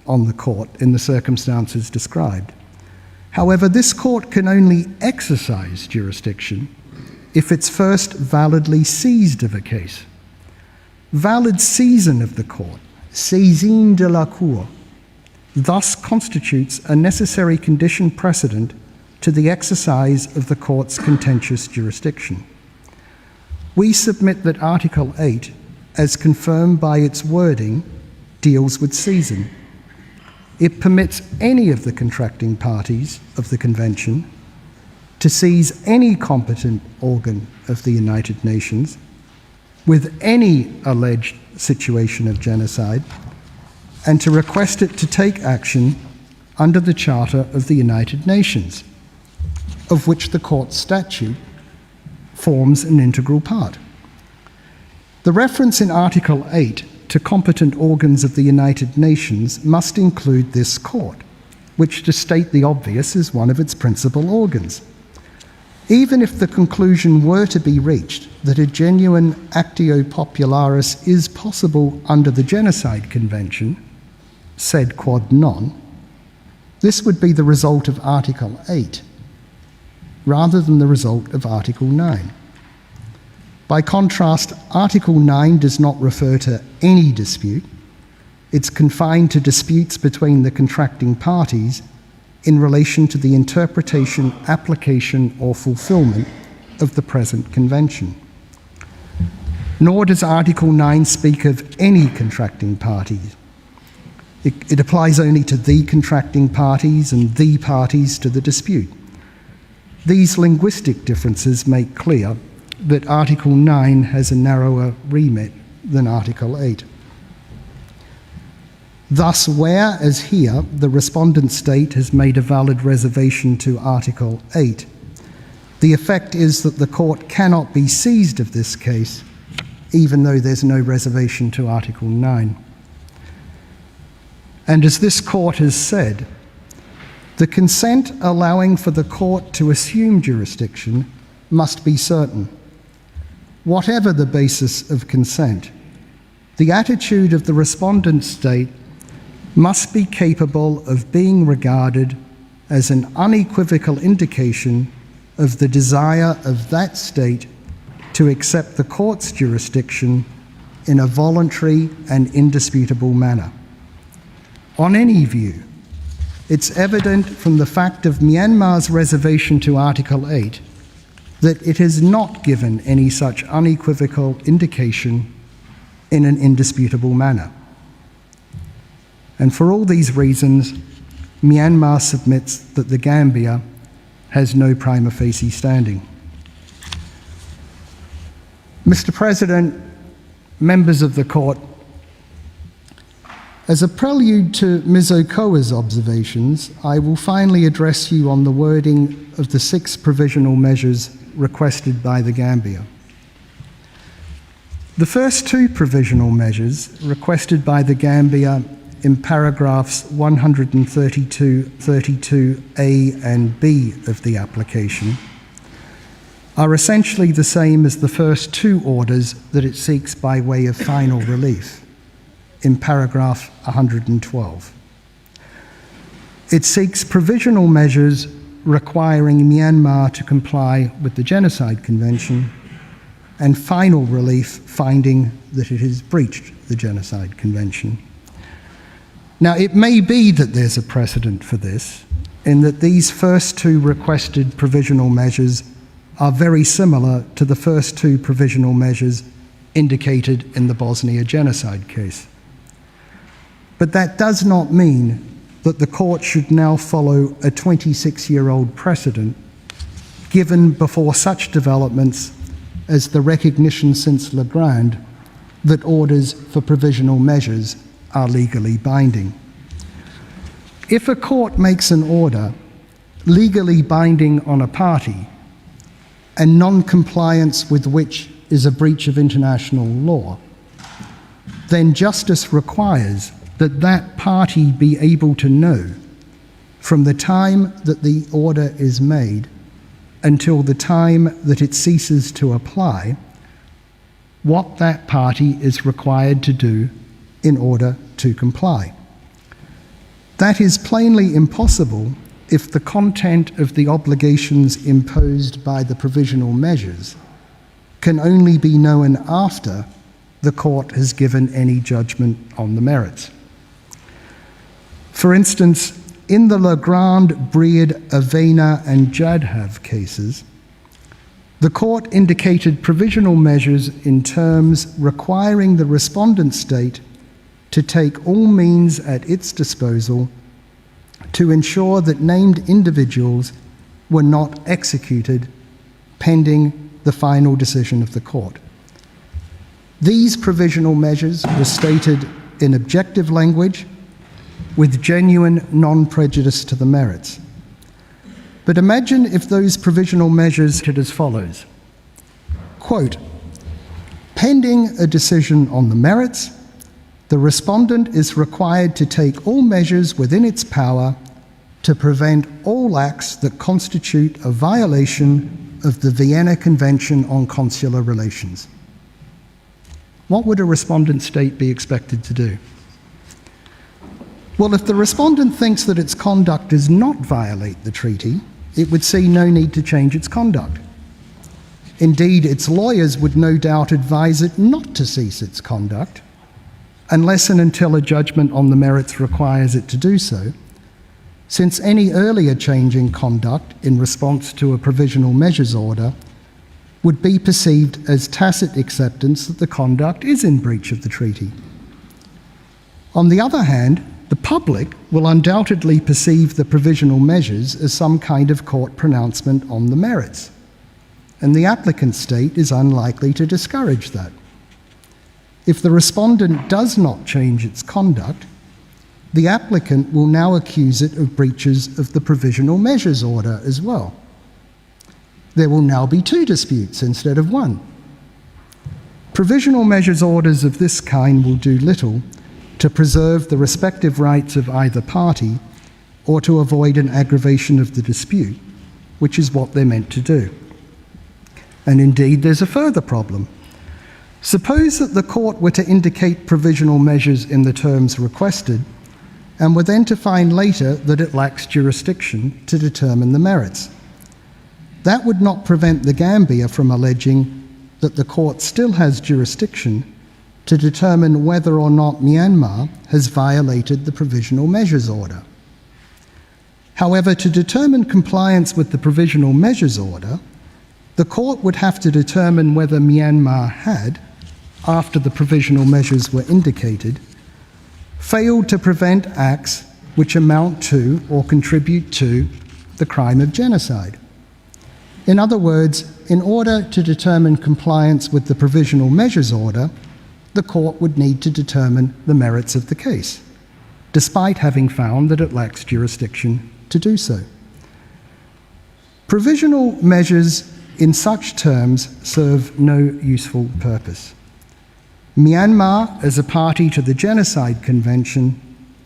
on the court in the circumstances described. However, this court can only exercise jurisdiction if it's first validly seized of a case. Valid seizin of the court, saisine de la cour, thus constitutes a necessary condition precedent to the exercise of the court's contentious jurisdiction. We submit that Article 8, as confirmed by its wording, deals with seizin. It permits any of the contracting parties of the Convention to seize any competent organ of the United Nations with any alleged situation of genocide and to request it to take action under the Charter of the United Nations, of which the court statute forms an integral part. The reference in Article 8 to competent organs of the United Nations must include this court, which, to state the obvious, is one of its principal organs. Even if the conclusion were to be reached that a genuine actio popularis is possible under the Genocide Convention, sed quod non, this would be the result of Article 8, rather than the result of Article 9. By contrast, Article 9 does not refer to any dispute. It's confined to disputes between the contracting parties in relation to the interpretation, application, or fulfillment of the present convention. Nor does Article 9 speak of any contracting parties. It applies only to the contracting parties and the parties to the dispute. These linguistic differences make clear that Article 9 has a narrower remit than Article 8. Thus, where, as here, the respondent state has made a valid reservation to Article 8, the effect is that the court cannot be seized of this case, even though there's no reservation to Article 9. And as this court has said, the consent allowing for the court to assume jurisdiction must be certain. Whatever the basis of consent, the attitude of the respondent state must be capable of being regarded as an unequivocal indication of the desire of that state to accept the court's jurisdiction in a voluntary and indisputable manner. On any view, it's evident from the fact of Myanmar's reservation to Article 8 that it has not given any such unequivocal indication in an indisputable manner. And for all these reasons, Myanmar submits that the Gambia has no prima facie standing. Mr. President, members of the court, as a prelude to Ms. Okoa's observations, I will finally address you on the wording of the 6 provisional measures requested by the Gambia. The first 2 provisional measures requested by the Gambia in paragraphs 132, 32A and B of the application are essentially the same as the first 2 orders that it seeks by way of final relief in paragraph 112. It seeks provisional measures requiring Myanmar to comply with the Genocide Convention and final relief finding that it has breached the Genocide Convention. Now, it may be that there's a precedent for this, in that these first 2 requested provisional measures are very similar to the first 2 provisional measures indicated in the Bosnia genocide case. But that does not mean that the court should now follow a 26-year-old precedent given before such developments as the recognition since Legrand that orders for provisional measures are legally binding. If a court makes an order legally binding on a party and non-compliance with which is a breach of international law, then justice requires that that party be able to know from the time that the order is made until the time that it ceases to apply what that party is required to do in order to comply. That is plainly impossible if the content of the obligations imposed by the provisional measures can only be known after the court has given any judgment on the merits. For instance, in the Legrand, Breed, Avena and Jadhav cases, the court indicated provisional measures in terms requiring the respondent state to take all means at its disposal to ensure that named individuals were not executed pending the final decision of the court. These provisional measures were stated in objective language with genuine non-prejudice to the merits. But imagine if those provisional measures stood as follows. Quote, pending a decision on the merits, the respondent is required to take all measures within its power to prevent all acts that constitute a violation of the Vienna Convention on Consular Relations. What would a respondent state be expected to do? Well, if the respondent thinks that its conduct does not violate the treaty, it would see no need to change its conduct. Indeed, its lawyers would no doubt advise it not to cease its conduct, unless and until a judgment on the merits requires it to do so, since any earlier change in conduct in response to a provisional measures order would be perceived as tacit acceptance that the conduct is in breach of the treaty. On the other hand, the public will undoubtedly perceive the provisional measures as some kind of court pronouncement on the merits, and the applicant state is unlikely to discourage that. If the respondent does not change its conduct, the applicant will now accuse it of breaches of the provisional measures order as well. There will now be two disputes instead of one. Provisional measures orders of this kind will do little to preserve the respective rights of either party or to avoid an aggravation of the dispute, which is what they're meant to do. And indeed, there's a further problem. Suppose that the court were to indicate provisional measures in the terms requested and were then to find later that it lacks jurisdiction to determine the merits. That would not prevent the Gambia from alleging that the court still has jurisdiction to determine whether or not Myanmar has violated the provisional measures order. However, to determine compliance with the provisional measures order, the court would have to determine whether Myanmar had, after the provisional measures were indicated, failed to prevent acts which amount to or contribute to the crime of genocide. In other words, in order to determine compliance with the provisional measures order, the court would need to determine the merits of the case, despite having found that it lacks jurisdiction to do so. Provisional measures in such terms serve no useful purpose. Myanmar, as a party to the Genocide Convention,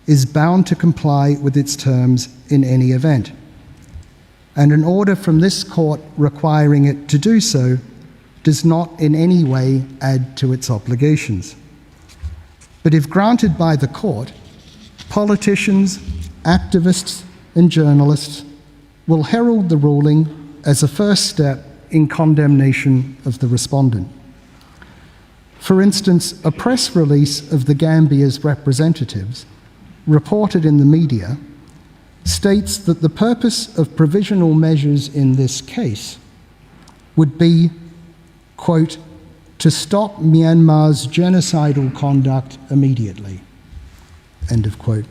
is bound to comply with its terms in any event, and an order from this court requiring it to do so does not in any way add to its obligations. But if granted by the court, politicians, activists, and journalists will herald the ruling as a first step in condemnation of the respondent. For instance, a press release of the Gambia's representatives, reported in the media, states that the purpose of provisional measures in this case would be, quote, to stop Myanmar's genocidal conduct immediately, end of quote.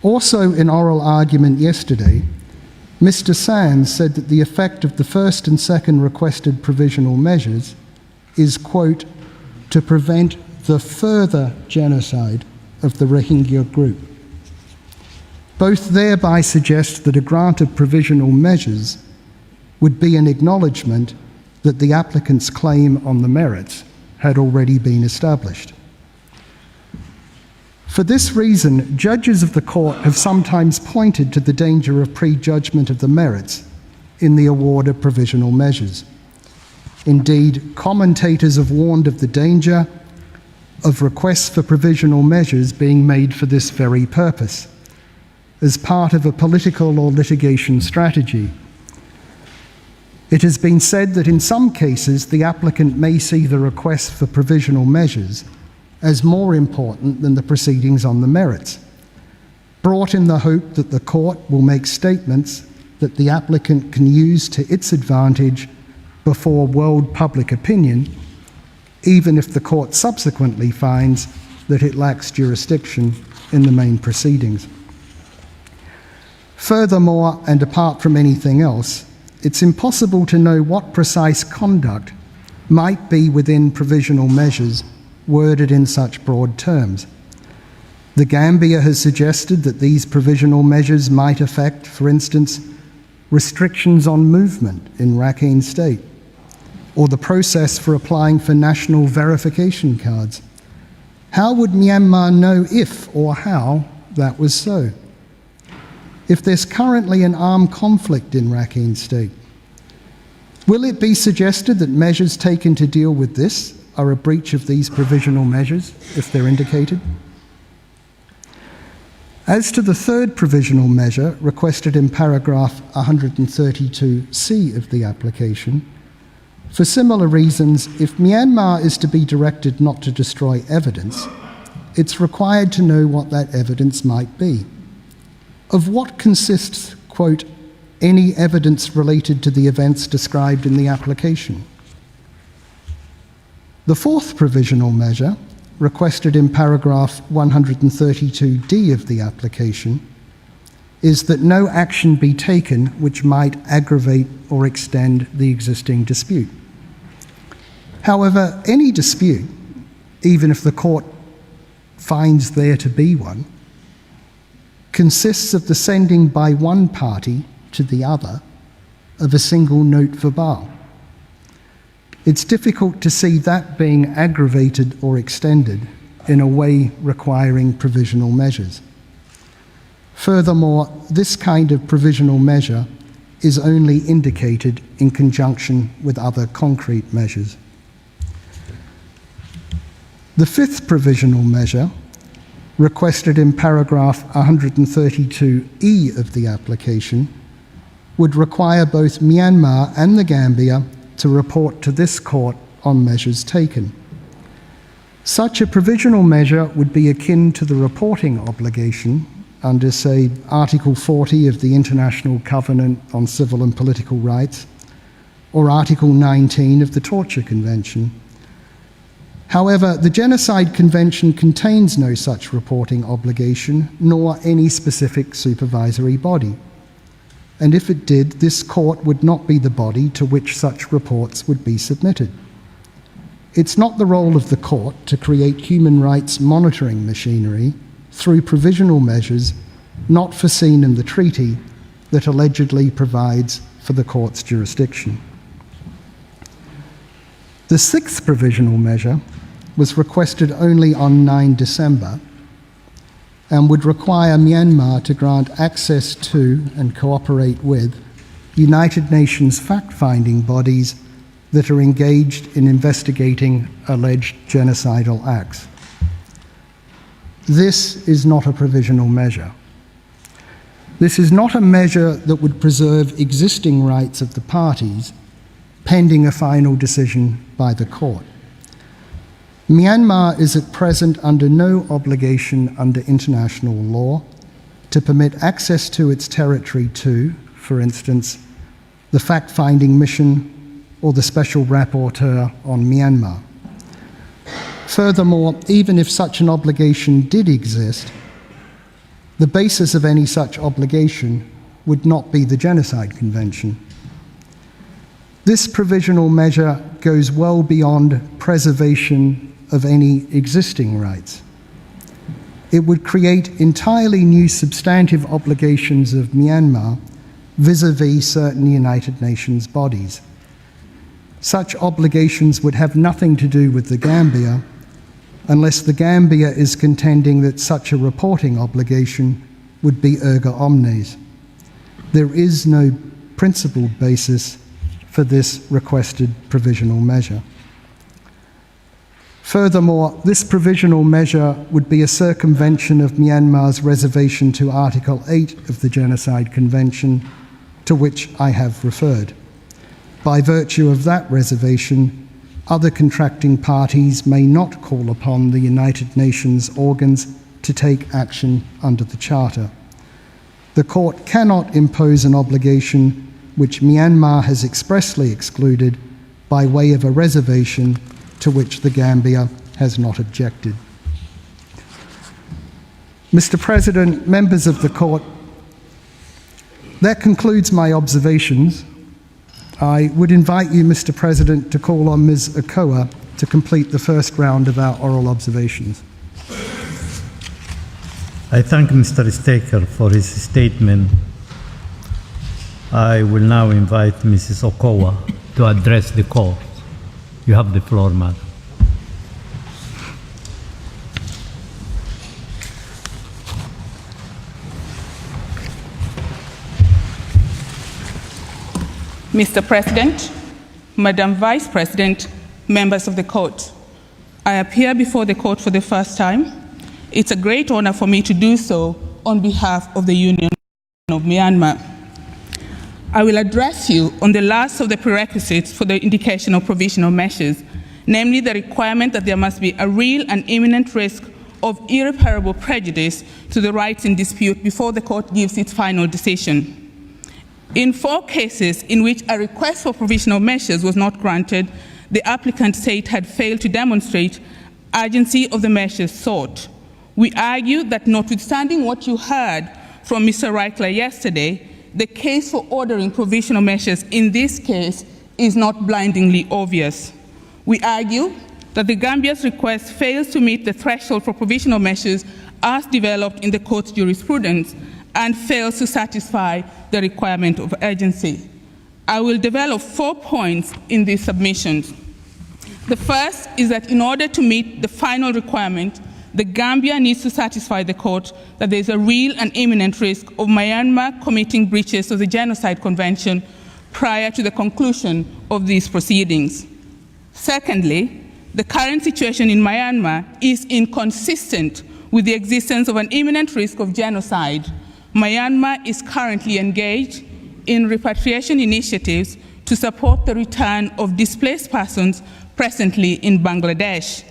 Also in oral argument yesterday, Mr. Sands said that the effect of the first and second requested provisional measures is, quote, to prevent the further genocide of the Rohingya group. both thereby suggest that a grant of provisional measures would be an acknowledgement that the applicant's claim on the merits had already been established. For this reason, judges of the court have sometimes pointed to the danger of prejudgment of the merits in the award of provisional measures. Indeed, commentators have warned of the danger of requests for provisional measures being made for this very purpose, as part of a political or litigation strategy. It has been said that in some cases the applicant may see the request for provisional measures as more important than the proceedings on the merits, brought in the hope that the court will make statements that the applicant can use to its advantage before world public opinion, even if the court subsequently finds that it lacks jurisdiction in the main proceedings. Furthermore, and apart from anything else, it's impossible to know what precise conduct might be within provisional measures worded in such broad terms. The Gambia has suggested that these provisional measures might affect, for instance, restrictions on movement in Rakhine State, or the process for applying for national verification cards. How would Myanmar know if or how that was so? If there's currently an armed conflict in Rakhine State, will it be suggested that measures taken to deal with this are a breach of these provisional measures, if they're indicated? As to the third provisional measure requested in paragraph 132C of the application, for similar reasons, if Myanmar is to be directed not to destroy evidence, it's required to know what that evidence might be. Of what consists, quote, any evidence related to the events described in the application? The fourth provisional measure, requested in paragraph 132D of the application, is that no action be taken which might aggravate or extend the existing dispute. However, any dispute, even if the court finds there to be one, consists of the sending by one party to the other of a single note verbal. It's difficult to see that being aggravated or extended in a way requiring provisional measures. Furthermore, this kind of provisional measure is only indicated in conjunction with other concrete measures. The fifth provisional measure, requested in paragraph 132E of the application, would require both Myanmar and the Gambia to report to this court on measures taken. Such a provisional measure would be akin to the reporting obligation under, say, Article 40 of the International Covenant on Civil and Political Rights, or Article 19 of the Torture Convention. However, the Genocide Convention contains no such reporting obligation, nor any specific supervisory body. And if it did, this court would not be the body to which such reports would be submitted. It's not the role of the court to create human rights monitoring machinery through provisional measures not foreseen in the treaty that allegedly provides for the court's jurisdiction. The sixth provisional measure was requested only on 9 December and would require Myanmar to grant access to and cooperate with United Nations fact-finding bodies that are engaged in investigating alleged genocidal acts. This is not a provisional measure. This is not a measure that would preserve existing rights of the parties pending a final decision by the court. Myanmar is at present under no obligation under international law to permit access to its territory to, for instance, the fact-finding mission or the special rapporteur on Myanmar. Furthermore, even if such an obligation did exist, the basis of any such obligation would not be the Genocide Convention. This provisional measure goes well beyond preservation of any existing rights. it would create entirely new substantive obligations of Myanmar vis-à-vis certain United Nations bodies. Such obligations would have nothing to do with the Gambia unless the Gambia is contending that such a reporting obligation would be erga omnes. There is no principled basis for this requested provisional measure. Furthermore, this provisional measure would be a circumvention of Myanmar's reservation to Article 8 of the Genocide Convention, to which I have referred. By virtue of that reservation, other contracting parties may not call upon the United Nations organs to take action under the Charter. The Court cannot impose an obligation which Myanmar has expressly excluded by way of a reservation to which the Gambia has not objected. Mr. President, members of the Court, that concludes my observations. I would invite you, Mr. President, to call on Ms. Okoa to complete the first round of our oral observations. I thank Mr. Staker for his statement. I will now invite Mrs. Okoa to address the court. You have the floor, madam. Mr. President, Madam Vice President, members of the court, I appear before the court for the first time. It's a great honor for me to do so on behalf of the Union of Myanmar. I will address you on the last of the prerequisites for the indication of provisional measures, namely the requirement that there must be a real and imminent risk of irreparable prejudice to the rights in dispute before the court gives its final decision. In 4 cases in which a request for provisional measures was not granted, the applicant state had failed to demonstrate urgency of the measures sought. We argue that notwithstanding what you heard from Mr. Reichler yesterday, the case for ordering provisional measures in this case is not blindingly obvious. We argue that the Gambia's request fails to meet the threshold for provisional measures as developed in the court's jurisprudence and fails to satisfy the requirement of urgency. I will develop 4 points in these submissions. The first is that in order to meet the final requirement, the Gambia needs to satisfy the court that there is a real and imminent risk of Myanmar committing breaches of the Genocide Convention prior to the conclusion of these proceedings. Secondly, the current situation in Myanmar is inconsistent with the existence of an imminent risk of genocide. Myanmar is currently engaged in repatriation initiatives to support the return of displaced persons presently in Bangladesh.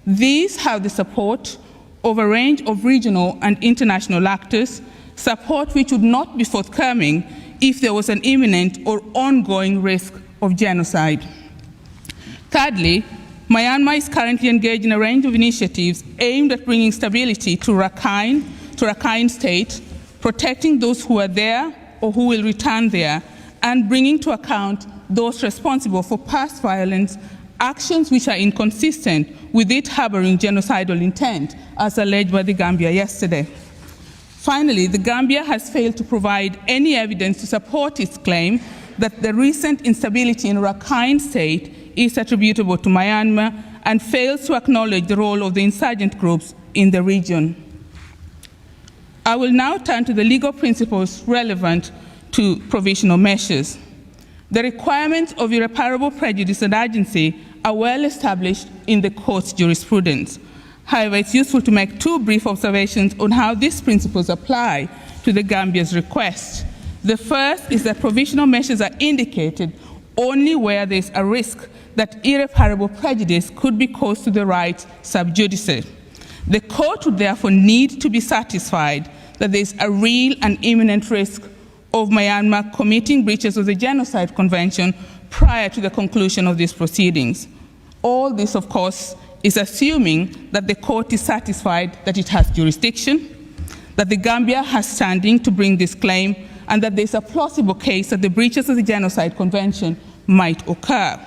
These have the support of a range of regional and international actors, support which would not be forthcoming if there was an imminent or ongoing risk of genocide. Thirdly, Myanmar is currently engaged in a range of initiatives aimed at bringing stability to Rakhine State, protecting those who are there or who will return there, and bringing to account those responsible for past violence, actions which are inconsistent with it harboring genocidal intent, as alleged by the Gambia yesterday. Finally, the Gambia has failed to provide any evidence to support its claim that the recent instability in Rakhine State is attributable to Myanmar and fails to acknowledge the role of the insurgent groups in the region. I will now turn to the legal principles relevant to provisional measures. The requirements of irreparable prejudice and urgency are well established in the court's jurisprudence. However, it's useful to make 2 brief observations on how these principles apply to the Gambia's request. The first is that provisional measures are indicated only where there is a risk that irreparable prejudice could be caused to the right sub judice. The court would therefore need to be satisfied that there is a real and imminent risk of Myanmar committing breaches of the Genocide Convention prior to the conclusion of these proceedings. All this, of course, is assuming that the court is satisfied that it has jurisdiction, that the Gambia has standing to bring this claim, and that there is a plausible case that the breaches of the Genocide Convention might occur,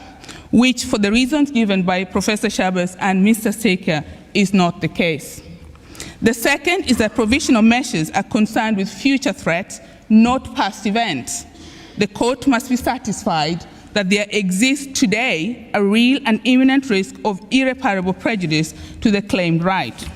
which, for the reasons given by Professor Chabas and Mr. Staker, is not the case. The second is that provisional measures are concerned with future threats, not past events. The court must be satisfied that there exists today a real and imminent risk of irreparable prejudice to the claimed right.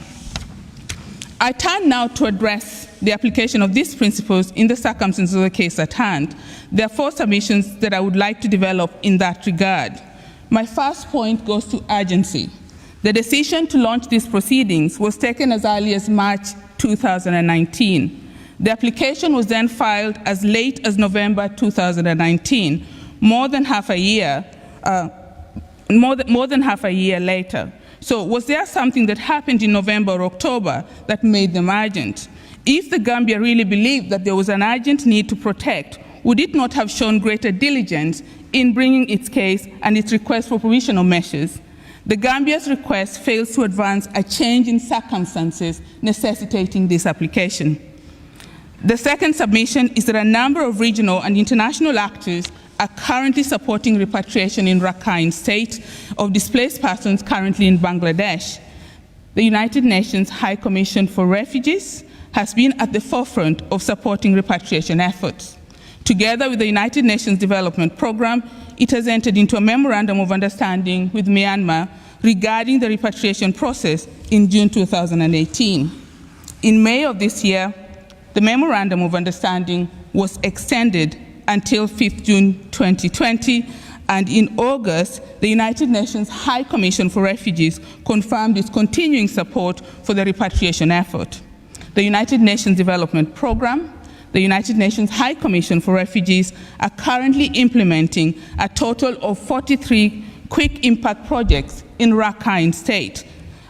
I turn now to address the application of these principles in the circumstances of the case at hand. There are 4 submissions that I would like to develop in that regard. My first point goes to urgency. The decision to launch these proceedings was taken as early as March 2019. The application was then filed as late as November 2019, more than half a year later. So was there something that happened in November or October that made them urgent? If the Gambia really believed that there was an urgent need to protect, would it not have shown greater diligence in bringing its case and its request for provisional measures? The Gambia's request fails to advance a change in circumstances necessitating this application. The second submission is that a number of regional and international actors are currently supporting repatriation in Rakhine State of displaced persons currently in Bangladesh. The United Nations High Commission for Refugees has been at the forefront of supporting repatriation efforts. Together with the United Nations Development Programme, it has entered into a memorandum of understanding with Myanmar regarding the repatriation process in June 2018. In May of this year, the memorandum of understanding was extended until 5th June 2020, and in August, the United Nations High Commission for Refugees confirmed its continuing support for the repatriation effort. The United Nations Development Programme, the United Nations High Commission for Refugees are currently implementing a total of 43 quick impact projects in Rakhine State.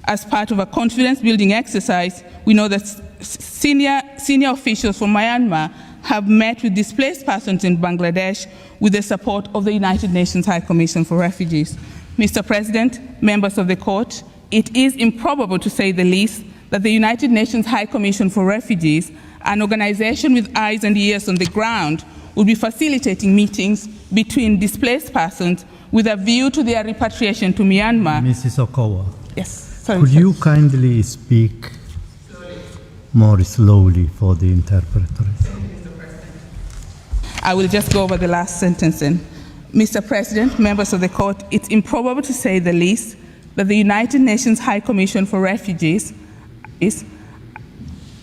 As part of a confidence-building exercise, we know that senior officials from Myanmar have met with displaced persons in Bangladesh with the support of the United Nations High Commission for Refugees. Mr. President, members of the court, it is improbable, to say the least, that the United Nations High Commission for Refugees, an organization with eyes and ears on the ground, will be facilitating meetings between displaced persons with a view to their repatriation to Myanmar. Mrs. Okowa. Yes. Sorry, Could you kindly speak more slowly for the interpreters? I will just go over the last sentence then. Mr. President, members of the court, it's improbable, to say the least, that the United Nations High Commission for Refugees is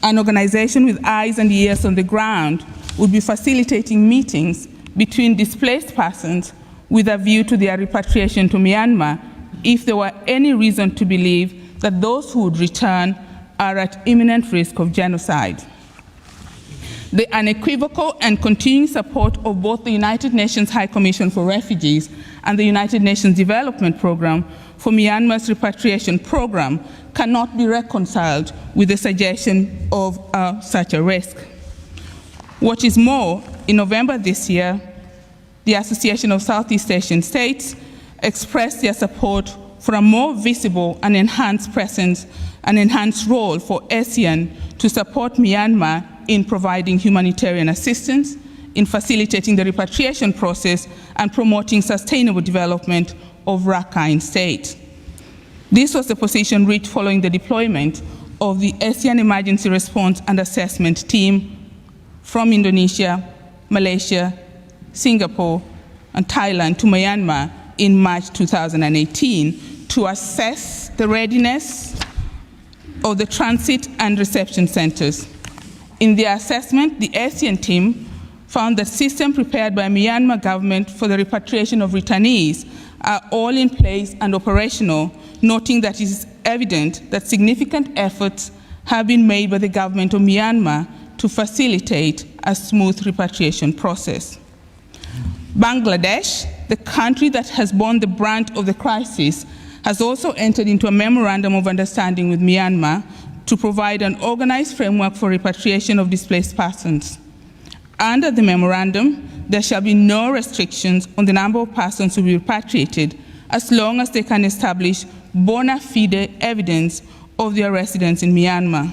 an organization with eyes and ears on the ground would be facilitating meetings between displaced persons with a view to their repatriation to Myanmar if there were any reason to believe that those who would return are at imminent risk of genocide. The unequivocal and continuing support of both the United Nations High Commission for Refugees and the United Nations Development Programme for Myanmar's repatriation program cannot be reconciled with the suggestion of such a risk. What is more, in November this year, the Association of Southeast Asian States expressed their support for a more visible and enhanced presence and enhanced role for ASEAN to support Myanmar in providing humanitarian assistance, in facilitating the repatriation process, and promoting sustainable development of Rakhine State. This was the position reached following the deployment of the ASEAN Emergency Response and Assessment Team from Indonesia, Malaysia, Singapore, and Thailand to Myanmar in March 2018 to assess the readiness of the transit and reception centers. In their assessment, the ASEAN team found that systems prepared by Myanmar government for the repatriation of returnees are all in place and operational, noting that it is evident that significant efforts have been made by the government of Myanmar to facilitate a smooth repatriation process. Bangladesh, the country that has borne the brunt of the crisis, has also entered into a memorandum of understanding with Myanmar to provide an organized framework for repatriation of displaced persons. Under the memorandum, there shall be no restrictions on the number of persons to be repatriated as long as they can establish bona fide evidence of their residence in Myanmar.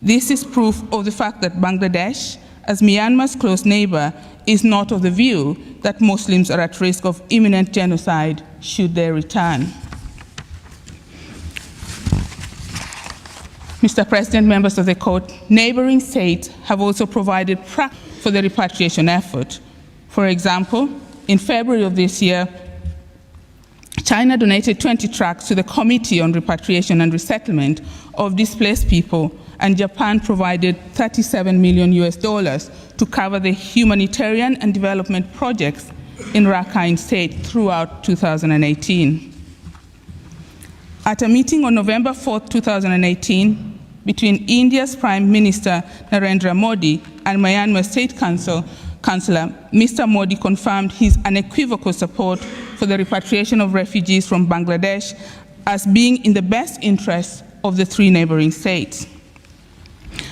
This is proof of the fact that Bangladesh, as Myanmar's close neighbor, is not of the view that Muslims are at risk of imminent genocide should they return. Mr. President, members of the court, neighboring states have also provided for the repatriation effort. For example, in February of this year, China donated 20 trucks to the Committee on Repatriation and Resettlement of Displaced People, and Japan provided $37 million to cover the humanitarian and development projects in Rakhine State throughout 2018. At a meeting on November 4, 2018, between India's Prime Minister Narendra Modi and Myanmar State Councilor, Mr. Modi confirmed his unequivocal support for the repatriation of refugees from Bangladesh as being in the best interest of the three neighboring states.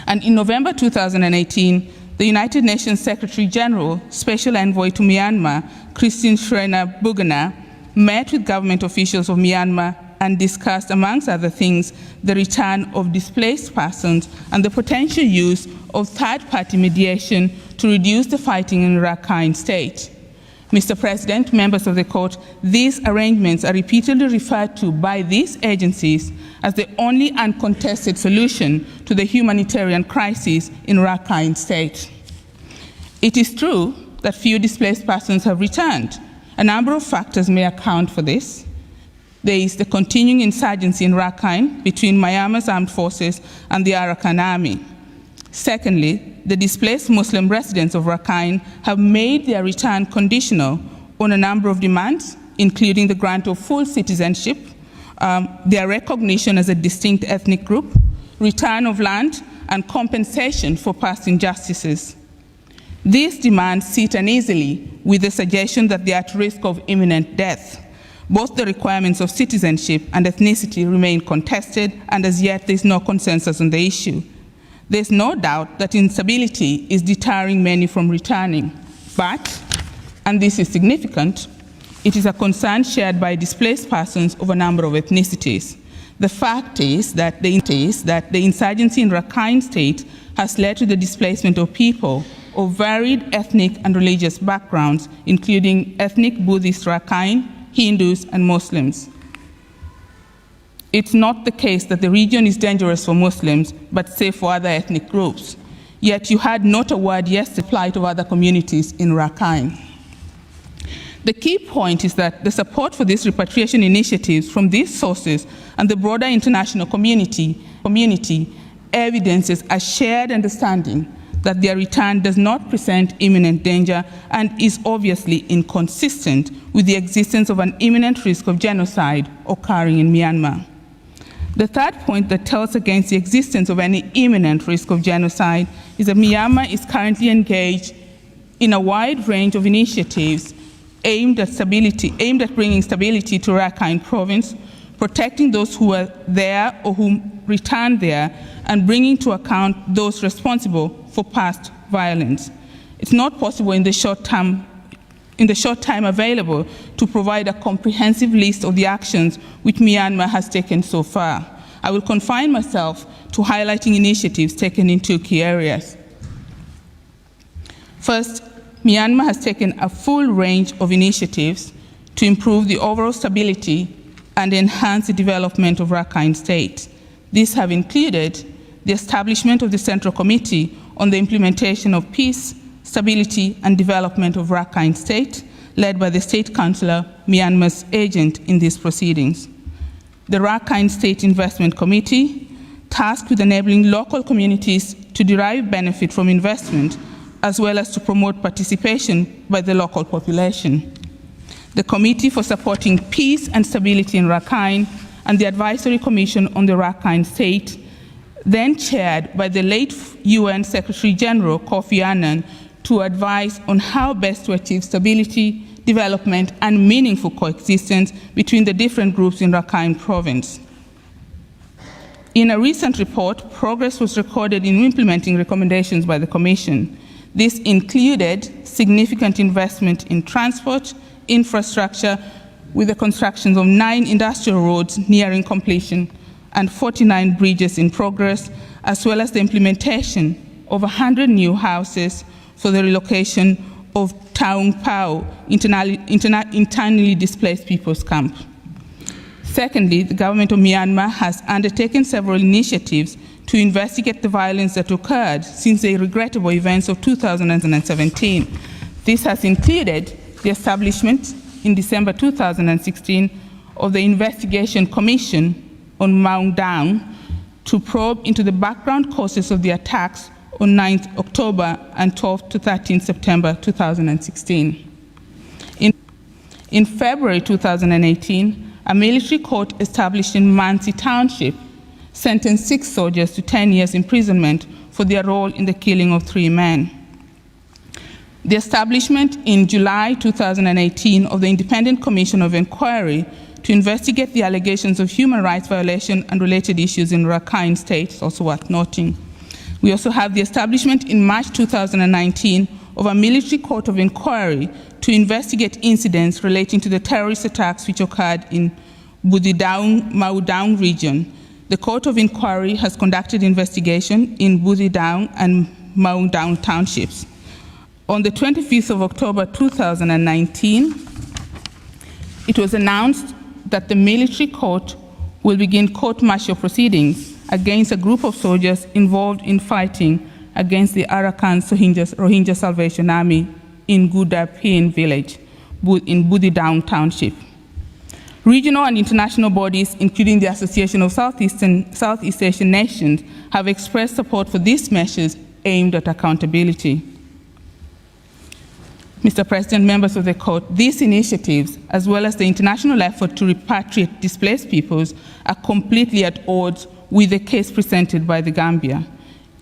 And in November 2018, the United Nations Secretary General, Special Envoy to Myanmar, Christine Schreiner Bugana, met with government officials of Myanmar and discussed, amongst other things, the return of displaced persons and the potential use of third-party mediation to reduce the fighting in Rakhine State. Mr. President, members of the court, these arrangements are repeatedly referred to by these agencies as the only uncontested solution to the humanitarian crisis in Rakhine State. It is true that few displaced persons have returned. A number of factors may account for this. There is the continuing insurgency in Rakhine between Myanmar's armed forces and the Arakan army. Secondly, the displaced Muslim residents of Rakhine have made their return conditional on a number of demands, including the grant of full citizenship, their recognition as a distinct ethnic group, return of land, and compensation for past injustices. These demands sit uneasily with the suggestion that they are at risk of imminent death. Both the requirements of citizenship and ethnicity remain contested, and as yet there is no consensus on the issue. There is no doubt that instability is deterring many from returning, but, and this is significant, it is a concern shared by displaced persons of a number of ethnicities. The fact is that the insurgency in Rakhine State has led to the displacement of people of varied ethnic and religious backgrounds, including ethnic Buddhist Rakhine, Hindus, and Muslims. It's not the case that the region is dangerous for Muslims, but safe for other ethnic groups. Yet you had not a word yesterday the plight of other communities in Rakhine. The key point is that the support for these repatriation initiatives from these sources and the broader international community evidences a shared understanding that their return does not present imminent danger and is obviously inconsistent with the existence of an imminent risk of genocide occurring in Myanmar. The third point that tells against the existence of any imminent risk of genocide is that Myanmar is currently engaged in a wide range of initiatives aimed at bringing stability to Rakhine province, protecting those who are there or who returned there, and bringing to account those responsible for past violence. It's not possible in the short time available to provide a comprehensive list of the actions which Myanmar has taken so far. I will confine myself to highlighting initiatives taken in two key areas. First, Myanmar has taken a full range of initiatives to improve the overall stability and enhance the development of Rakhine State. These have included the establishment of the Central Committee on the Implementation of Peace, Stability, and Development of Rakhine State, led by the State Councillor, Myanmar's agent in these proceedings. The Rakhine State Investment Committee, tasked with enabling local communities to derive benefit from investment, as well as to promote participation by the local population. The Committee for Supporting Peace and Stability in Rakhine, and the Advisory Commission on the Rakhine State, then chaired by the late UN Secretary General Kofi Annan, to advise on how best to achieve stability, development, and meaningful coexistence between the different groups in Rakhine province. In a recent report, progress was recorded in implementing recommendations by the Commission. This included significant investment in transport, infrastructure, with the construction of 9 industrial roads nearing completion and 49 bridges in progress, as well as the implementation of 100 new houses for the relocation of Taung Pao, internally displaced people's camp. Secondly, the government of Myanmar has undertaken several initiatives to investigate the violence that occurred since the regrettable events of 2017. This has included the establishment in December 2016 of the Investigation Commission on Mount Down to probe into the background causes of the attacks on 9th October and 12th to 13th September 2016. In February 2018, a military court established in Mansi Township sentenced 6 soldiers to 10 years imprisonment for their role in the killing of 3 men. The establishment in July 2018 of the Independent Commission of Inquiry to investigate the allegations of human rights violation and related issues in Rakhine State is also worth noting. We also have the establishment in March 2019 of a military court of inquiry to investigate incidents relating to the terrorist attacks which occurred in Budidang, Maudang region. The court of inquiry has conducted investigation in Budidang and Maudang townships. On the 25th of October 2019, it was announced that the military court will begin court-martial proceedings against a group of soldiers involved in fighting against the Arakan Rohingya Salvation Army in Gudapin village in Budidang Township. Regional and international bodies, including the Association of Southeast Asian Nations, have expressed support for these measures aimed at accountability. Mr. President, members of the court, these initiatives, as well as the international effort to repatriate displaced peoples, are completely at odds with the case presented by the Gambia.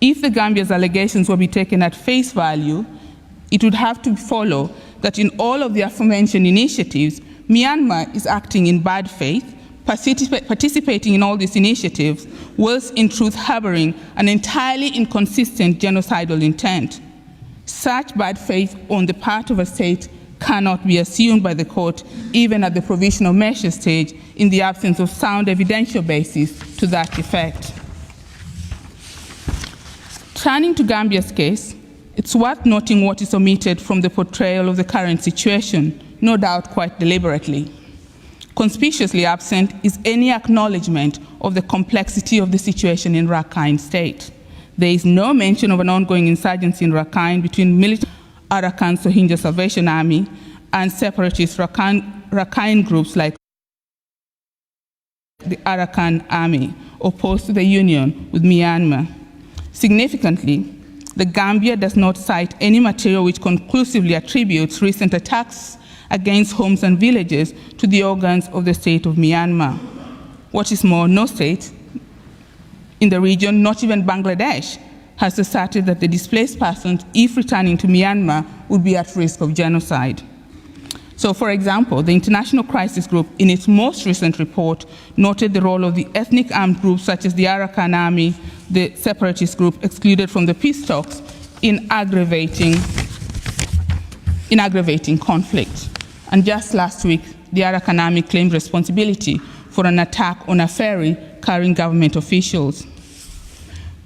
If the Gambia's allegations were to be taken at face value, it would have to follow that in all of the aforementioned initiatives, Myanmar is acting in bad faith, participating in all these initiatives, whilst in truth harboring an entirely inconsistent genocidal intent. Such bad faith on the part of a state cannot be assumed by the court, even at the provisional measure stage, in the absence of sound evidential basis to that effect. Turning to Gambia's case, it's worth noting what is omitted from the portrayal of the current situation, no doubt quite deliberately. Conspicuously absent is any acknowledgement of the complexity of the situation in Rakhine State. There is no mention of an ongoing insurgency in Rakhine between militant Arakan Rohingya Salvation Army and separatist Rakhine groups like the Arakan Army, opposed to the union with Myanmar. Significantly, the Gambia does not cite any material which conclusively attributes recent attacks against homes and villages to the organs of the state of Myanmar. What is more, no state in the region, not even Bangladesh, has asserted that the displaced persons, if returning to Myanmar, would be at risk of genocide. So, for example, the International Crisis Group, in its most recent report, noted the role of the ethnic armed groups such as the Arakan Army, the separatist group excluded from the peace talks, in aggravating conflict. And just last week, the Arakan Army claimed responsibility for an attack on a ferry carrying government officials.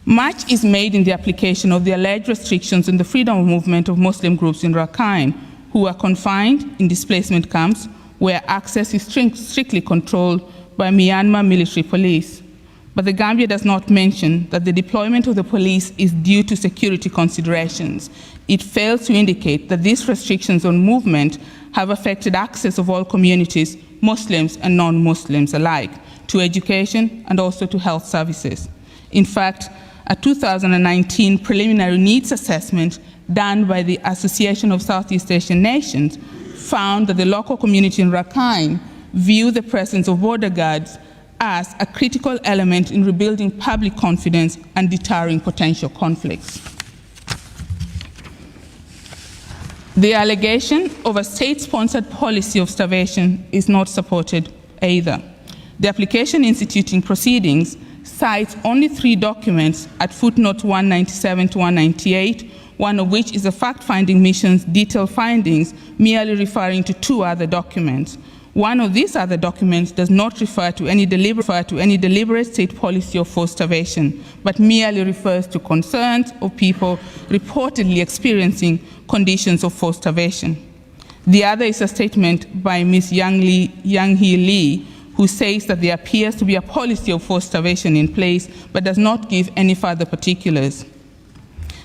Much is made in the application of the alleged restrictions in the freedom of movement of Muslim groups in Rakhine, who are confined in displacement camps where access is strictly controlled by Myanmar military police. But the Gambia does not mention that the deployment of the police is due to security considerations. It fails to indicate that these restrictions on movement have affected access of all communities, Muslims and non-Muslims alike, to education and also to health services. In fact, a 2019 preliminary needs assessment done by the Association of Southeast Asian Nations found that the local community in Rakhine view the presence of border guards as a critical element in rebuilding public confidence and deterring potential conflicts. The allegation of a state-sponsored policy of starvation is not supported either. The application instituting proceedings cites only 3 documents at footnotes 197 to 198, one of which is a fact-finding mission's detailed findings, merely referring to 2 other documents. One of these other documents does not refer to any deliberate state policy of forced starvation, but merely refers to concerns of people reportedly experiencing conditions of forced starvation. The other is a statement by Ms. Yang Hee Lee, who says that there appears to be a policy of forced starvation in place, but does not give any further particulars.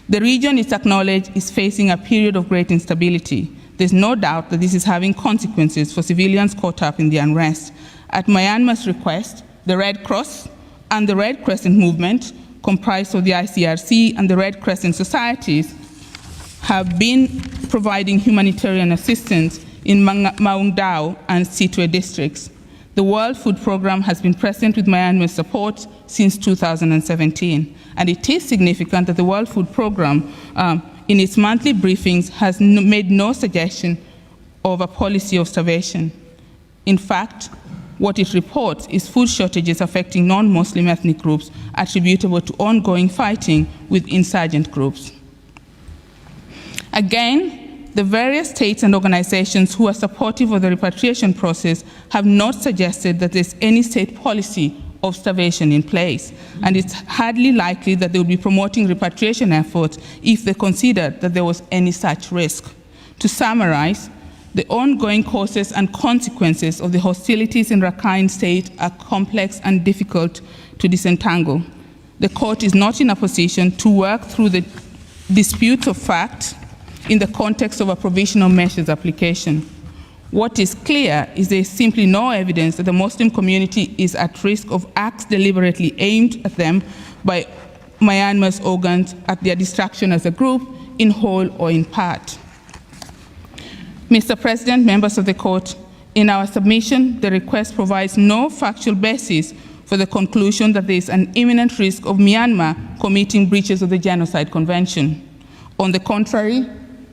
The region, it's acknowledged, is facing a period of great instability. There's no doubt that this is having consequences for civilians caught up in the unrest. At Myanmar's request, the Red Cross and the Red Crescent movement, comprised of the ICRC and the Red Crescent societies, have been providing humanitarian assistance in Maung Dao and Sittwe districts. The World Food Programme has been present with Myanmar's support since 2017, and it is significant that the World Food Programme, in its monthly briefings, has made no suggestion of a policy of starvation. In fact, what it reports is food shortages affecting non-Muslim ethnic groups attributable to ongoing fighting with insurgent groups. Again, the various states and organizations who are supportive of the repatriation process have not suggested that there's any state policy of starvation in place, and it's hardly likely that they would be promoting repatriation efforts if they considered that there was any such risk. To summarize, the ongoing causes and consequences of the hostilities in Rakhine State are complex and difficult to disentangle. The court is not in a position to work through the disputes of fact in the context of a provisional measures application. What is clear is there is simply no evidence that the Muslim community is at risk of acts deliberately aimed at them by Myanmar's organs at their destruction as a group, in whole or in part. Mr. President, members of the court, in our submission, the request provides no factual basis for the conclusion that there is an imminent risk of Myanmar committing breaches of the Genocide Convention. On the contrary,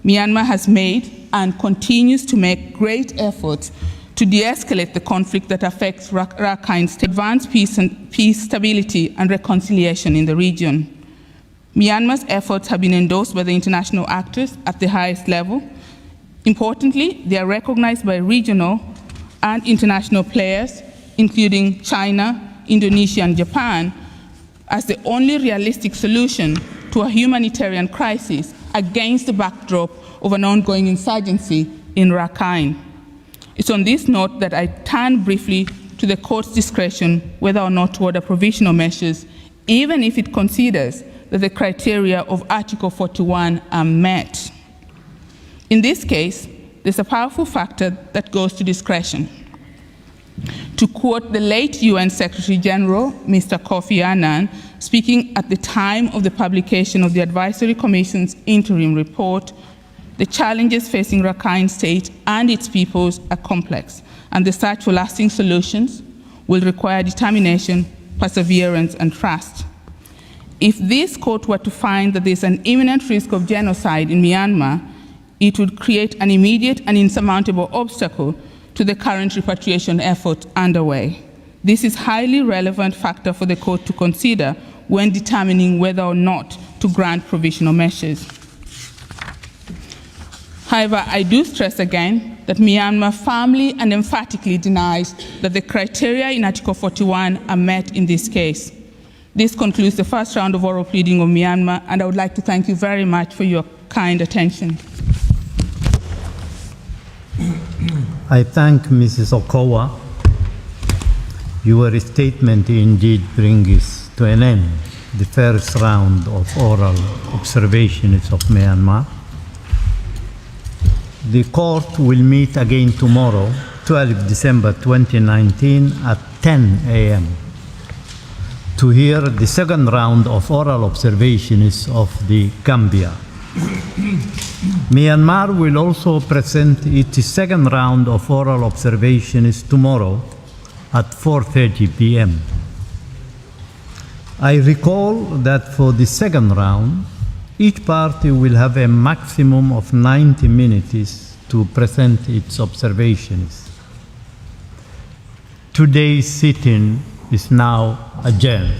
Myanmar has made and continues to make great efforts to de-escalate the conflict that affects Rakhine State, advance peace, stability, and reconciliation in the region. Myanmar's efforts have been endorsed by the international actors at the highest level. Importantly, they are recognized by regional and international players, including China, Indonesia, and Japan, as the only realistic solution to a humanitarian crisis against the backdrop of an ongoing insurgency in Rakhine. It's on this note that I turn briefly to the court's discretion whether or not to order provisional measures, even if it considers that the criteria of Article 41 are met. In this case, there's a powerful factor that goes to discretion. To quote the late UN Secretary General, Mr. Kofi Annan, speaking at the time of the publication of the Advisory Commission's interim report, the challenges facing Rakhine State and its peoples are complex, and the search for lasting solutions will require determination, perseverance, and trust. If this court were to find that there is an imminent risk of genocide in Myanmar, it would create an immediate and insurmountable obstacle to the current repatriation effort underway. This is a highly relevant factor for the court to consider when determining whether or not to grant provisional measures. However, I do stress again that Myanmar firmly and emphatically denies that the criteria in Article 41 are met in this case. This concludes the first round of oral pleading of Myanmar, and I would like to thank you very much for your kind attention. I thank Mrs. Okowa. Your statement indeed brings to an end the first round of oral observations of Myanmar. The court will meet again tomorrow, 12 December 2019 at 10 a.m. to hear the second round of oral observations of the Gambia. Myanmar will also present its second round of oral observations tomorrow at 4:30 p.m. I recall that for the second round, each party will have a maximum of 90 minutes to present its observations. Today's sitting is now adjourned.